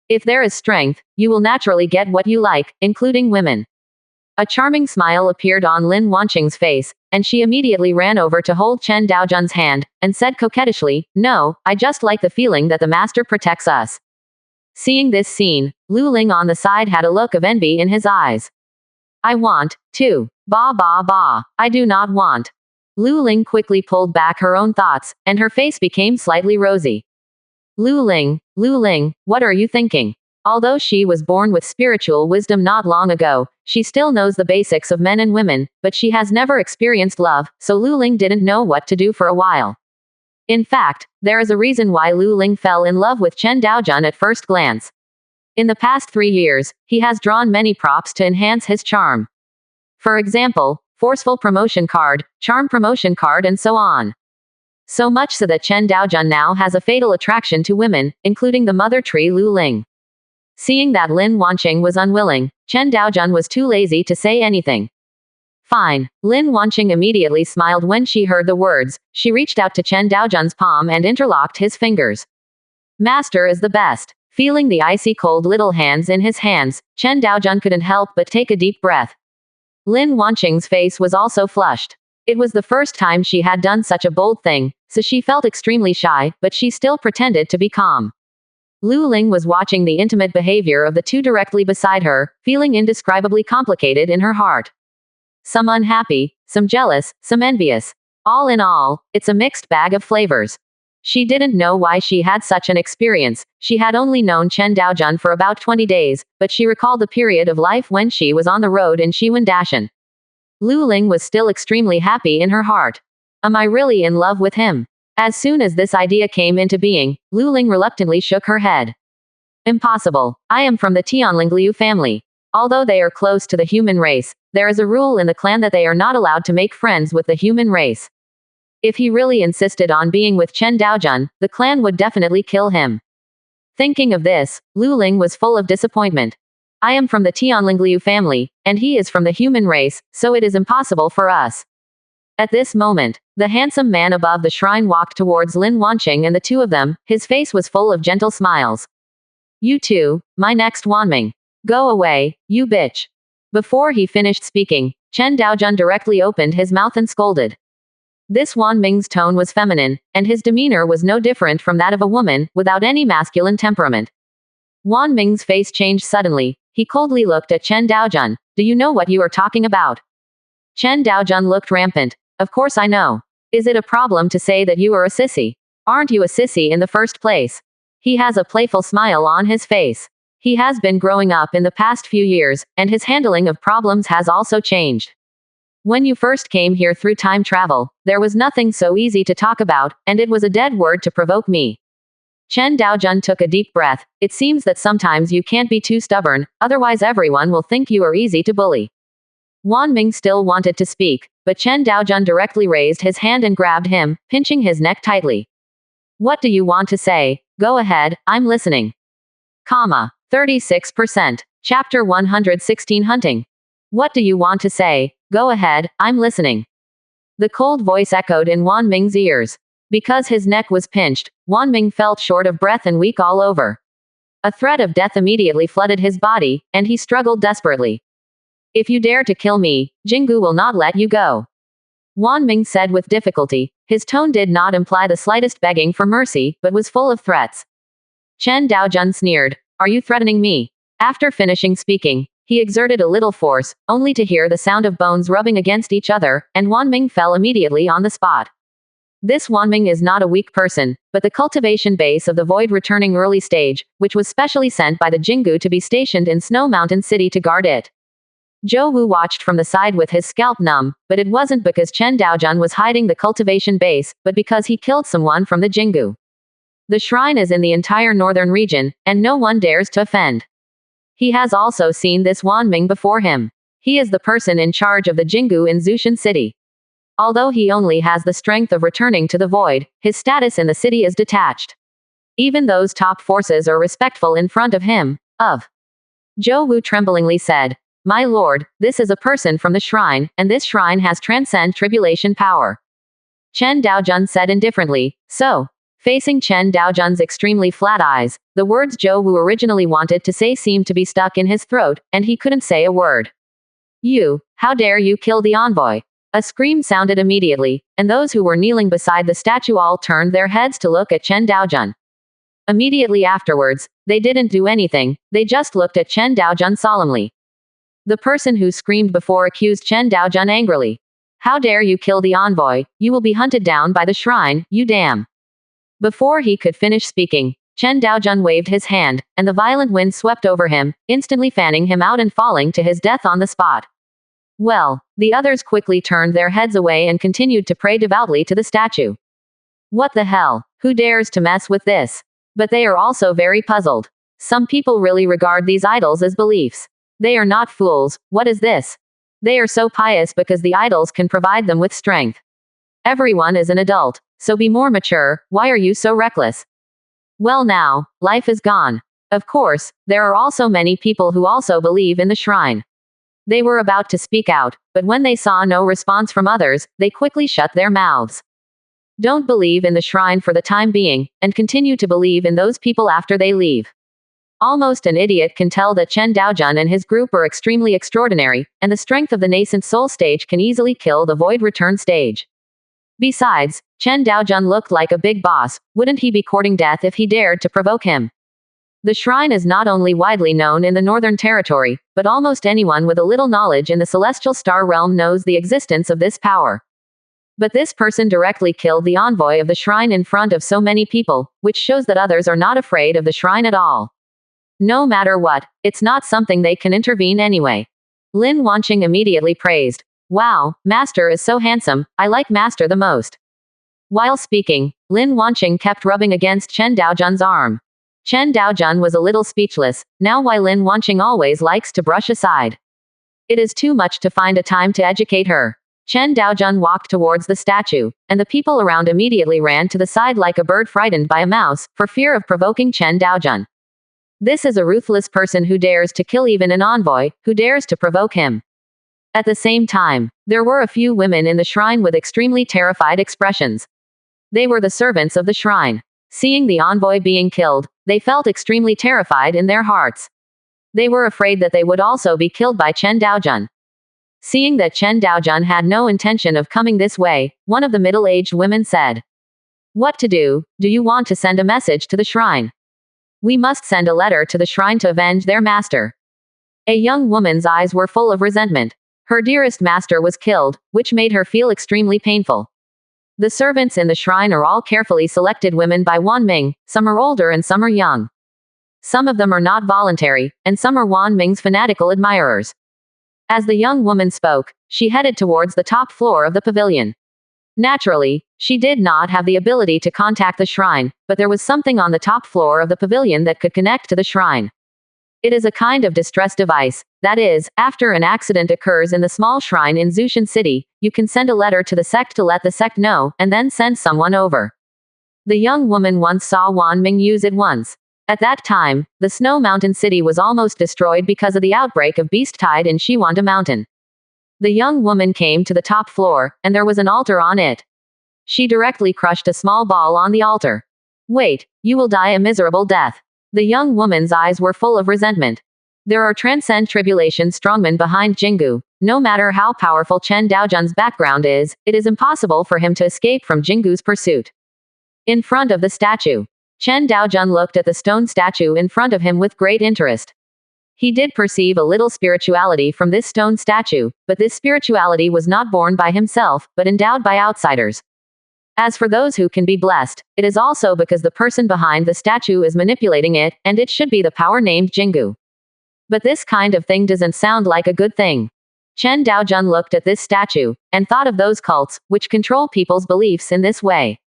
If there is strength, you will naturally get what you like, including women. A charming smile appeared on Lin Wanqing's face, and she immediately ran over to hold Chen Daojun's hand, and said coquettishly, "No, I just like the feeling that the master protects us." Seeing this scene, Lu Ling on the side had a look of envy in his eyes. I want, too. Ba ba ba. I do not want. Lu Ling quickly pulled back her own thoughts, and her face became slightly rosy. Lu Ling, what are you thinking? Although she was born with spiritual wisdom not long ago, she still knows the basics of men and women, but she has never experienced love, so Lu Ling didn't know what to do for a while. In fact, there is a reason why Lu Ling fell in love with Chen Daojun at first glance. In the past 3 years, he has drawn many props to enhance his charm. For example, forceful promotion card, charm promotion card and so on. So much so that Chen Daojun now has a fatal attraction to women, including the mother tree Lu Ling. Seeing that Lin Wanqing was unwilling, Chen Daojun was too lazy to say anything. Fine. Lin Wanqing immediately smiled when she heard the words. She reached out to Chen Daojun's palm and interlocked his fingers. Master is the best. Feeling the icy cold little hands in his hands, Chen Daojun couldn't help but take a deep breath. Lin Wanqing's face was also flushed. It was the first time she had done such a bold thing, so she felt extremely shy, but she still pretended to be calm. Lu Ling was watching the intimate behavior of the two directly beside her, feeling indescribably complicated in her heart. Some unhappy, some jealous, some envious. All in all, it's a mixed bag of flavors. She didn't know why she had such an experience. She had only known Chen Daojun for about 20 days, but she recalled the period of life when she was on the road in Shiwen Dashan. Lu Ling was still extremely happy in her heart. Am I really in love with him? As soon as this idea came into being, Lu Ling reluctantly shook her head. Impossible. I am from the Tianlingliu family. Although they are close to the human race, there is a rule in the clan that they are not allowed to make friends with the human race. If he really insisted on being with Chen Daojun, the clan would definitely kill him. Thinking of this, Lu Ling was full of disappointment. I am from the Tianlingliu family, and he is from the human race, so it is impossible for us. At this moment, the handsome man above the shrine walked towards Lin Wanqing and the two of them, his face was full of gentle smiles. You too, my next Wanming. Go away, you bitch. Before he finished speaking, Chen Daojun directly opened his mouth and scolded. This Wanming's tone was feminine, and his demeanor was no different from that of a woman, without any masculine temperament. Wanming's face changed suddenly. He coldly looked at Chen Daojun. Do you know what you are talking about? Chen Daojun looked rampant. Of course I know. Is it a problem to say that you are a sissy? Aren't you a sissy in the first place? He has a playful smile on his face. He has been growing up in the past few years, and his handling of problems has also changed. When you first came here through time travel, there was nothing so easy to talk about, and it was a dead word to provoke me. Chen Daojun took a deep breath. It seems that sometimes you can't be too stubborn, otherwise everyone will think you are easy to bully. Wanming still wanted to speak, but Chen Daojun directly raised his hand and grabbed him, pinching his neck tightly. What do you want to say? Go ahead, I'm listening. 36%. Chapter 116 Hunting. What do you want to say? Go ahead, I'm listening. The cold voice echoed in Wanming's ears. Because his neck was pinched, Wanming felt short of breath and weak all over. A threat of death immediately flooded his body, and he struggled desperately. If you dare to kill me, Jingu will not let you go. Wanming said with difficulty. His tone did not imply the slightest begging for mercy, but was full of threats. Chen Daojun sneered. Are you threatening me? After finishing speaking, he exerted a little force, only to hear the sound of bones rubbing against each other, and Wanming fell immediately on the spot. This Wanming is not a weak person, but the cultivation base of the void returning early stage, which was specially sent by the Jingu to be stationed in Snow Mountain City to guard it. Zhou Wu watched from the side with his scalp numb, but it wasn't because Chen Daojun was hiding the cultivation base, but because he killed someone from the Jingu. The shrine is in the entire northern region, and no one dares to offend. He has also seen this Wanming before him. He is the person in charge of the Jingu in Zushan City. Although he only has the strength of returning to the void, his status in the city is detached. Even those top forces are respectful in front of him. Zhou Wu tremblingly said, My lord, this is a person from the shrine, and this shrine has transcend tribulation power. Chen Daojun said indifferently, so. Facing Chen Daojun's extremely flat eyes, the words Zhou Wu originally wanted to say seemed to be stuck in his throat, and he couldn't say a word. You, how dare you kill the envoy? A scream sounded immediately, and those who were kneeling beside the statue all turned their heads to look at Chen Daojun. Immediately afterwards, they didn't do anything, they just looked at Chen Daojun solemnly. The person who screamed before accused Chen Daojun angrily. How dare you kill the envoy? You will be hunted down by the shrine, you damn. Before he could finish speaking, Chen Daojun waved his hand, and the violent wind swept over him, instantly fanning him out and falling to his death on the spot. Well, the others quickly turned their heads away and continued to pray devoutly to the statue. What the hell? Who dares to mess with this? But they are also very puzzled. Some people really regard these idols as beliefs. They are not fools. What is this? They are so pious because the idols can provide them with strength. Everyone is an adult, so be more mature. Why are you so reckless? Well now, life is gone. Of course, there are also many people who also believe in the shrine. They were about to speak out, but when they saw no response from others, they quickly shut their mouths. Don't believe in the shrine for the time being, and continue to believe in those people after they leave. Almost an idiot can tell that Chen Daojun and his group are extremely extraordinary, and the strength of the nascent soul stage can easily kill the void return stage. Besides, Chen Daojun looked like a big boss. Wouldn't he be courting death if he dared to provoke him? The shrine is not only widely known in the Northern Territory, but almost anyone with a little knowledge in the celestial star realm knows the existence of this power. But this person directly killed the envoy of the shrine in front of so many people, which shows that others are not afraid of the shrine at all. No matter what, it's not something they can intervene anyway. Lin Wanqing immediately praised. Wow, Master is so handsome, I like Master the most. While speaking, Lin Wanqing kept rubbing against Chen Daojun's arm. Chen Daojun was a little speechless, now why Lin Wanqing always likes to brush aside. It is too much to find a time to educate her. Chen Daojun walked towards the statue, and the people around immediately ran to the side like a bird frightened by a mouse, for fear of provoking Chen Daojun. This is a ruthless person who dares to kill even an envoy, who dares to provoke him. At the same time, there were a few women in the shrine with extremely terrified expressions. They were the servants of the shrine. Seeing the envoy being killed, they felt extremely terrified in their hearts. They were afraid that they would also be killed by Chen Daojun. Seeing that Chen Daojun had no intention of coming this way, one of the middle-aged women said, "What to do? Do you want to send a message to the shrine? We must send a letter to the shrine to avenge their master." A young woman's eyes were full of resentment. Her dearest master was killed, which made her feel extremely painful. The servants in the shrine are all carefully selected women by Wan Ming, some are older and some are young. Some of them are not voluntary, and some are Wan Ming's fanatical admirers. As the young woman spoke, she headed towards the top floor of the pavilion. Naturally, she did not have the ability to contact the shrine, but there was something on the top floor of the pavilion that could connect to the shrine. It is a kind of distress device. That is, after an accident occurs in the small shrine in Zushan City, you can send a letter to the sect to let the sect know, and then send someone over. The young woman once saw Wan Ming use it once. At that time, the Snow Mountain City was almost destroyed because of the outbreak of Beast Tide in Shiwanda Mountain. The young woman came to the top floor, and there was an altar on it. She directly crushed a small ball on the altar. "Wait, you will die a miserable death." The young woman's eyes were full of resentment. There are transcend tribulation strongmen behind Jingu. No matter how powerful Chen Daojun's background is, it is impossible for him to escape from Jingu's pursuit. In front of the statue, Chen Daojun looked at the stone statue in front of him with great interest. He did perceive a little spirituality from this stone statue, but this spirituality was not born by himself, but endowed by outsiders. As for those who can be blessed, it is also because the person behind the statue is manipulating it, and it should be the power named Jingu. But this kind of thing doesn't sound like a good thing. Chen Daojun looked at this statue, and thought of those cults, which control people's beliefs in this way.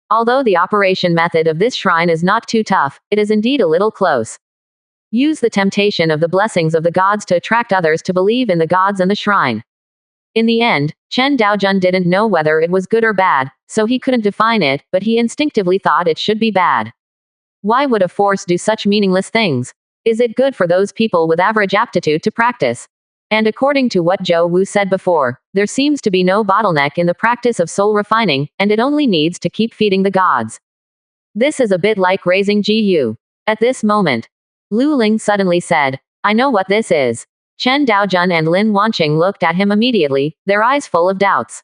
Although the operation method of this shrine is not too tough, it is indeed a little close. Use the temptation of the blessings of the gods to attract others to believe in the gods and the shrine. In the end, Chen Daojun didn't know whether it was good or bad, so he couldn't define it, but he instinctively thought it should be bad. Why would a force do such meaningless things? Is it good for those people with average aptitude to practice? And according to what Zhou Wu said before, there seems to be no bottleneck in the practice of soul refining, and it only needs to keep feeding the gods. This is a bit like raising Gu. At this moment, Lu Ling suddenly said, "I know what this is." Chen Daojun and Lin Wanqing looked at him immediately, their eyes full of doubts.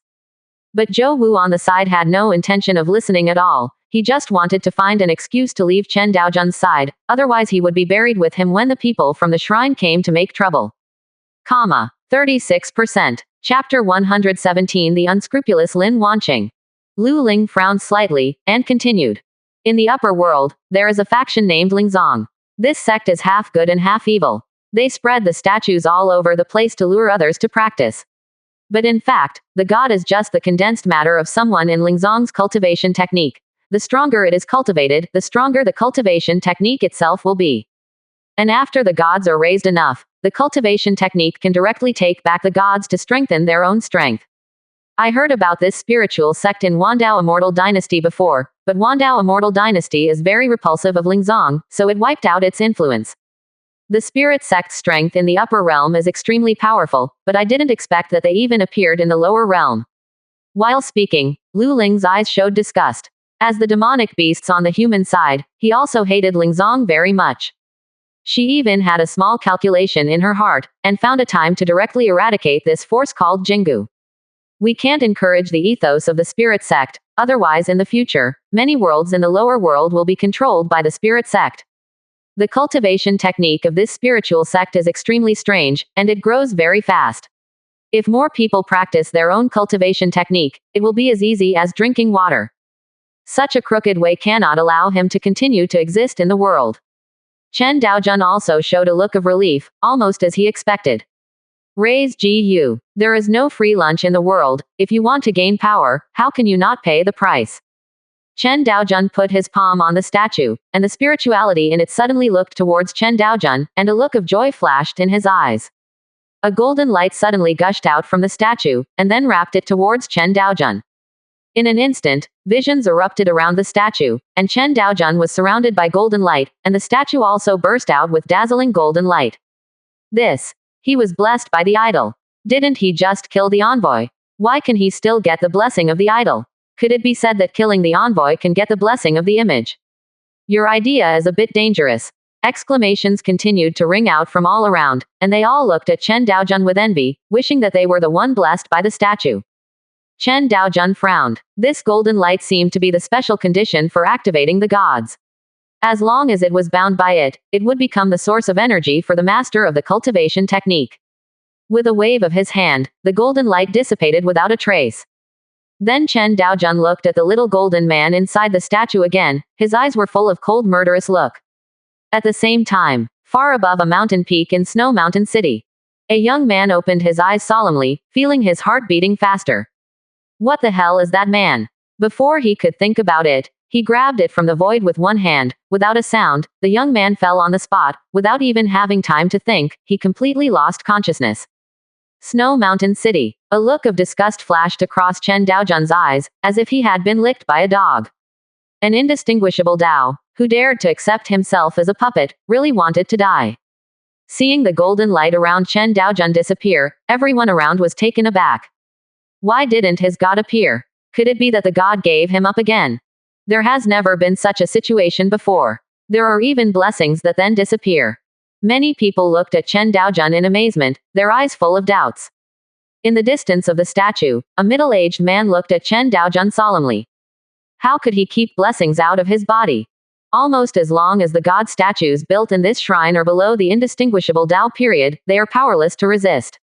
But Zhou Wu on the side had no intention of listening at all. He just wanted to find an excuse to leave Chen Daojun's side, otherwise he would be buried with him when the people from the shrine came to make trouble. 36%. Chapter 117 The Unscrupulous Lin Wanqing. Lu Ling frowned slightly, and continued. In the upper world, there is a faction named Lingzong. This sect is half good and half evil. They spread the statues all over the place to lure others to practice. But in fact, the god is just the condensed matter of someone in Lingzong's cultivation technique. The stronger it is cultivated, the stronger the cultivation technique itself will be. And after the gods are raised enough, the cultivation technique can directly take back the gods to strengthen their own strength. I heard about this spiritual sect in Wandao Immortal Dynasty before, but Wandao Immortal Dynasty is very repulsive of Lingzong, so it wiped out its influence. The spirit sect's strength in the upper realm is extremely powerful, but I didn't expect that they even appeared in the lower realm. While speaking, Lu Ling's eyes showed disgust. As the demonic beasts on the human side, he also hated Lingzong very much. She even had a small calculation in her heart, and found a time to directly eradicate this force called Jingu. We can't encourage the ethos of the spirit sect, otherwise in the future, many worlds in the lower world will be controlled by the spirit sect. The cultivation technique of this spiritual sect is extremely strange, and it grows very fast. If more people practice their own cultivation technique, it will be as easy as drinking water. Such a crooked way cannot allow him to continue to exist in the world. Chen Daojun also showed a look of relief, almost as he expected. Raise GU. There is no free lunch in the world. If you want to gain power, how can you not pay the price? Chen Daojun put his palm on the statue, and the spirituality in it suddenly looked towards Chen Daojun, and a look of joy flashed in his eyes. A golden light suddenly gushed out from the statue, and then wrapped it towards Chen Daojun. In an instant, visions erupted around the statue, and Chen Daojun was surrounded by golden light, and the statue also burst out with dazzling golden light. He was blessed by the idol. Didn't he just kill the envoy? Why can he still get the blessing of the idol? Could it be said that killing the envoy can get the blessing of the image? Your idea is a bit dangerous. Exclamations continued to ring out from all around, and they all looked at Chen Daojun with envy, wishing that they were the one blessed by the statue. Chen Daojun frowned. This golden light seemed to be the special condition for activating the gods. As long as it was bound by it, it would become the source of energy for the master of the cultivation technique. With a wave of his hand, the golden light dissipated without a trace. Then Chen Daojun looked at the little golden man inside the statue again. His eyes were full of cold murderous look. At the same time, far above a mountain peak in Snow Mountain City, a young man opened his eyes solemnly, feeling his heart beating faster. What the hell is that man? Before he could think about it, he grabbed it from the void with one hand. Without a sound, the young man fell on the spot. Without even having time to think, he completely lost consciousness. Snow Mountain City. A look of disgust flashed across Chen Daojun's eyes, as if he had been licked by a dog. An indistinguishable Dao, who dared to accept himself as a puppet, really wanted to die. Seeing the golden light around Chen Daojun disappear, everyone around was taken aback. Why didn't his god appear? Could it be that the god gave him up again? There has never been such a situation before. There are even blessings that then disappear. Many people looked at Chen Daojun in amazement, their eyes full of doubts. In the distance of the statue, a middle-aged man looked at Chen Daojun solemnly. How could he keep blessings out of his body? Almost as long as the god statues built in this shrine are below the indistinguishable Dao period, they are powerless to resist.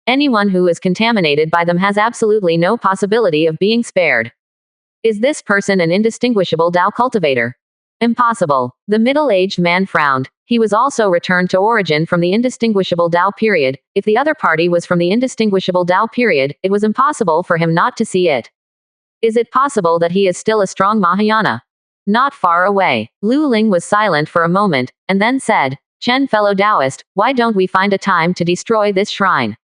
Anyone who is contaminated by them has absolutely no possibility of being spared. Is this person an indistinguishable Dao cultivator? Impossible. The middle-aged man frowned. He was also returned to origin from the indistinguishable Dao period. If the other party was from the indistinguishable Dao period, it was impossible for him not to see it. Is it possible that he is still a strong Mahayana? Not far away. Lu Ling was silent for a moment, and then said, Chen, fellow Taoist, why don't we find a time to destroy this shrine?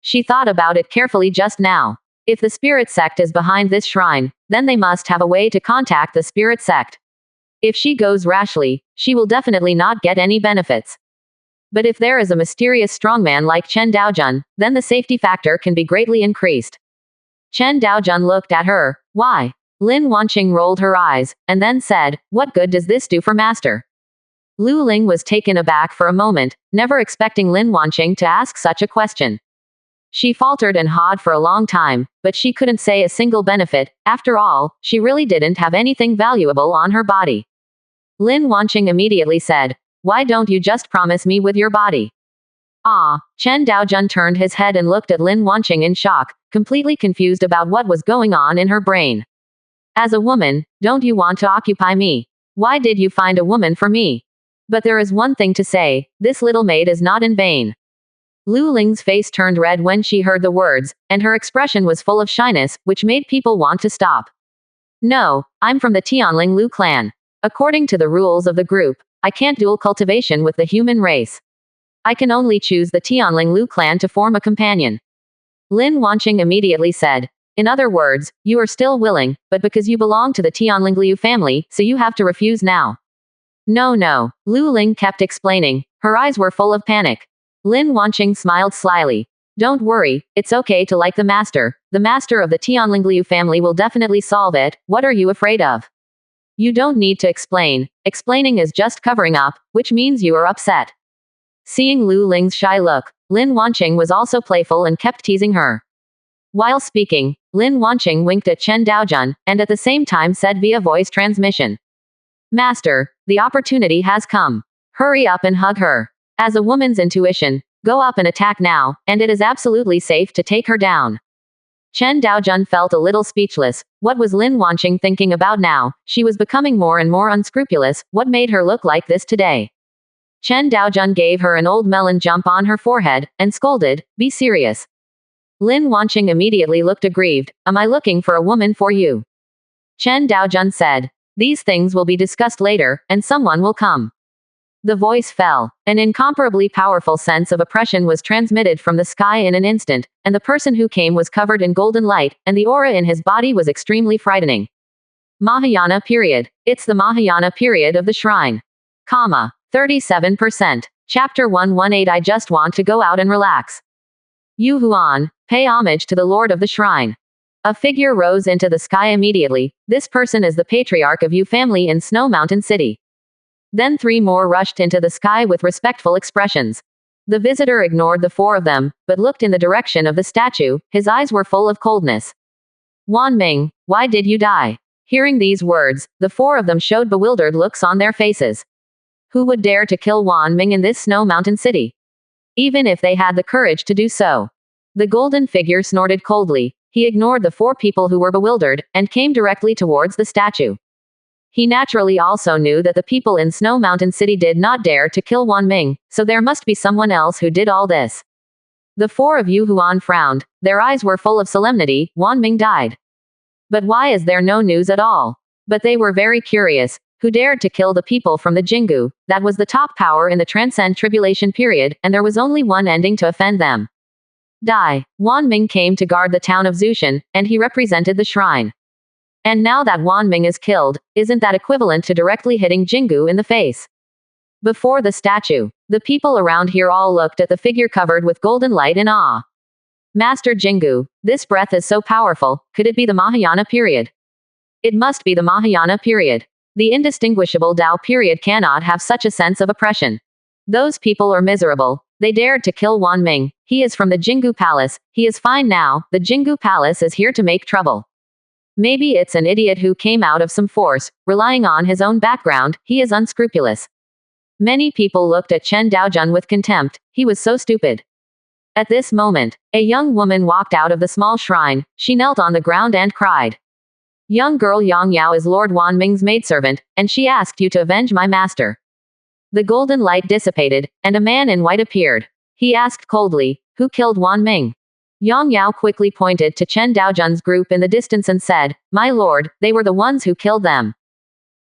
She thought about it carefully just now. If the spirit sect is behind this shrine, then they must have a way to contact the spirit sect. If she goes rashly, she will definitely not get any benefits. But if there is a mysterious strongman like Chen Daojun, then the safety factor can be greatly increased. Chen Daojun looked at her. Why? Lin Wanqing rolled her eyes, and then said, what good does this do for master? Lu Ling was taken aback for a moment, never expecting Lin Wanqing to ask such a question. She faltered and hawed for a long time, but she couldn't say a single benefit. After all, she really didn't have anything valuable on her body. Lin Wanqing immediately said, why don't you just promise me with your body? Chen Daojun turned his head and looked at Lin Wanqing in shock, completely confused about what was going on in her brain. As a woman, don't you want to occupy me? Why did you find a woman for me? But there is one thing to say, this little maid is not in vain. Lu Ling's face turned red when she heard the words, and her expression was full of shyness, which made people want to stop. No, I'm from the Tianling Lu clan. According to the rules of the group, I can't dual cultivation with the human race. I can only choose the Tianling Lu clan to form a companion. Lin Wanqing immediately said. In other words, you are still willing, but because you belong to the Tianling Liu family, so you have to refuse now. No. Lu Ling kept explaining. Her eyes were full of panic. Lin Wanqing smiled slyly. Don't worry, it's okay to like the master. The master of the Tianling Liu family will definitely solve it. What are you afraid of? You don't need to explain. Explaining is just covering up, which means you are upset. Seeing Lu Ling's shy look, Lin Wanqing was also playful and kept teasing her. While speaking, Lin Wanqing winked at Chen Daojun, and at the same time said via voice transmission. Master, the opportunity has come. Hurry up and hug her. As a woman's intuition, go up and attack now, and it is absolutely safe to take her down. Chen Daojun felt a little speechless. What was Lin Wanqing thinking about now? She was becoming more and more unscrupulous. What made her look like this today? Chen Daojun gave her an old melon jump on her forehead, and scolded, "Be serious." Lin Wanqing immediately looked aggrieved. "Am I looking for a woman for you?" Chen Daojun said. "These things will be discussed later, and someone will come." The voice fell. An incomparably powerful sense of oppression was transmitted from the sky in an instant, and the person who came was covered in golden light, and the aura in his body was extremely frightening. Mahayana period. It's the Mahayana period of the shrine. 37%. Chapter 118. I just want to go out and relax. Yu Huan, pay homage to the Lord of the Shrine. A figure rose into the sky immediately. This person is the patriarch of Yu family in Snow Mountain City. Then 3 more rushed into the sky with respectful expressions. The visitor ignored the 4 of them, but looked in the direction of the statue. His eyes were full of coldness. "Wan Ming, why did you die?" Hearing these words, the 4 of them showed bewildered looks on their faces. Who would dare to kill Wan Ming in this Snow Mountain City? Even if they had the courage to do so. The golden figure snorted coldly. He ignored the 4 people who were bewildered, and came directly towards the statue. He naturally also knew that the people in Snow Mountain City did not dare to kill Wan Ming, so there must be someone else who did all this. The 4 of Yu Huan frowned. Their eyes were full of solemnity. Wan Ming died. But why is there no news at all? But they were very curious. Who dared to kill the people from the Jingu? That was the top power in the Transcend Tribulation period, and there was only one ending to offend them. Die. Wan Ming came to guard the town of Zushan, and he represented the shrine. And now that Wan Ming is killed, isn't that equivalent to directly hitting Jingu in the face? Before the statue, the people around here all looked at the figure covered with golden light in awe. Master Jingu, this breath is so powerful. Could it be the Mahayana period? It must be the Mahayana period. The indistinguishable Tao period cannot have such a sense of oppression. Those people are miserable. They dared to kill Wan Ming. He is from the Jingu Palace. He is fine now. The Jingu Palace is here to make trouble. Maybe it's an idiot who came out of some force, relying on his own background. He is unscrupulous. Many people looked at Chen Daojun with contempt. He was so stupid. At this moment, a young woman walked out of the small shrine. She knelt on the ground and cried. Young girl Yang Yao is Lord Wan Ming's maidservant, and she asked you to avenge my master. The golden light dissipated, and a man in white appeared. He asked coldly, who killed Wan Ming? Yang Yao quickly pointed to Chen Daojun's group in the distance and said, My lord, they were the ones who killed them.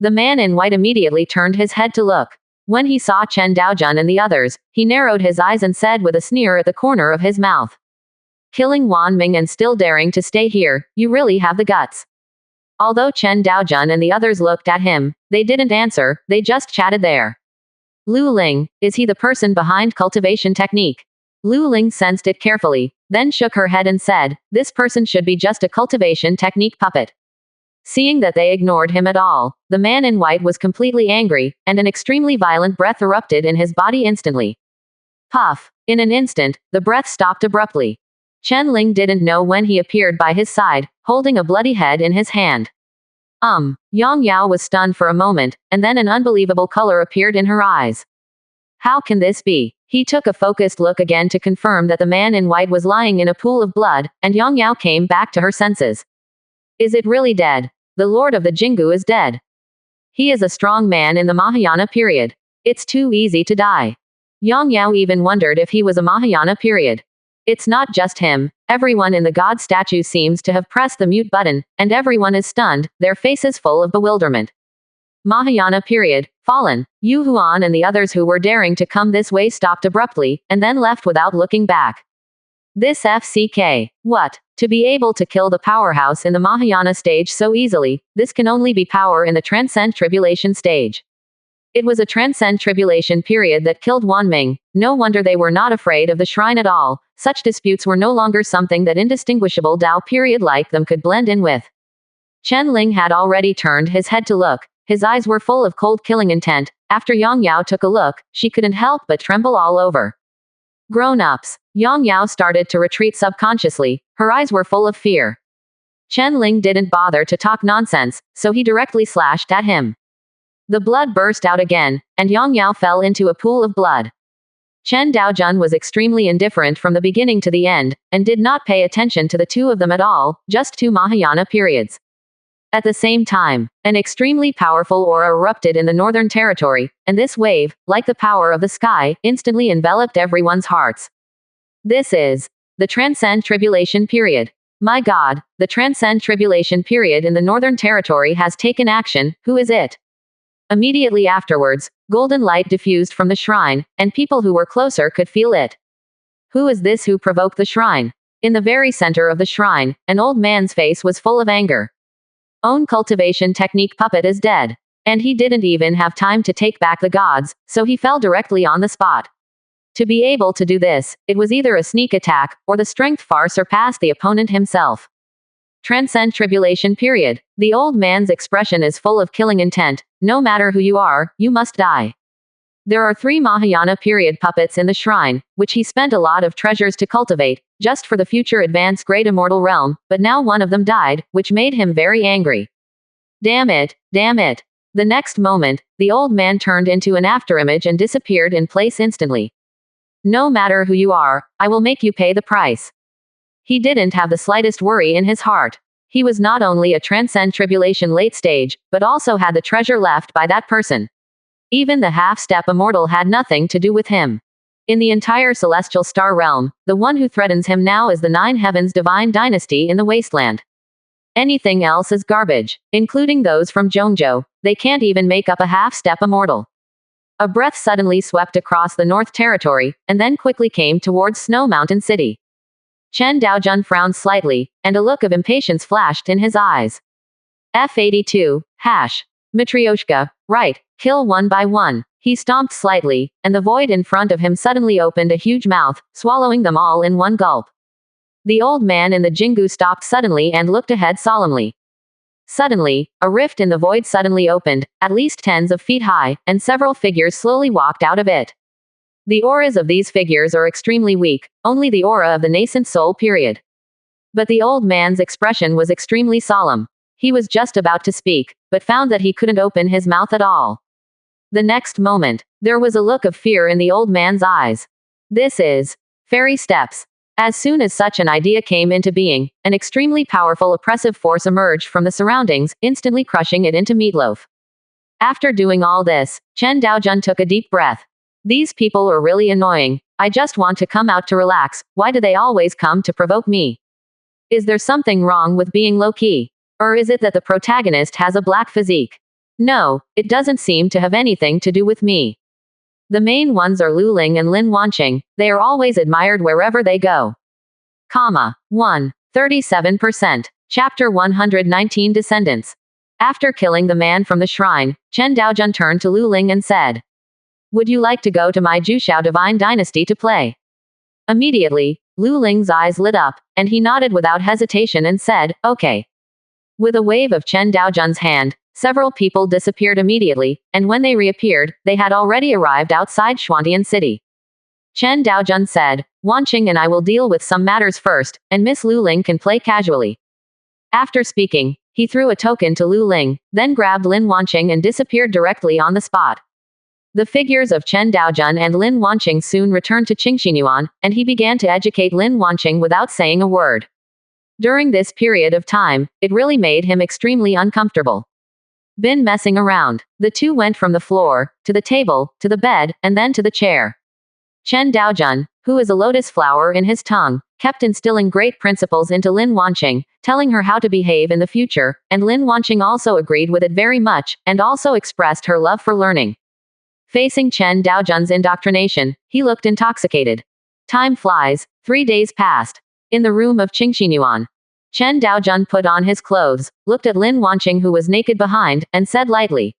The man in white immediately turned his head to look. When he saw Chen Daojun and the others, he narrowed his eyes and said with a sneer at the corner of his mouth. Killing Wan Ming and still daring to stay here, you really have the guts. Although Chen Daojun and the others looked at him, they didn't answer, they just chatted there. Lu Ling, is he the person behind cultivation technique? Lu Ling sensed it carefully, then shook her head and said, this person should be just a cultivation technique puppet. Seeing that they ignored him at all, the man in white was completely angry, and an extremely violent breath erupted in his body instantly. Puff! In an instant, the breath stopped abruptly. Chen Ling didn't know when he appeared by his side, holding a bloody head in his hand. Yang Yao was stunned for a moment, and then an unbelievable color appeared in her eyes. How can this be? He took a focused look again to confirm that the man in white was lying in a pool of blood, and Yang Yao came back to her senses. Is it really dead? The Lord of the Jingu is dead. He is a strong man in the Mahayana period. It's too easy to die. Yang Yao even wondered if he was a Mahayana period. It's not just him. Everyone in the god statue seems to have pressed the mute button, and everyone is stunned, their faces full of bewilderment. Mahayana period, fallen. Yu Huan and the others who were daring to come this way stopped abruptly, and then left without looking back. This FCK. What? To be able to kill the powerhouse in the Mahayana stage so easily, this can only be power in the Transcend Tribulation stage. It was a Transcend Tribulation period that killed Wan Ming. No wonder they were not afraid of the shrine at all. Such disputes were no longer something that indistinguishable Tao period like them could blend in with. Chen Ling had already turned his head to look. His eyes were full of cold killing intent. After Yang Yao took a look, she couldn't help but tremble all over. Grown-ups. Yang Yao started to retreat subconsciously. Her eyes were full of fear. Chen Ling didn't bother to talk nonsense, so he directly slashed at him. The blood burst out again, and Yang Yao fell into a pool of blood. Chen Daojun was extremely indifferent from the beginning to the end, and did not pay attention to the two of them at all, just 2 Mahayana periods. At the same time, an extremely powerful aura erupted in the northern territory, and this wave, like the power of the sky, instantly enveloped everyone's hearts. This is the Transcend Tribulation period. My God, the Transcend Tribulation period in the northern territory has taken action. Who is it? Immediately afterwards, golden light diffused from the shrine, and people who were closer could feel it. Who is this who provoked the shrine? In the very center of the shrine, an old man's face was full of anger. Own cultivation technique puppet is dead. And he didn't even have time to take back the gods, so he fell directly on the spot. To be able to do this, it was either a sneak attack, or the strength far surpassed the opponent himself. Transcend Tribulation period. The old man's expression is full of killing intent. No matter who you are, you must die. There are 3 Mahayana period puppets in the shrine, which he spent a lot of treasures to cultivate, just for the future advanced great immortal realm, but now one of them died, which made him very angry. Damn it, damn it. The next moment, the old man turned into an afterimage and disappeared in place instantly. No matter who you are, I will make you pay the price. He didn't have the slightest worry in his heart. He was not only a Transcend Tribulation late stage, but also had the treasure left by that person. Even the half-step immortal had nothing to do with him. In the entire celestial star realm, the one who threatens him now is the 9 Heavens divine dynasty in the wasteland. Anything else is garbage, including those from Zhongzhou. They can't even make up a half-step immortal. A breath suddenly swept across the North Territory, and then quickly came towards Snow Mountain City. Chen Daojun frowned slightly, and a look of impatience flashed in his eyes. F82, Matryoshka, right, kill one by one. He stomped slightly, and the void in front of him suddenly opened a huge mouth, swallowing them all in one gulp. The old man in the Jingu stopped suddenly and looked ahead solemnly. Suddenly, a rift in the void suddenly opened, at least tens of feet high, and several figures slowly walked out of it. The auras of these figures are extremely weak, only the aura of the nascent soul period. But the old man's expression was extremely solemn. He was just about to speak, but found that he couldn't open his mouth at all. The next moment, there was a look of fear in the old man's eyes. This is fairy steps. As soon as such an idea came into being, an extremely powerful oppressive force emerged from the surroundings, instantly crushing it into meatloaf. After doing all this, Chen Daojun took a deep breath. These people are really annoying. I just want to come out to relax. Why do they always come to provoke me? Is there something wrong with being low-key? Or is it that the protagonist has a black physique? No, it doesn't seem to have anything to do with me. The main ones are Lu Ling and Lin Wanqing. They are always admired wherever they go. 37%. Chapter 119 Descendants. After killing the man from the shrine, Chen Daojun turned to Lu Ling and said, "Would you like to go to my Juxiao Divine Dynasty to play?" Immediately, Lu Ling's eyes lit up, and he nodded without hesitation and said, "Okay." With a wave of Chen Daojun's hand, several people disappeared immediately, and when they reappeared, they had already arrived outside Xuantian City. Chen Daojun said, "Wanqing and I will deal with some matters first, and Miss Lu Ling can play casually." After speaking, he threw a token to Lu Ling, then grabbed Lin Wanqing and disappeared directly on the spot. The figures of Chen Daojun and Lin Wanqing soon returned to Qingxinyuan, and he began to educate Lin Wanqing without saying a word. During this period of time, it really made him extremely uncomfortable. Been messing around. The two went from the floor, to the table, to the bed, and then to the chair. Chen Daojun, who is a lotus flower in his tongue, kept instilling great principles into Lin Wanqing, telling her how to behave in the future, and Lin Wanqing also agreed with it very much, and also expressed her love for learning. Facing Chen Daojun's indoctrination, he looked intoxicated. Time flies. 3 days passed. In the room of Qingxinyuan, Chen Daojun put on his clothes, looked at Lin Wanqing who was naked behind, and said lightly,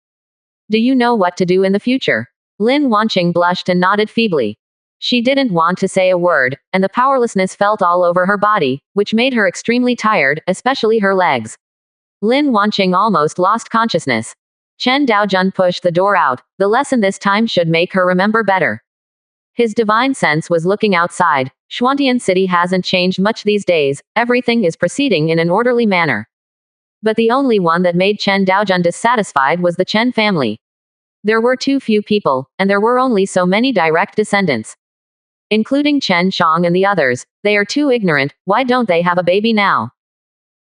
"Do you know what to do in the future?" Lin Wanqing blushed and nodded feebly. She didn't want to say a word, and the powerlessness felt all over her body, which made her extremely tired, especially her legs. Lin Wanqing almost lost consciousness. Chen Daojun pushed the door out. The lesson this time should make her remember better. His divine sense was looking outside. Xuantian City hasn't changed much these days. Everything is proceeding in an orderly manner. But the only one that made Chen Daojun dissatisfied was the Chen family. There were too few people, and there were only so many direct descendants. Including Chen Shang and the others, they are too ignorant. Why don't they have a baby now?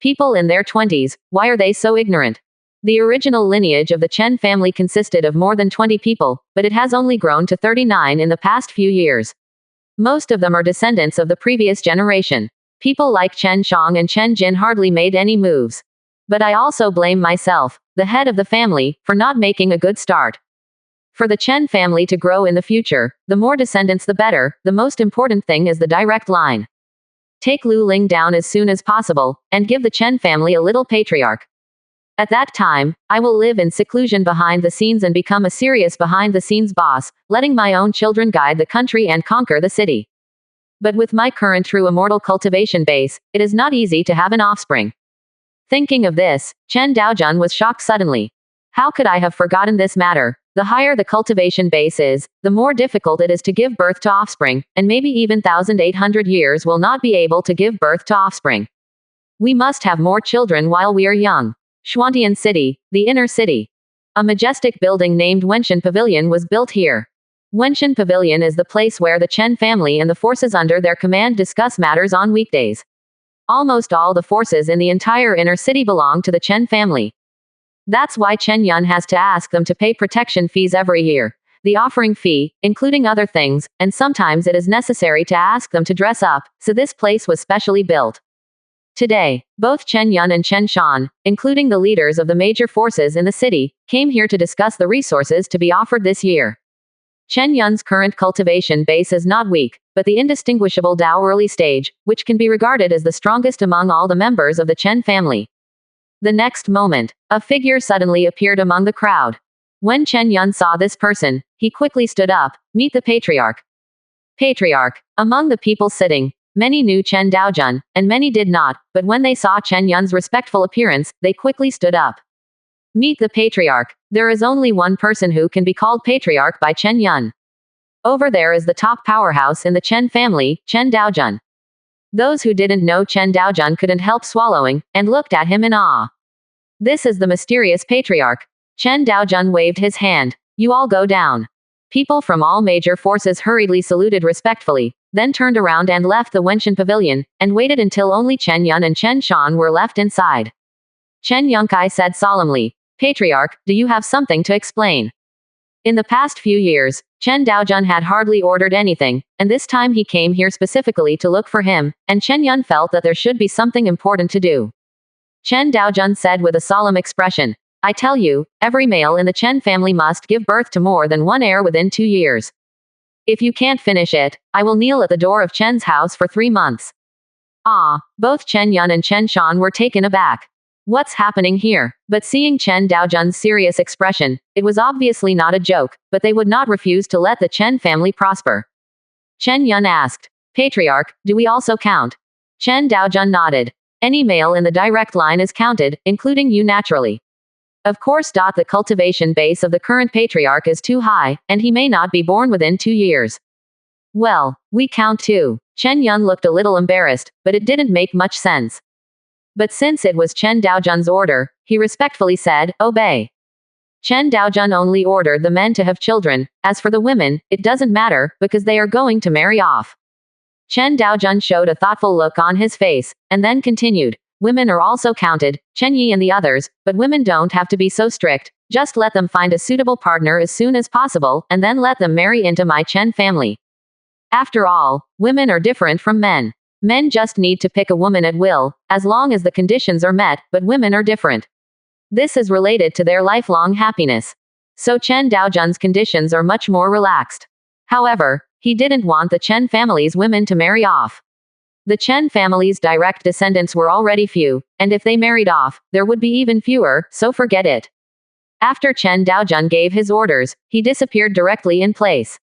People in their 20s, why are they so ignorant? The original lineage of the Chen family consisted of more than 20 people, but it has only grown to 39 in the past few years. Most of them are descendants of the previous generation. People like Chen Shang and Chen Jin hardly made any moves. But I also blame myself, the head of the family, for not making a good start. For the Chen family to grow in the future, the more descendants the better. The most important thing is the direct line. Take Lu Ling down as soon as possible, and give the Chen family a little patriarch. At that time, I will live in seclusion behind the scenes and become a serious behind-the-scenes boss, letting my own children guide the country and conquer the city. But with my current true immortal cultivation base, it is not easy to have an offspring. Thinking of this, Chen Daojun was shocked suddenly. How could I have forgotten this matter? The higher the cultivation base is, the more difficult it is to give birth to offspring, and maybe even 1,800 years will not be able to give birth to offspring. We must have more children while we are young. Xuantian City, the inner city. A majestic building named Wenshan Pavilion was built here. Wenshan Pavilion is the place where the Chen family and the forces under their command discuss matters on weekdays. Almost all the forces in the entire inner city belong to the Chen family. That's why Chen Yun has to ask them to pay protection fees every year. The offering fee, including other things, and sometimes it is necessary to ask them to dress up, so this place was specially built. Today, both Chen Yun and Chen Shan, including the leaders of the major forces in the city, came here to discuss the resources to be offered this year. Chen Yun's current cultivation base is not weak, but the indistinguishable Dao early stage, which can be regarded as the strongest among all the members of the Chen family. The next moment, a figure suddenly appeared among the crowd. When Chen Yun saw this person, he quickly stood up. Meet the patriarch. Patriarch. Among the people sitting, many knew Chen Daojun, and many did not, but when they saw Chen Yun's respectful appearance, they quickly stood up. Meet the patriarch. There is only one person who can be called patriarch by Chen Yun. Over there is the top powerhouse in the Chen family, Chen Daojun. Those who didn't know Chen Daojun couldn't help swallowing, and looked at him in awe. This is the mysterious patriarch. Chen Daojun waved his hand. You all go down. People from all major forces hurriedly saluted respectfully, then turned around and left the Wenshan Pavilion, and waited until only Chen Yun and Chen Shan were left inside. Chen Yunkai said solemnly, Patriarch, do you have something to explain? In the past few years, Chen Daojun had hardly ordered anything, and this time he came here specifically to look for him, and Chen Yun felt that there should be something important to do. Chen Daojun said with a solemn expression, I tell you, every male in the Chen family must give birth to more than one heir within 2 years. If you can't finish it, I will kneel at the door of Chen's house for 3 months. Both Chen Yun and Chen Shan were taken aback. What's happening here? But seeing Chen Daojun's serious expression, it was obviously not a joke, but they would not refuse to let the Chen family prosper. Chen Yun asked, Patriarch, do we also count? Chen Daojun nodded. Any male in the direct line is counted, including you naturally. Of course. The cultivation base of the current patriarch is too high, and he may not be born within 2 years. Well, we count too. Chen Yun looked a little embarrassed, but it didn't make much sense. But since it was Chen Daojun's order, he respectfully said, obey. Chen Daojun only ordered the men to have children. As for the women, it doesn't matter, because they are going to marry off. Chen Daojun showed a thoughtful look on his face, and then continued, women are also counted, Chen Yi and the others, but women don't have to be so strict, just let them find a suitable partner as soon as possible, and then let them marry into my Chen family. After all, women are different from men. Men just need to pick a woman at will, as long as the conditions are met, but women are different. This is related to their lifelong happiness. So Chen Daojun's conditions are much more relaxed. However, he didn't want the Chen family's women to marry off. The Chen family's direct descendants were already few, and if they married off, there would be even fewer, so forget it. After Chen Daojun gave his orders, he disappeared directly in place.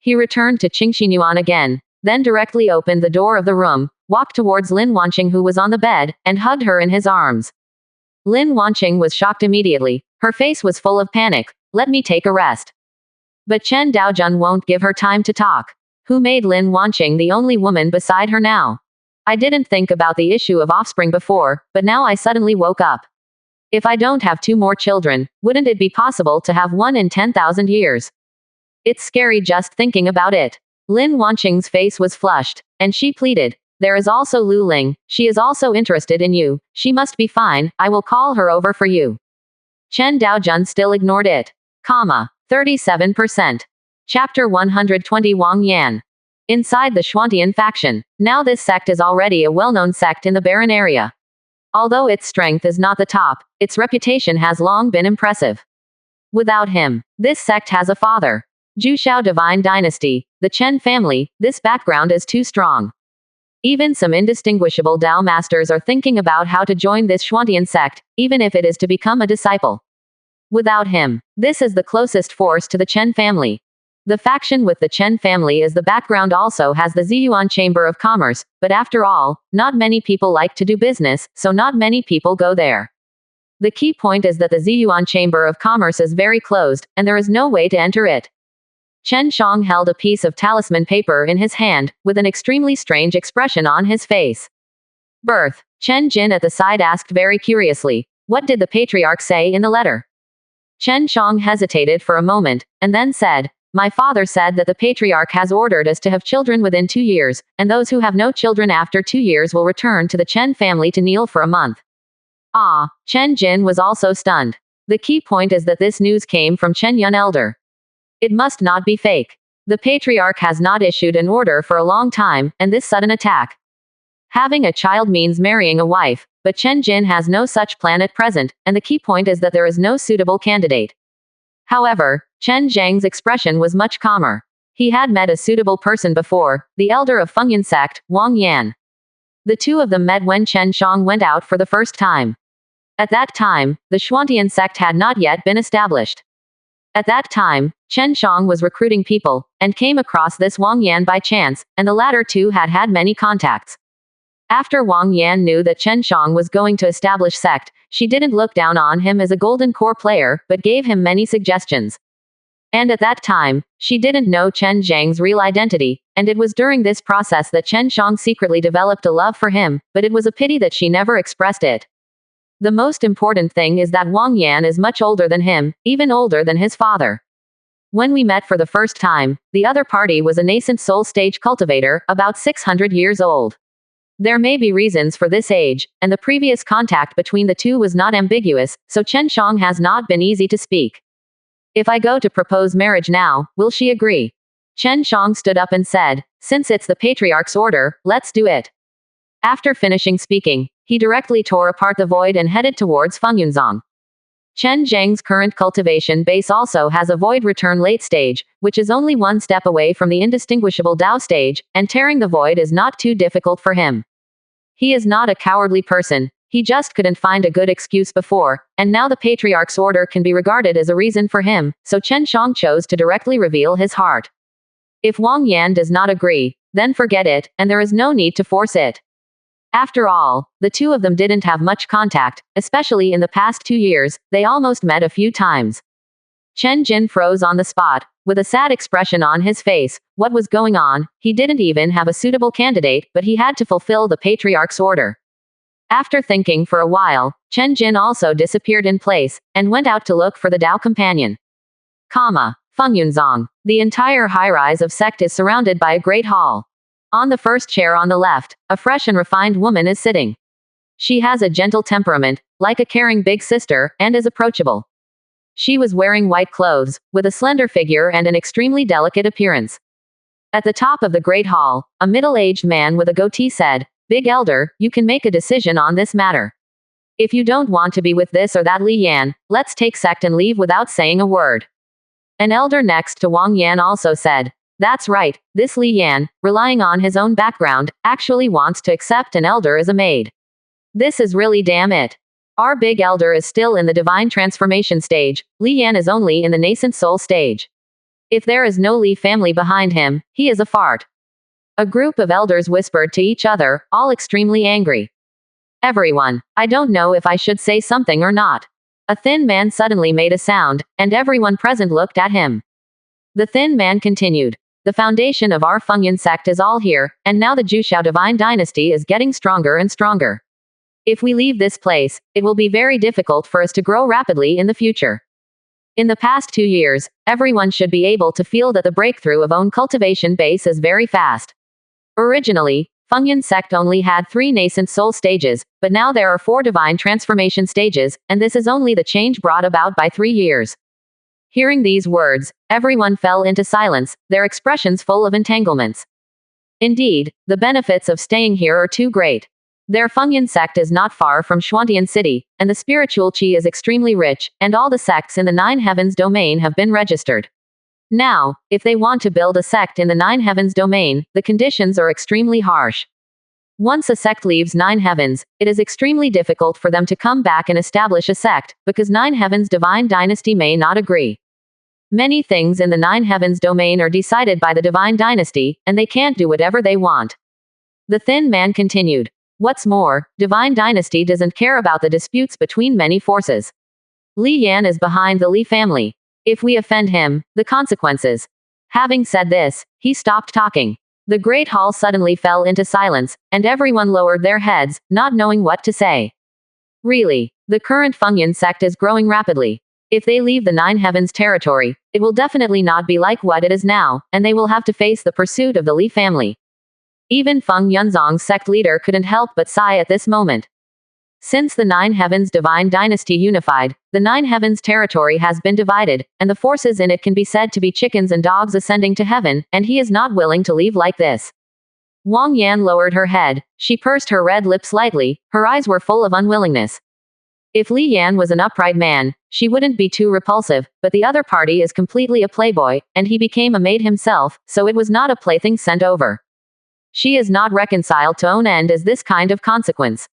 He returned to Qingxinyuan again, then directly opened the door of the room, walked towards Lin Wanqing who was on the bed, and hugged her in his arms. Lin Wanqing was shocked immediately. Her face was full of panic. Let me take a rest. But Chen Daojun won't give her time to talk. Who made Lin Wanqing the only woman beside her now? I didn't think about the issue of offspring before, but now I suddenly woke up. If I don't have 2 more children, wouldn't it be possible to have one in 10,000 years? It's scary just thinking about it. Lin Wanqing's face was flushed, and she pleaded. There is also Lu Ling. She is also interested in you. She must be fine. I will call her over for you. Chen Daojun still ignored it. 37%. Chapter 120 Wang Yan. Inside the Xuantian faction. Now this sect is already a well-known sect in the Barren area. Although its strength is not the top, its reputation has long been impressive. Without him, this sect has a father. Jushao Divine Dynasty, the Chen family, this background is too strong. Even some indistinguishable Dao masters are thinking about how to join this Xuantian sect, even if it is to become a disciple. Without him, this is the closest force to the Chen family. The faction with the Chen family as the background also has the Ziyuan Chamber of Commerce, but after all, not many people like to do business, so not many people go there. The key point is that the Ziyuan Chamber of Commerce is very closed, and there is no way to enter it. Chen Shang held a piece of talisman paper in his hand, with an extremely strange expression on his face. Birth. Chen Jin at the side asked very curiously, what did the patriarch say in the letter? Chen Shang hesitated for a moment, and then said, my father said that the patriarch has ordered us to have children within 2 years, and those who have no children after 2 years will return to the Chen family to kneel for a month. Ah, Chen Jin was also stunned. The key point is that this news came from Chen Yun Elder. It must not be fake. The patriarch has not issued an order for a long time, and this sudden attack. Having a child means marrying a wife, but Chen Jin has no such plan at present, and the key point is that there is no suitable candidate. However, Chen Zhang's expression was much calmer. He had met a suitable person before, the elder of Fengyun sect, Wang Yan. The two of them met when Chen Shang went out for the first time. At that time, the Xuantian sect had not yet been established. At that time, Chen Shang was recruiting people, and came across this Wang Yan by chance, and the latter two had had many contacts. After Wang Yan knew that Chen Shang was going to establish sect, she didn't look down on him as a golden core player, but gave him many suggestions. And at that time, she didn't know Chen Zhang's real identity, and it was during this process that Chen Shang secretly developed a love for him, but it was a pity that she never expressed it. The most important thing is that Wang Yan is much older than him, even older than his father. When we met for the first time, the other party was a nascent soul stage cultivator, about 600 years old. There may be reasons for this age, and the previous contact between the two was not ambiguous, so Chen Shang has not been easy to speak. If I go to propose marriage now, will she agree? Chen Shang stood up and said, since it's the patriarch's order, let's do it. After finishing speaking, he directly tore apart the void and headed towards Fengyunzong. Chen Zhang's current cultivation base also has a void return late stage, which is only one step away from the indistinguishable Dao stage, and tearing the void is not too difficult for him. He is not a cowardly person, he just couldn't find a good excuse before, and now the patriarch's order can be regarded as a reason for him, so Chen Shang chose to directly reveal his heart. If Wang Yan does not agree, then forget it, and there is no need to force it. After all, the two of them didn't have much contact, especially in the past 2 years, they almost met a few times. Chen Jin froze on the spot, with a sad expression on his face. What was going on? He didn't even have a suitable candidate, but he had to fulfill the patriarch's order. After thinking for a while, Chen Jin also disappeared in place, and went out to look for the Dao companion. Fengyunzong. The entire high-rise of sect is surrounded by a great hall. On the first chair on the left, a fresh and refined woman is sitting. She has a gentle temperament, like a caring big sister, and is approachable. She was wearing white clothes, with a slender figure and an extremely delicate appearance. At the top of the great hall, a middle-aged man with a goatee said, Big Elder, you can make a decision on this matter. If you don't want to be with this or that Li Yan, let's take sect and leave without saying a word. An elder next to Wang Yan also said, That's right, this Li Yan, relying on his own background, actually wants to accept an elder as a maid. This is really damn it. Our big elder is still in the divine transformation stage, Li Yan is only in the nascent soul stage. If there is no Li family behind him, he is a fart. A group of elders whispered to each other, all extremely angry. Everyone, I don't know if I should say something or not. A thin man suddenly made a sound, and everyone present looked at him. The thin man continued. The foundation of our Fengyun sect is all here, and now the Jushao divine dynasty is getting stronger and stronger. If we leave this place, it will be very difficult for us to grow rapidly in the future. In the past 2 years, everyone should be able to feel that the breakthrough of own cultivation base is very fast. Originally, Fengyan sect only had 3 nascent soul stages, but now there are 4 divine transformation stages, and this is only the change brought about by 3 years. Hearing these words, everyone fell into silence, their expressions full of entanglements. Indeed, the benefits of staying here are too great. Their Fengyan sect is not far from Xuantian city, and the spiritual qi is extremely rich, and all the sects in the 9 heavens domain have been registered. Now, if they want to build a sect in the 9 heavens domain, the conditions are extremely harsh. Once a sect leaves 9 heavens, it is extremely difficult for them to come back and establish a sect, because 9 heavens divine dynasty may not agree. Many things in the 9 heavens domain are decided by the divine dynasty, and they can't do whatever they want. The thin man continued. What's more, divine dynasty doesn't care about the disputes between many forces. Li Yan is behind the Li family. If we offend him, the consequences. Having said this, he stopped talking. The great hall suddenly fell into silence, and everyone lowered their heads, not knowing what to say. Really, the current Fengyan sect is growing rapidly. If they leave the 9 heavens territory, it will definitely not be like what it is now, and they will have to face the pursuit of the Li family. Even Feng Yunzong's sect leader couldn't help but sigh at this moment. Since the 9 heavens divine dynasty unified, the 9 heavens territory has been divided, and the forces in it can be said to be chickens and dogs ascending to heaven, and he is not willing to leave like this. Wang Yan lowered her head, she pursed her red lips slightly, her eyes were full of unwillingness. If Li Yan was an upright man, she wouldn't be too repulsive, but the other party is completely a playboy, and he became a maid himself, so it was not a plaything sent over. She is not reconciled to own end as this kind of consequence.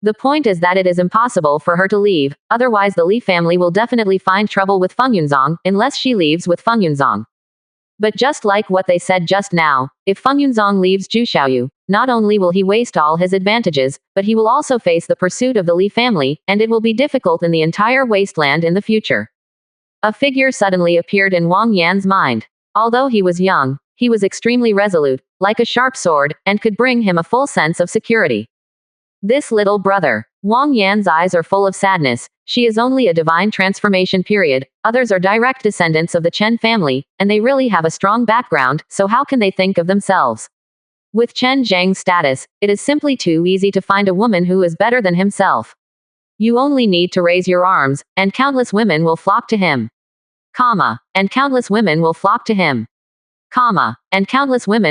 The point is that it is impossible for her to leave, otherwise the Li family will definitely find trouble with Feng Yunzong, unless she leaves with Feng Yunzong. But just like what they said just now, if Feng Yunzong leaves Zhu, not only will he waste all his advantages, but he will also face the pursuit of the Li family, and it will be difficult in the entire wasteland in the future. A figure suddenly appeared in Wang Yan's mind. Although he was young, he was extremely resolute, like a sharp sword, and could bring him a full sense of security. This little brother. Wang Yan's eyes are full of sadness. She is only a divine transformation period, others are direct descendants of the Chen family, and they really have a strong background, so how can they think of themselves? With Chen Zhang's status, it is simply too easy to find a woman who is better than himself. You only need to raise your arms, and countless women will flock to him. And countless women will flock to him. And countless women